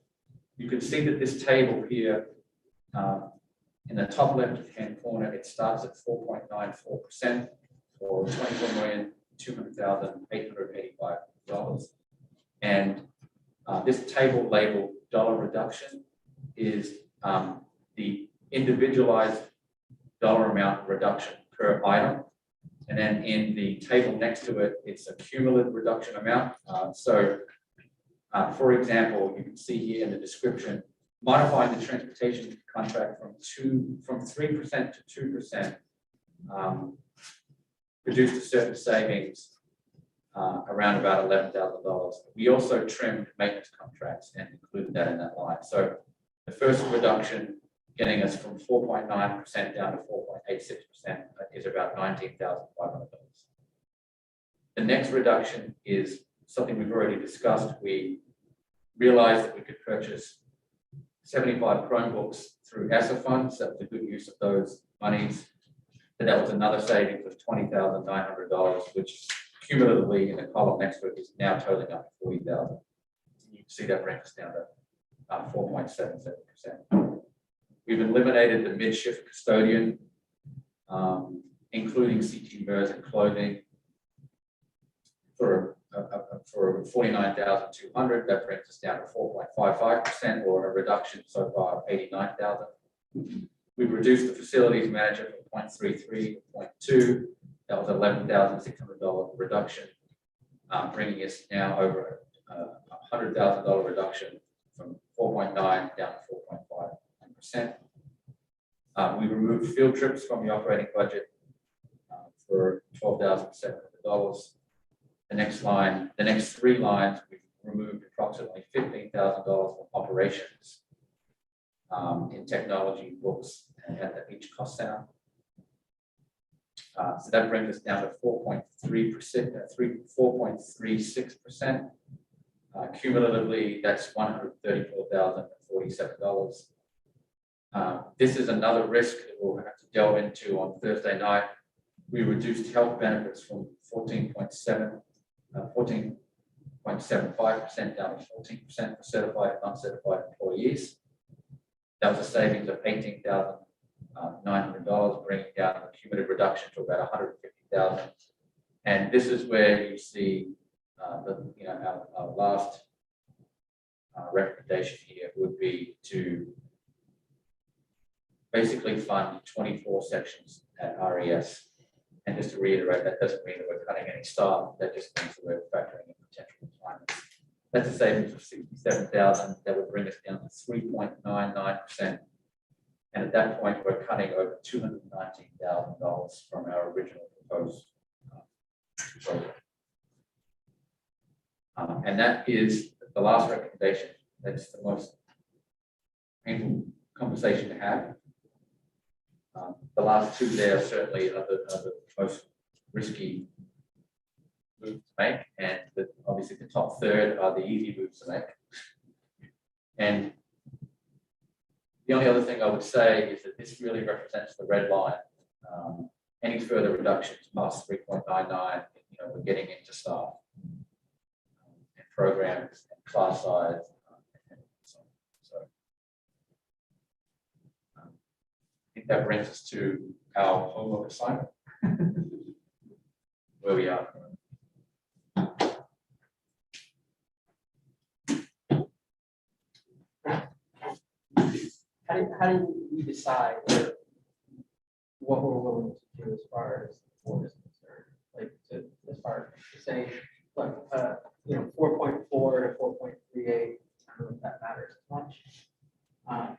You can see that this table here, in the top left-hand corner, it starts at 4.94% for $24,200,885. And this table labeled dollar reduction is the individualized dollar amount reduction per item. And then in the table next to it, it's a cumulative reduction amount. For example, you can see here in the description, modifying the transportation contract from 3% to 2% produced a certain savings around about $11,000. We also trimmed maintenance contracts and included that in that line. So the first reduction, getting us from 4.9% down to 4.86%, is about $19,500. The next reduction is something we've already discussed. We realized that we could purchase 75 Chromebooks through ESSA funds. That was a good use of those monies. And that was another savings of $20,900, which cumulatively in the column next to it is now totaling up to $40,000. You can see that brings us down to 4.77%. We've eliminated the mid-shift custodian, including CT mirrors and clothing, for $49,200. That brings us down to 4.55%, or a reduction so far of $89,000. We've reduced the facilities manager from 0.33 to 0.2. That was $11,600 reduction, bringing us now over $100,000 reduction from 4.9 down to 4.5%. We removed field trips from the operating budget for $12,700. The next line, the next three lines, we've removed approximately $15,000 from operations in technology, books, and at each cost center. So that brings us down to 4.36%. Cumulatively, that's $134,047. This is another risk that we'll have to delve into on Thursday night. We reduced health benefits from 14.75% down to 14% for certified and uncertified employees. That was a savings of $18,900, bringing down the cumulative reduction to about $150,000. And this is where you see our last recommendation here would be to basically fund 24 sections at RES. And just to reiterate, that doesn't mean that we're cutting any staff. That just means that we're factoring in potential retirements. That's a savings of $67,000. That would bring us down to 3.99%. And at that point, we're cutting over $219,000 from our original proposed program. And that is the last recommendation. That's the most painful conversation to have. The last two there certainly are the most risky moves to make, and obviously the top third are the easy moves to make. And the only other thing I would say is that this really represents the red line. Any further reductions past 3.99, we're getting into staff and programs and class size. And so on. So I think that brings us to our homework assignment, where we are.
How do we decide what we're willing to do as far as the board is concerned? Like as far as to say, like 4.4 to 4.38, I don't know if that matters much. But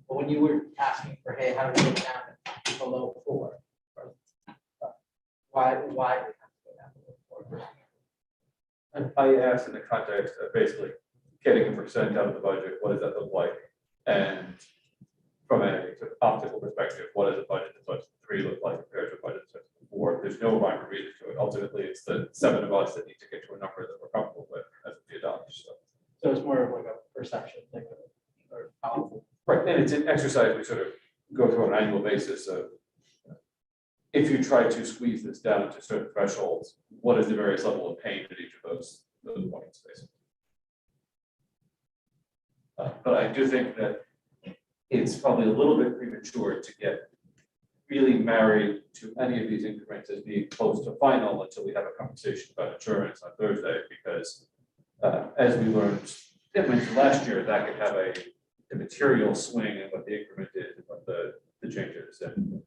when you were asking for, hey, how do we get down below 4? Why do we have to go down below 4?
I asked in the context of basically getting a percent out of the budget. What does that look like? And from a sort of optical perspective, what does a budget that's budget 3 look like compared to a budget that's 4? There's no rhyme or reason to it. Ultimately, it's the 7 of us that need to get to a number that we're comfortable with as we adopt.
So it's more of like a perception thing, or powerful.
Right, and it's an exercise we sort of go through on an annual basis of, if you try to squeeze this down to certain thresholds, what is the various level of pain at each of those points, basically. But I do think that it's probably a little bit premature to get really married to any of these increments as being close to final until we have a conversation about insurance on Thursday, because as we learned last year, that could have a material swing in what the increment is and what the change is. And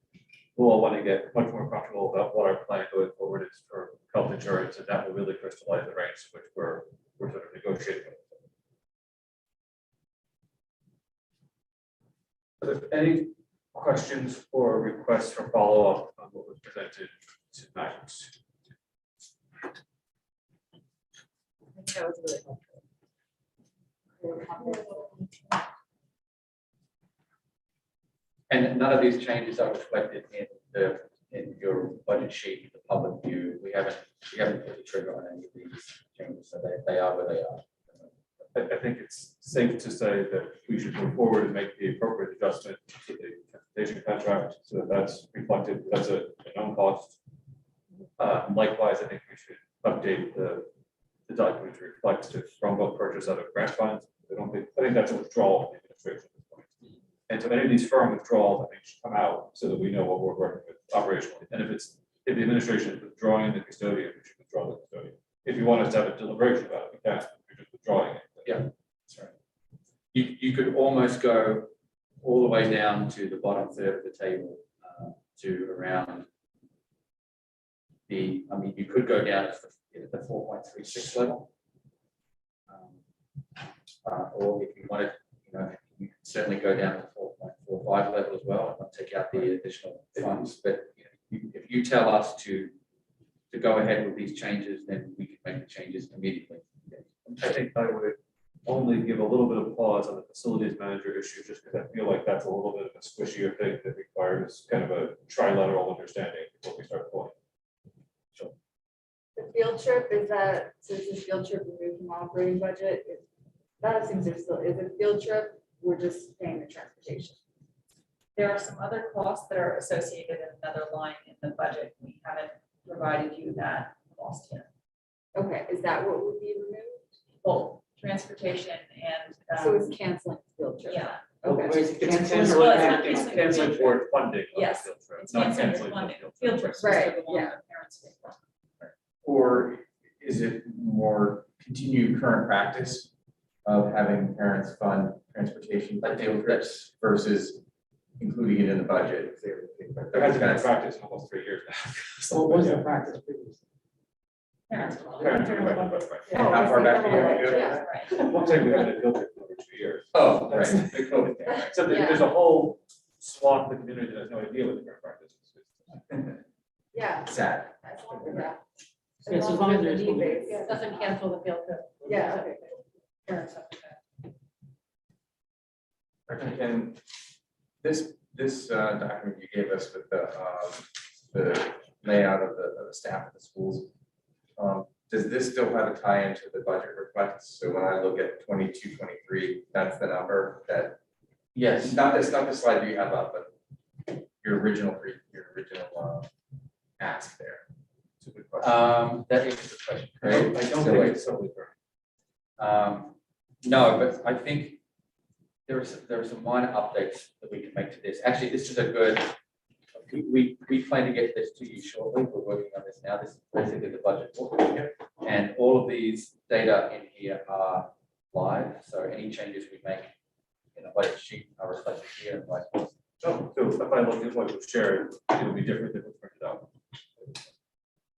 we'll all want to get much more comfortable about what our plan going forward is for health insurance, and that will really crystallize the ranks which we're sort of negotiating with. Are there any questions or requests for follow-up on what was presented tonight?
I think that was really helpful.
And none of these changes are reflected in your budget sheet, the public view. We haven't put the trigger on any of these changes, so they are where they are.
I think it's safe to say that we should move forward and make the appropriate adjustment to the transportation contract, so that that's reflected, that's a known cost. Likewise, I think we should update the document to reflect the Chromebook purchase out of grant funds. I think that's a withdrawal from the administration at this point. And so any of these firm withdrawals, I think, should come out so that we know what we're working with operationally. And if the administration is withdrawing the custodian, we should withdraw the custodian. If you want us to have a deliberation about it, we can, we're just withdrawing it.
Yeah, that's right. You could almost go all the way down to the bottom third of the table to around you could go down to the 4.36 level. Or if you wanted, you can certainly go down to 4.45 level as well, and not take out the additional funds. But if you tell us to go ahead with these changes, then we can make the changes immediately.
I think I would only give a little bit of pause on the facilities manager issue, just because I feel like that's a little bit of a squishier thing that requires kind of a trilateral understanding before we start pulling.
The field trip, is that, since this field trip removed from operating budget, that seems there's still, is it field trip, we're just paying the transportation?
There are some other costs that are associated in another line in the budget. We haven't provided you that cost yet.
Okay, is that what would be removed?
Both transportation and.
So it's canceling the field trip?
Yeah.
Okay.
It's
Well, it's not
canceling board funding. of the
Yes,
field trip,
It's
not
canceling your
canceling the
funding.
field trip.
Field trips.
Right,
the one
yeah.
that parents pay for.
Or is it more continued current practice of having parents fund transportation for field trips versus including it in the budget?
There hasn't been a practice in almost 3 years now.
What was the practice previously?
Parents.
Parents are right, right, right.
How far back do you have to go?
Yeah, right.
I'm saying we haven't had a field trip in over 2 years.
Oh,
That's
right.
the COVID thing, right? So
Yeah.
there's a whole swath of the community that has no idea what the current practice is.
Yeah.
Sad.
That's one thing, yeah.
Yes, as long as there's.
Need-based.
It doesn't cancel the field trip.
Yeah, okay.
Parents have to pay.
And this document you gave us with the layout of the staff of the schools, does this still have a tie into the budget requests? So when I look at 22, 23, that's the number that,
Yes.
not the slide you have up, but your original ask there. It's a good question.
That is the question.
I don't think it's totally correct.
No, but I think there are some minor updates that we can make to this. Actually, this is a good, we plan to get this to you shortly. We're working on this now. This is basically the budget book. And all of these data in here are live. So any changes we make in the budget sheet are reflected here and vice versa.
So if I look at what was shared, it'll be different than what's printed out.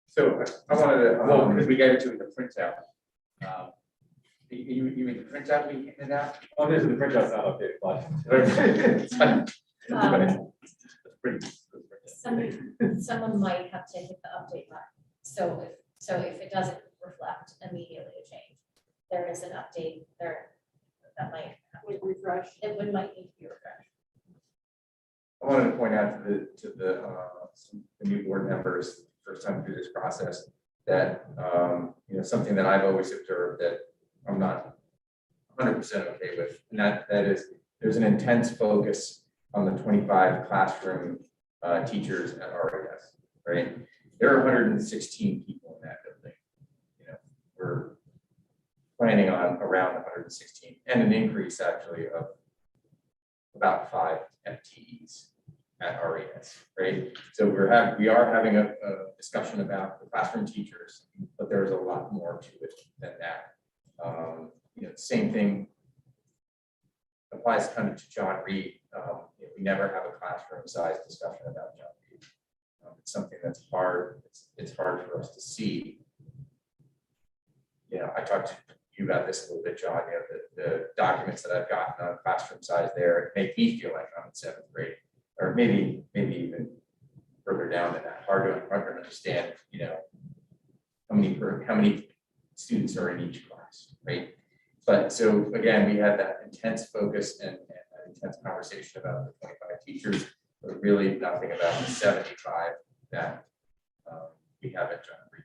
So I wanted to,
Well, because we gave it to you in the printout. You mean the printout we handed out?
Oh, this is the printout's not updated, but.
Someone might have to hit the update button. So if it doesn't reflect immediately a change, there is an update there that might
Refresh.
might need to be refreshed.
I wanted to point out to the new board members, first time through this process, that something that I've always observed that I'm not 100% okay with, and that is there's an intense focus on the 25 classroom teachers at RES, right? There are 116 people in that building. We're planning on around 116 and an increase actually of about 5 FTEs at RES, right? So we are having a discussion about the classroom teachers, but there's a lot more to it than that. Same thing applies kind of to John Reed. We never have a classroom size discussion about John Reed. It's something that's hard. It's hard for us to see. I talked to you about this a little bit, John. The documents that I've gotten on classroom size there make me feel like I'm in 7th grade, or maybe even further down than that. Hard to understand. How many students are in each class, right? But so again, we had that intense focus and an intense conversation about the 25 teachers, but really nothing about the 75 that we have at John Reed,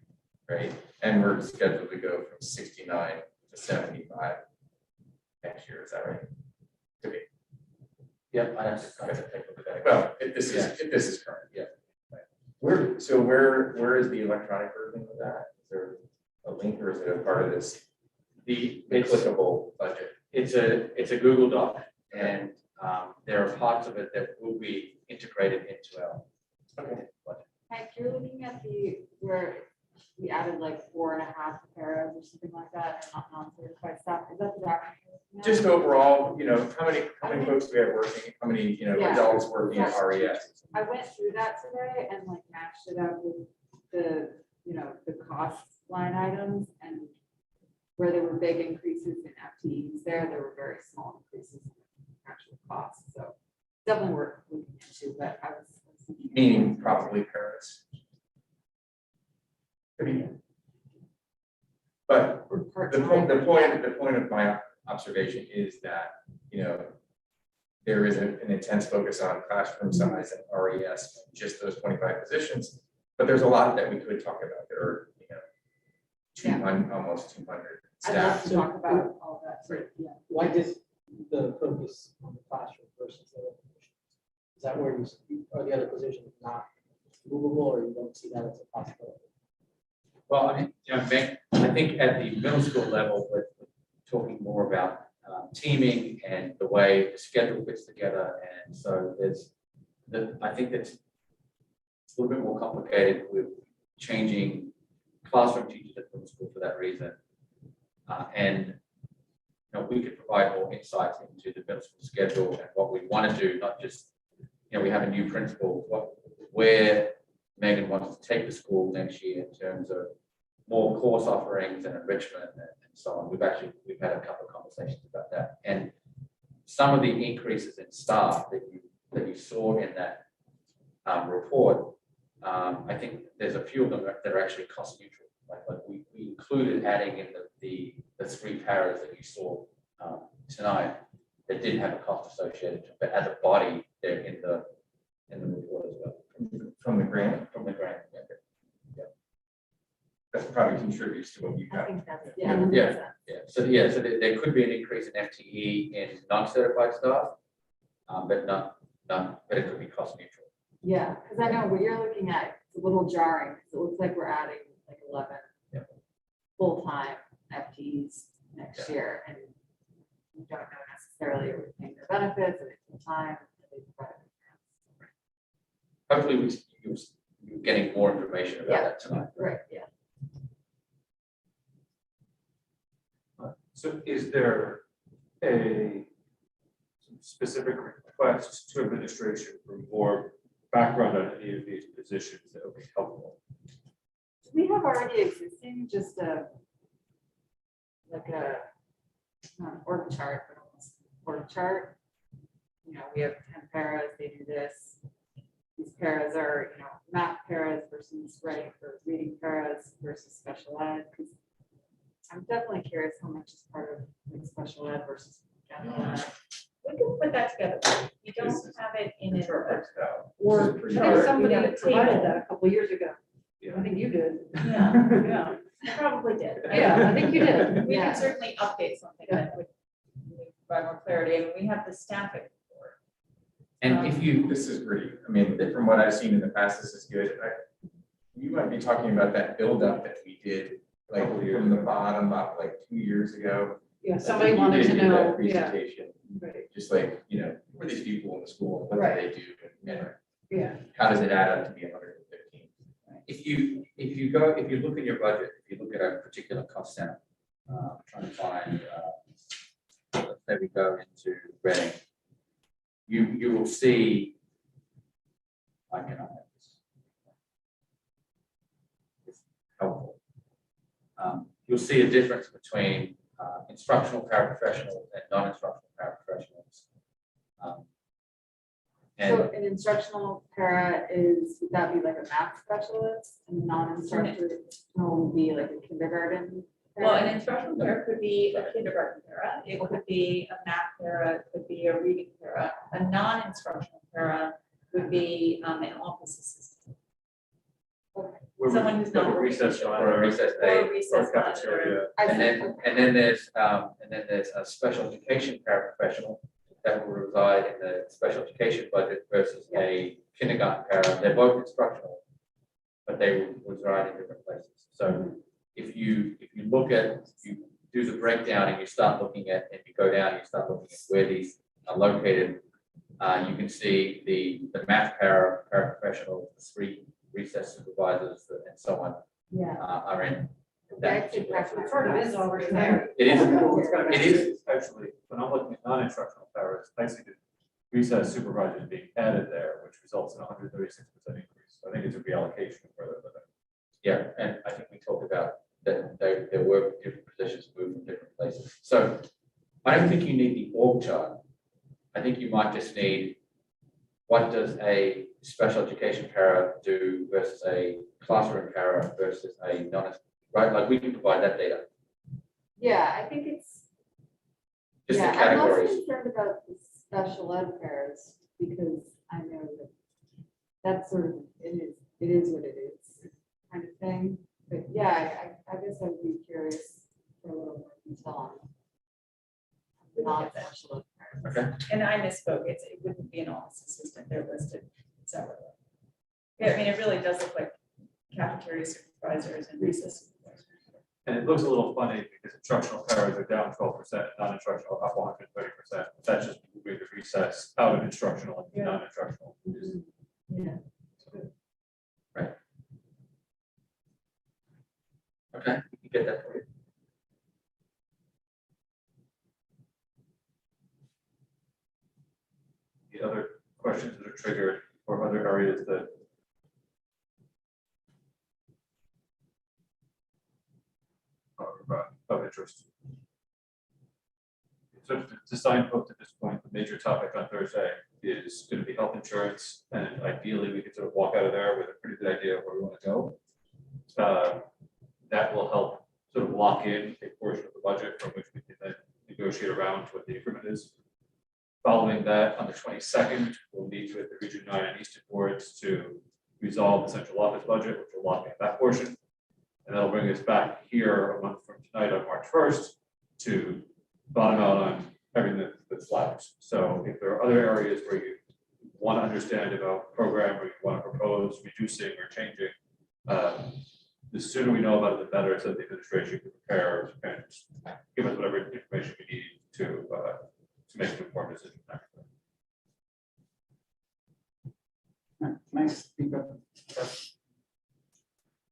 right? And we're scheduled to go from 69 to 75 next year. Is that right? Could be.
Yep, I have
I
to.
have to take a look at that. Well, if this is current, yeah. Where is the electronic version of that? Is there a link or is it a part of this
The
clickable budget?
It's a Google Doc, and there are parts of it that will be integrated into our budget.
Mike, you're looking at where we added like 4.5 paras or something like that, and not non-certified staff. Is that the document you're looking at?
Just overall, how many folks do we have working? How many,
Yeah.
adults working at RES?
I went through that today and like matched it up with the cost line items, and where there were big increases in FTEs there were very small increases in actual costs. So definitely worth looking into, but I was thinking.
Meaning probably parents. But
Or
the
part-time.
point of my observation is that, there is an intense focus on classroom size and RES, just those 25 positions. But there's a lot that we could talk about. There are, 200, almost 200
I'd love
staff.
to talk about all that. Too. Yeah.
Why does the focus on the classroom versus the other positions? Is that where are the other positions not movable, or you don't see that as a possibility?
Well, I think at the middle school level, we're talking more about teaming and the way the schedule fits together. And so I think that's a little bit more complicated with changing classroom teachers at middle school for that reason. And we could provide more insights into the middle school schedule and what we want to do, not just, we have a new principal, where Megan wants to take the school next year in terms of more course offerings and enrichment and so on. We've had a couple of conversations about that. And some of the increases in staff that you saw in that report, I think there's a few of them that are actually cost neutral. Like we included adding in the 3 paras that you saw tonight that didn't have a cost associated to it, but as a body, they're in the report as well.
From the grant.
Yeah.
That probably contributes to what you
I
got.
think that's
Yeah. So there could be an increase in FTE in non-certified staff, but it could be cost neutral.
Yeah, because I know what you're looking at, it's a little jarring, because it looks like we're adding like 11 full-time FTEs next year, and we don't know necessarily if we're paying their benefits, and it's full-time.
Hopefully you're getting more information about that tonight.
Right, yeah.
So is there a specific request to administration for more background on any of these positions that would be helpful?
Do we have already existing, just like a org chart, but almost org chart? We have 10 paras, they do this. These paras are, math paras versus writing for reading paras versus special ed. Because I'm definitely curious how much is part of like special ed versus general ed.
We can put that together. You don't have it in it.
Or I
This is pretty
think
hard.
somebody
We have a
provided
table.
that a couple years ago.
Yeah.
I think you did.
Yeah, I probably did.
Yeah, I think you did.
We
Yeah.
can certainly update something that would provide more clarity. I mean, we have the staffing report.
And if you,
This is great. I mean, from what I've seen in the past, this is good. You might be talking about that buildup that we did like from the bottom up like 2 years ago.
Yeah,
I
somebody
think you
wanted
did
to
do that
know, yeah,
Presentation,
right,
just like, you know, who are these people in the school, what
Right.
do they do, and
yeah.
how does it add up to be 115?
If you look at your budget, if you look at a particular cost center, trying to find, let's say we go into Reading, you will see, I cannot have this. It's helpful. You'll see a difference between instructional paraprofessionals and non-instructional paraprofessionals. And
So an instructional para is, would that be like a math specialist and non-instructional would be like a kindergarten? para?
Well, an instructional para could be a kindergarten para, it could be a math para, it could be a reading para. A non-instructional para would be an office assistant. Someone who's not
Like a recess
or a
monitor,
recess
Or
aide.
a recess
or
monitor.
cafeteria.
I
And
think-
then there's a special education paraprofessional that will reside in the special education budget versus a kindergarten para. They're both instructional, but they will reside in different places. So if you look at, you do the breakdown and you start looking at, and you go down and you start looking at where these are located, you can see the math paraprofessional, the 3 recess supervisors and so on
Yeah.
are in that.
That's impressive.
It sort of is already there.
It is,
It
it is,
is actually, when I'm looking at non-instructional powers, I see the recess supervisors being added there, which results in 136% increase. So I think it's a reallocation further than that.
yeah, and I think we talked about that there were different positions moved from different places. So I don't think you need the org chart. I think you might just need, what does a special education para do versus a classroom para versus a non, right? Like we can provide that data,
Yeah, I think it's,
just the
yeah, I'm
categories.
most concerned about the special ed pairs because I know that that's sort of, it is what it is kind of thing. But yeah, I guess I'd be curious for a little more detail on non-special ed pairs.
Okay,
And I misspoke, it wouldn't be an office assistant, they're listed separately. Yeah, I mean, it really does look like cafeteria supervisors and recess supervisors.
And it looks a little funny because instructional powers are down 12%, non-instructional up 130%. That's just moving the recess out of instructional and non-instructional.
Yeah.
okay, we can get that for you.
The other questions that are triggered or other areas that are of interest. So to signpost at this point, the major topic on Thursday is going to be health insurance, and ideally we could sort of walk out of there with a pretty good idea of where we want to go. That will help sort of lock in a portion of the budget from which we can then negotiate around what the increment is. Following that, on the 22nd, we'll meet with the Region 9 and Eastern boards to resolve the central office budget, which will lock in that portion. And that'll bring us back here a month from tonight on March 1st to bottom out on everything that's left. So if there are other areas where you want to understand about program or you want to propose reducing or changing, the sooner we know about it, the better, so the administration can prepare and give us whatever information we need to make an informed decision.
Can I speak up?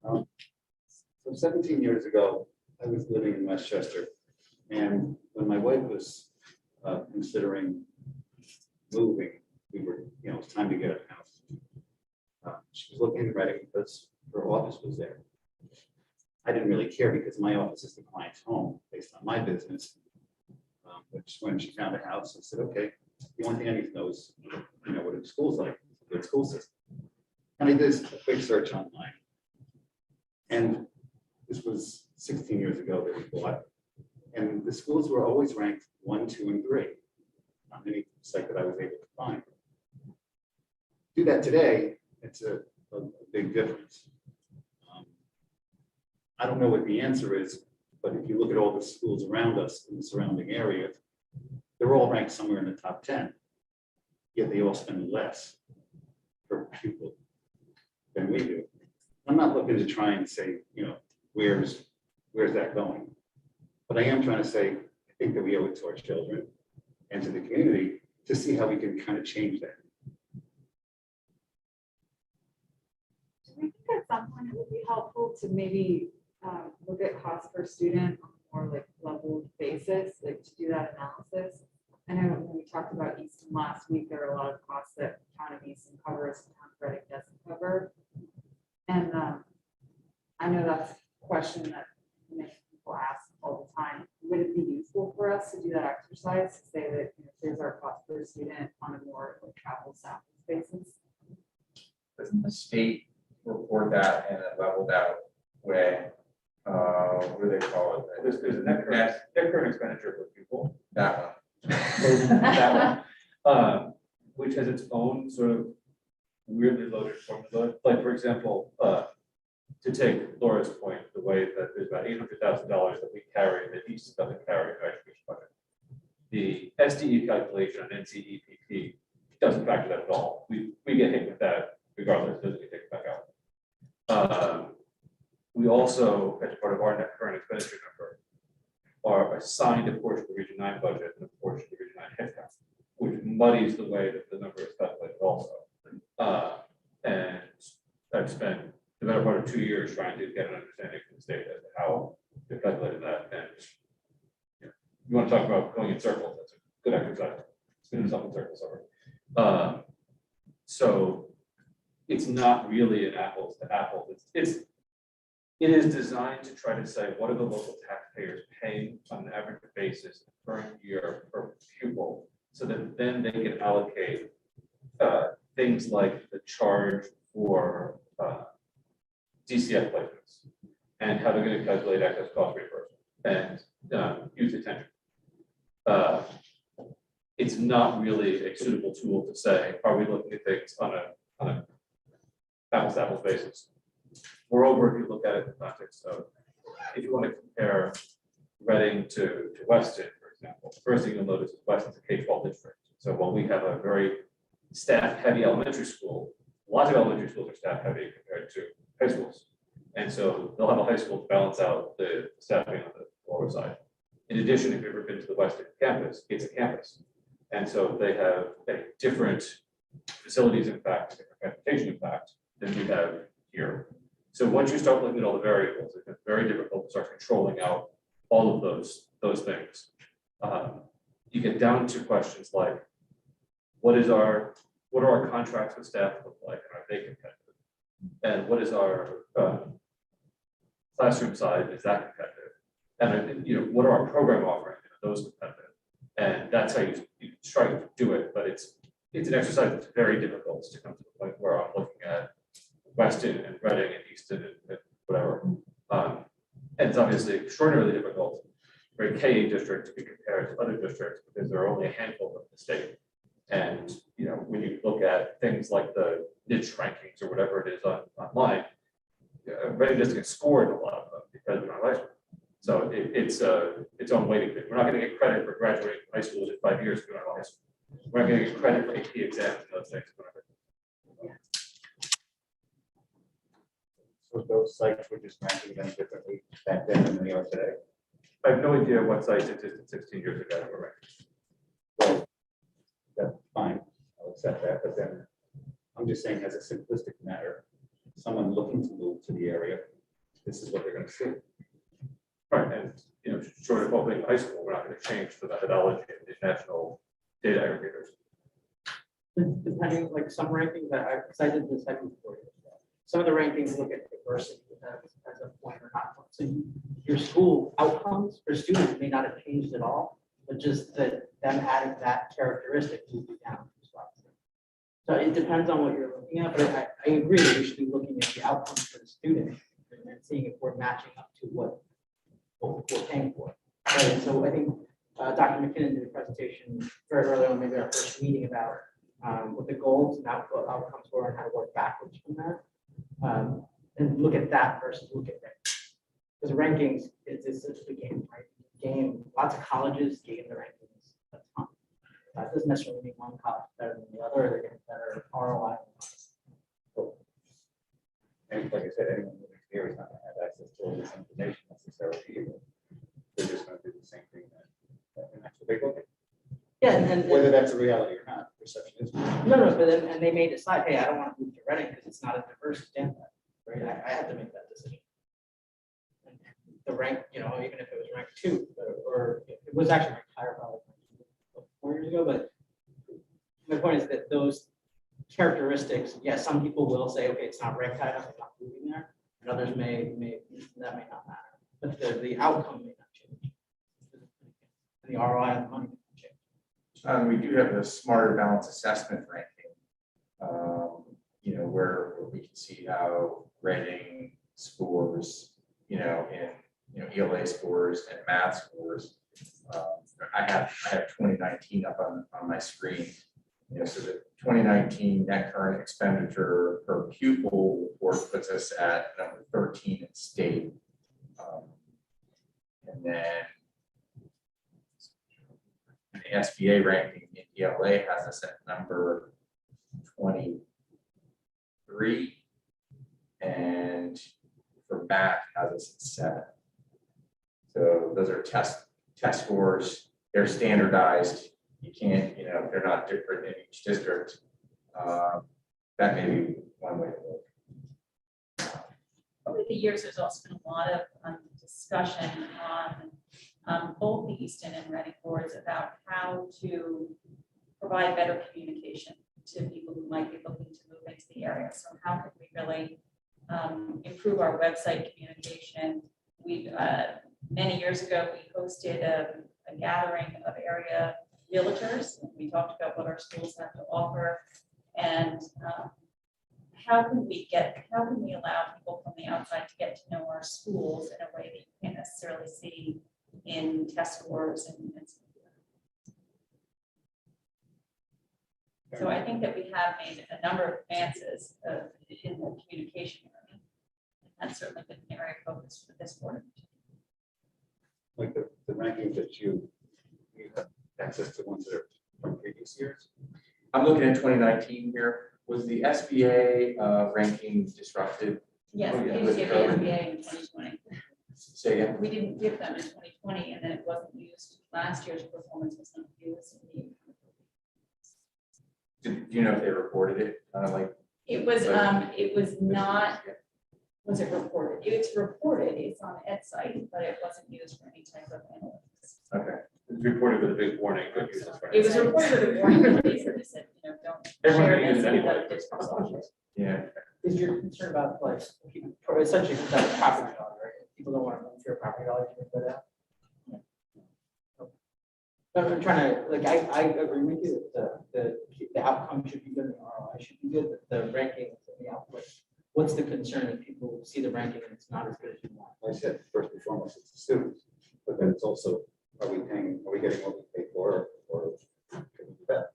So 17 years ago, I was living in Westchester, and when my wife was considering moving, we were, it was time to get a house. She was looking at Reading because her office was there. I didn't really care because my office is the client's home based on my business. Which when she found a house, I said, okay, the only thing I need to know is, what the school's like, a good school system. And I did a quick search online. And this was 16 years ago that we bought. And the schools were always ranked 1, 2, and 3 on any site that I was able to find. Do that today, it's a big difference. I don't know what the answer is, but if you look at all the schools around us in the surrounding area, they're all ranked somewhere in the top 10. Yet they all spend less per pupil than we do. I'm not looking to try and say, where's where's that going? But I am trying to say, I think that we owe it to our children and to the community to see how we can kind of change that.
Do we think at some point it would be helpful to maybe look at cost per student on a more like leveled basis, like to do that analysis? I know when we talked about Easton last week, there are a lot of costs that town of Easton covers, and town of Reading doesn't cover. And I know that's a question that many people ask all the time. Would it be useful for us to do that exercise to say that, you know, here's our cost per student on a more like travel sample basis?
Doesn't the state report that in a leveled out way? What do they call it?
There's a net current expenditure per pupil.
That one.
That one, which has its own sort of weirdly loaded formula. Like, for example, to take Laura's point, the way that there's about $800,000 that we carry that East doesn't carry in our education budget. The SDE calculation on NCEPP doesn't factor that at all. We get hit with that regardless, doesn't get taken back out. We also, as part of our net current expenditure number, are assigned a portion of the Region 9 budget and a portion of the Region 9 headcount, which muddies the way that the number is calculated also. And I've spent the better part of 2 years trying to get an understanding from the state as to how they're calculating that. And you want to talk about going in circles, that's a good exercise. Spinning yourself in circles over. So it's not really an apples to apples. It is designed to try to say, what are the local taxpayers paying on an average basis per year per pupil, so that then they can allocate things like the charge for DCF placements and how they're going to calculate excess cost reimbursement and use attention. It's not really a suitable tool to say, are we looking at things on a apples to apples basis? Moreover, if you look at it in the context of, if you want to compare Reading to Weston, for example, the first thing you'll notice is Weston's a K-12 district. So while we have a very staff-heavy elementary school, lots of elementary schools are staff-heavy compared to high schools. And so they'll have a high school to balance out the staffing on the lower side. In addition, if you've ever been to the Weston campus, it's a campus. And so they have a different facilities impact, different transportation impact than we have here. So once you start looking at all the variables, it's very difficult to start controlling out all of those things. You get down to questions like, what are our contracts with staff look like, and are they competitive? And what is our classroom size? Is that competitive? And what are our program offerings? Are those competitive? And that's how you try to do it. But it's an exercise that's very difficult to come to the point where I'm looking at Weston and Reading and Easton and whatever. And it's obviously extraordinarily difficult for a K-8 district to be compared to other districts because there are only a handful of the state. And when you look at things like the niche rankings or whatever it is online, Reading doesn't get scored in a lot of them because we're not high school. So it's its own weighting thing. We're not going to get credit for graduating from high school in 5 years if you're not high school. We're not going to get credit for AP exams and those things.
So those sites were just ranking them differently back then than they are today.
I have no idea what sites existed 16 years ago that were ranked.
Well, that's fine, I'll accept that, but then I'm just saying as a simplistic matter, someone looking to move to the area, this is what they're gonna see.
Right, and short of opening high school, we're not going to change the methodology of the national data aggregators.
Depending, like some rankings that I did this second for you. Some of the rankings look at diversity as a point or not. So your school outcomes for students may not have changed at all, but just that them adding that characteristic moved you down. So it depends on what you're looking at, but I agree that we should be looking at the outcomes for the student and seeing if we're matching up to what we're paying for. Right? So I think Dr. McKinnon did a presentation very early on, maybe our first meeting, about what the goals and outcomes were and how to work backwards from that. And look at that versus look at rankings. Because rankings is such a game, right? Lots of colleges gain the rankings a ton. That doesn't necessarily mean one college is better than the other, they're getting better ROI.
And like I said, anyone moving here is not gonna have access to all this information necessarily. necessarily either. They're just gonna do the same thing and that's what they look at.
Yeah, and
Whether that's a reality or not, perception is.
no, but then, and they may decide, hey, I don't want to move to Reading because it's not a diverse campus, right? I had to make that decision. And the rank, even if it was ranked 2, or it was actually ranked higher probably 4 years ago, but my point is that those characteristics, yes, some people will say, okay, it's not ranked high enough, I'm not moving there, and others that may not matter, but the outcome may not change. And the ROI on the money may not change.
We do have a smarter balance assessment ranking. Where we can see how Reading scores, in ELA scores and math scores. I have 2019 up on my screen. So the 2019 net current expenditure per pupil report puts us at number 13 in state. And then the SBA ranking in ELA has us at number 23. And for math has us at 7. So those are test scores. They're standardized. You can't, they're not different in each district. That may be one way to look.
Over the years, there's also been a lot of discussion on both the Easton and Reading boards about how to provide better communication to people who might be looking to move into the area. So how can we really improve our website communication? We many years ago, we hosted a gathering of area realtors. We talked about what our schools have to offer and how can we allow people from the outside to get to know our schools in a way that you can't necessarily see in test scores and so I think that we have made a number of advances in the communication area. That's certainly been an area of focus for this board.
Like the rankings that you have access to ones that are from previous years.
I'm looking at 2019 here. Was the SBA ranking disrupted?
Yes,
Oh,
we
yeah,
didn't
with
give the
COVID.
MBA in 2020.
Say again?
We didn't give them in 2020, and then it wasn't used. Last year's performance was not used.
Do you know if they reported it?
It was not, was it reported? It's reported, it's on Ed site, but it wasn't used for any type of analytics.
Okay.
It's reported with a big warning. Don't use this for
It was
anything.
reported with a warning, but they said, don't
Everyone
share
can use
this.
it
and
anyway,
let
but
it just-
Yeah.
Is your concern about like, essentially that property dollar, right? People don't want to move your property dollar to go down? But I'm trying to, I agree with you that the outcome should be good, the ROI should be good, but the rankings and the output. What's the concern if people see the ranking and it's not as good as you want?
I said, first and foremost, it's the students, but then it's also, are we getting what we pay for, or can we do that?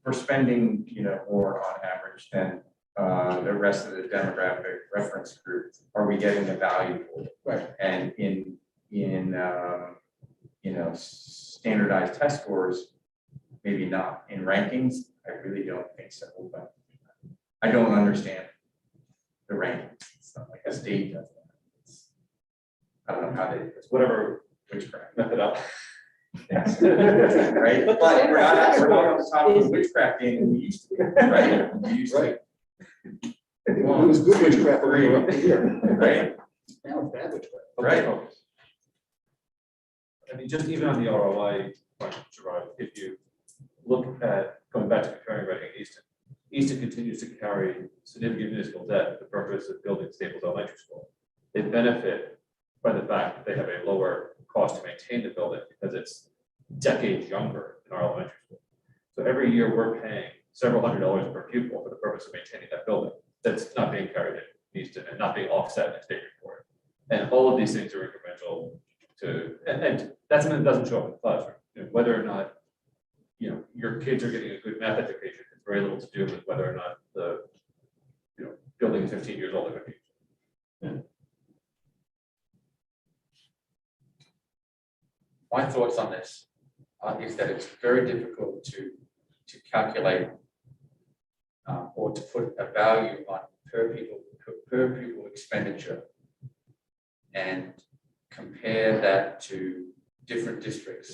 For spending, more on average than the rest of the demographic reference group, are we getting the value for it?
Right.
And in standardized test scores, maybe not. In rankings, I really don't think so. But I don't understand the rankings. It's not like a state does that. I don't know how they, it's whatever witchcraft.
Methodology.
Yes. Right? But we're not on the top of the witchcraft game we used to, be, right? We used to.
It was good witchcraft when we were up here.
Right?
Now it's bad witchcraft.
Right.
I mean, just even on the ROI point, Gerard, if you look at, going back to comparing Reading and Easton continues to carry significant municipal debt for the purpose of building Staples Elementary School. They benefit by the fact that they have a lower cost to maintain the building because it's decades younger than our elementary school. So every year we're paying several $100s per pupil for the purpose of maintaining that building. That's not being carried in Easton and not being offset in state report. And all of these things are incremental to, and that's something that doesn't show up in the classroom. Whether or not, your kids are getting a good math education, it's very little to do with whether or not the, building is 15 years old or 50.
My thoughts on this is that it's very difficult to calculate or to put a value on per pupil expenditure. And compare that to different districts,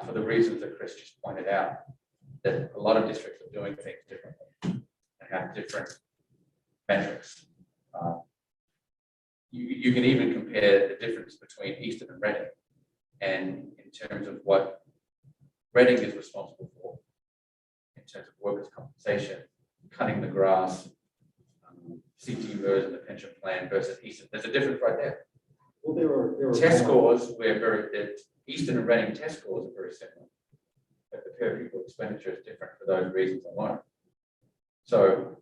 for the reasons that Chris just pointed out, that a lot of districts are doing things differently and have different metrics. You can even compare the difference between Easton and Reading, and in terms of what Reading is responsible for, in terms of workers' compensation, cutting the grass, CT versus the pension plan versus Easton. There's a difference right there.
Well, there were.
Test scores, Easton and Reading test scores are very similar, but the per pupil expenditure is different for those reasons alone. So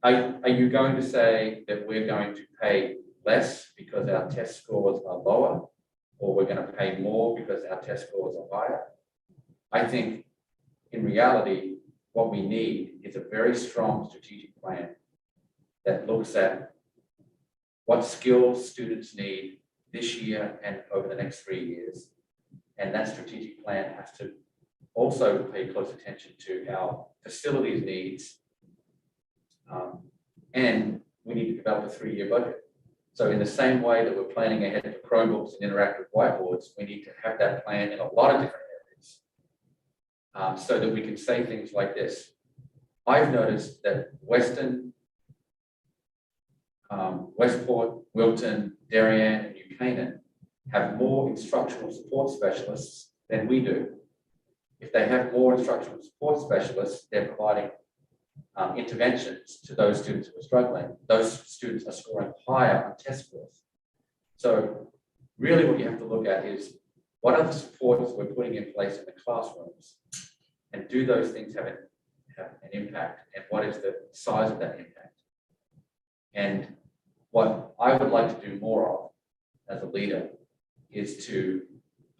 are you going to say that we're going to pay less because our test scores are lower, or we're going to pay more because our test scores are higher? I think in reality, what we need is a very strong strategic plan that looks at what skills students need this year and over the next 3 years. And that strategic plan has to also pay close attention to our facilities needs. And we need to develop a 3-year budget. So in the same way that we're planning ahead for Chromebooks and interactive whiteboards, we need to have that plan in a lot of different areas, so that we can say things like this. I've noticed that Western, Westport, Wilton, Darien, and New Canaan have more instructional support specialists than we do. If they have more instructional support specialists, they're providing interventions to those students who are struggling. Those students are scoring higher on test scores. So really what you have to look at is what are the supports we're putting in place in the classrooms, and do those things have an impact, and what is the size of that impact? And what I would like to do more of as a leader is to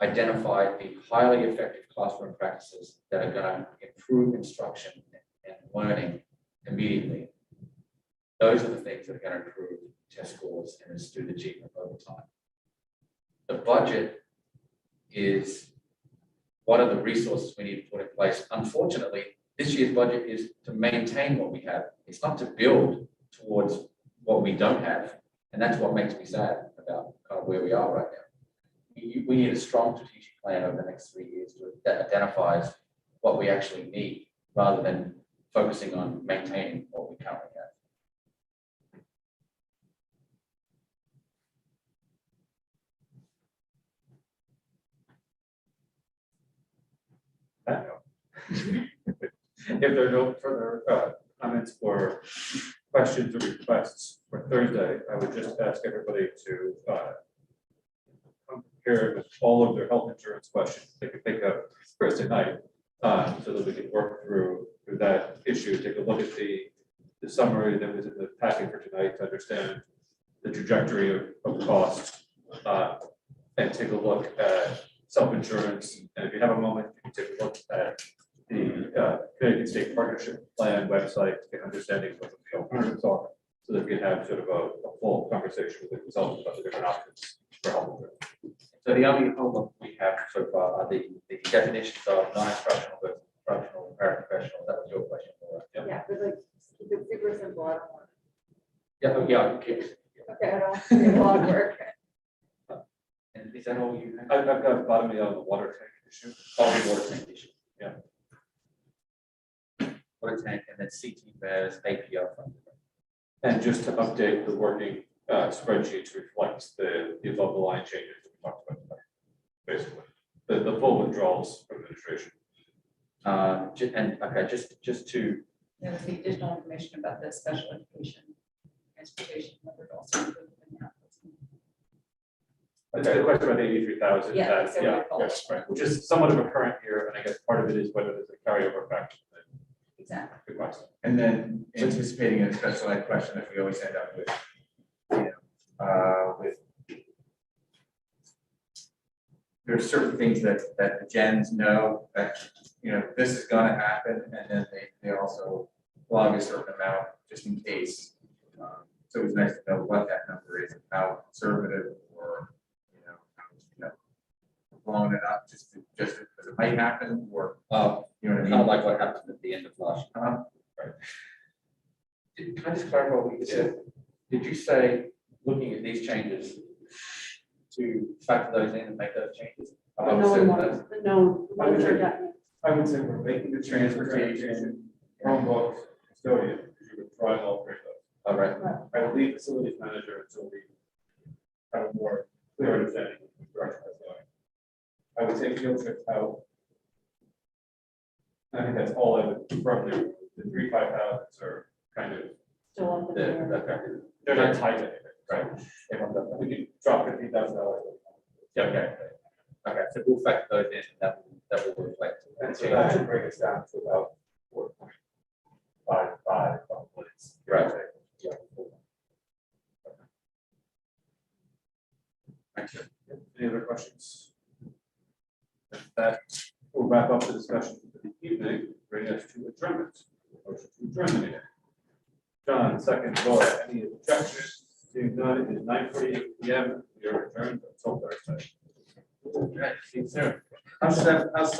identify the highly effective classroom practices that are going to improve instruction and learning immediately. Those are the things that are going to improve test scores and student achievement over time. The budget is what are the resources we need to put in place. Unfortunately, this year's budget is to maintain what we have. It's not to build towards what we don't have. And that's what makes me sad about kind of where we are right now. We need a strong strategic plan over the next 3 years that identifies what we actually need, rather than focusing on maintaining what we currently have.
If there are no further comments or questions or requests for Thursday, I would just ask everybody to come prepared with all of their health insurance questions they can think of Thursday night, so that we can work through that issue, take a look at the summary that was in the packet for tonight to understand the trajectory of costs, and take a look at self-insurance. And if you have a moment, you can take a look at the Connecticut State Partnership Plan website to get understanding of what the alternatives are, so that we can have sort of a full conversation with the consultants about the different options for health insurance.
So the only homework we have so far are the definitions of non-instructional versus instructional and paraprofessional. That was your question, Laura.
Yeah, but like, keep it super simple. I don't want.
Yeah, okay.
Okay, I don't want to do a lot of work.
And is that all you have?
I've got bottoming out the water tank issue.
Oh, the water tank issue.
Yeah.
Water tank and then CT bears APR funding.
And just to update the working spreadsheet to reflect the above the line changes that we talked about tonight. Basically, the full withdrawals from administration.
Just to,
There was the additional information about the special education transportation that would also include in that.
The question about 83,000.
Yeah, so
Yeah,
we're all-
yes, right, which is somewhat of a current year, and I guess part of it is whether there's a carryover effect.
Exactly.
Good question.
And then anticipating a special ed question that we always end up with, you know, with there's certain things that the gens know that, you know, this is gonna happen, and then they also log a certain amount just in case. So it's nice to know what that number is, and how conservative or, you know, blowing it up just because it might happen, or, you know what I
kind
mean?
of like what happened at the end of last year.
Right.
Can I just clarify what you said? Did you say, looking at these changes, to factor those in and make those changes?
No one wants, no, the ones that are done.
I would say we're making the transportation, Chromebooks, custodian, because you're withdrawing all three of those.
All right.
I would leave facilities manager until we have a more clear understanding of the direction that's going. I would take field trips out. I think that's all I would firmly, the 3,500s are kind of,
Still up in the air.
they're not tied to anything, right?
Everyone does that.
We can drop $50,000.
Yeah, okay. Okay, so we'll factor those in, and that will reflect.
And so that should bring us down to about 4.55. probably.
Right.
Yeah.
Thank you.
Any other questions? With that will wrap up the discussion for the evening, bring us to adjournment. Motion to adjourn the meeting. John, second, Laura, any objections? Seeing none, it is 9:48 p.m. We are adjourned until Thursday.
Okay, see you soon.
How's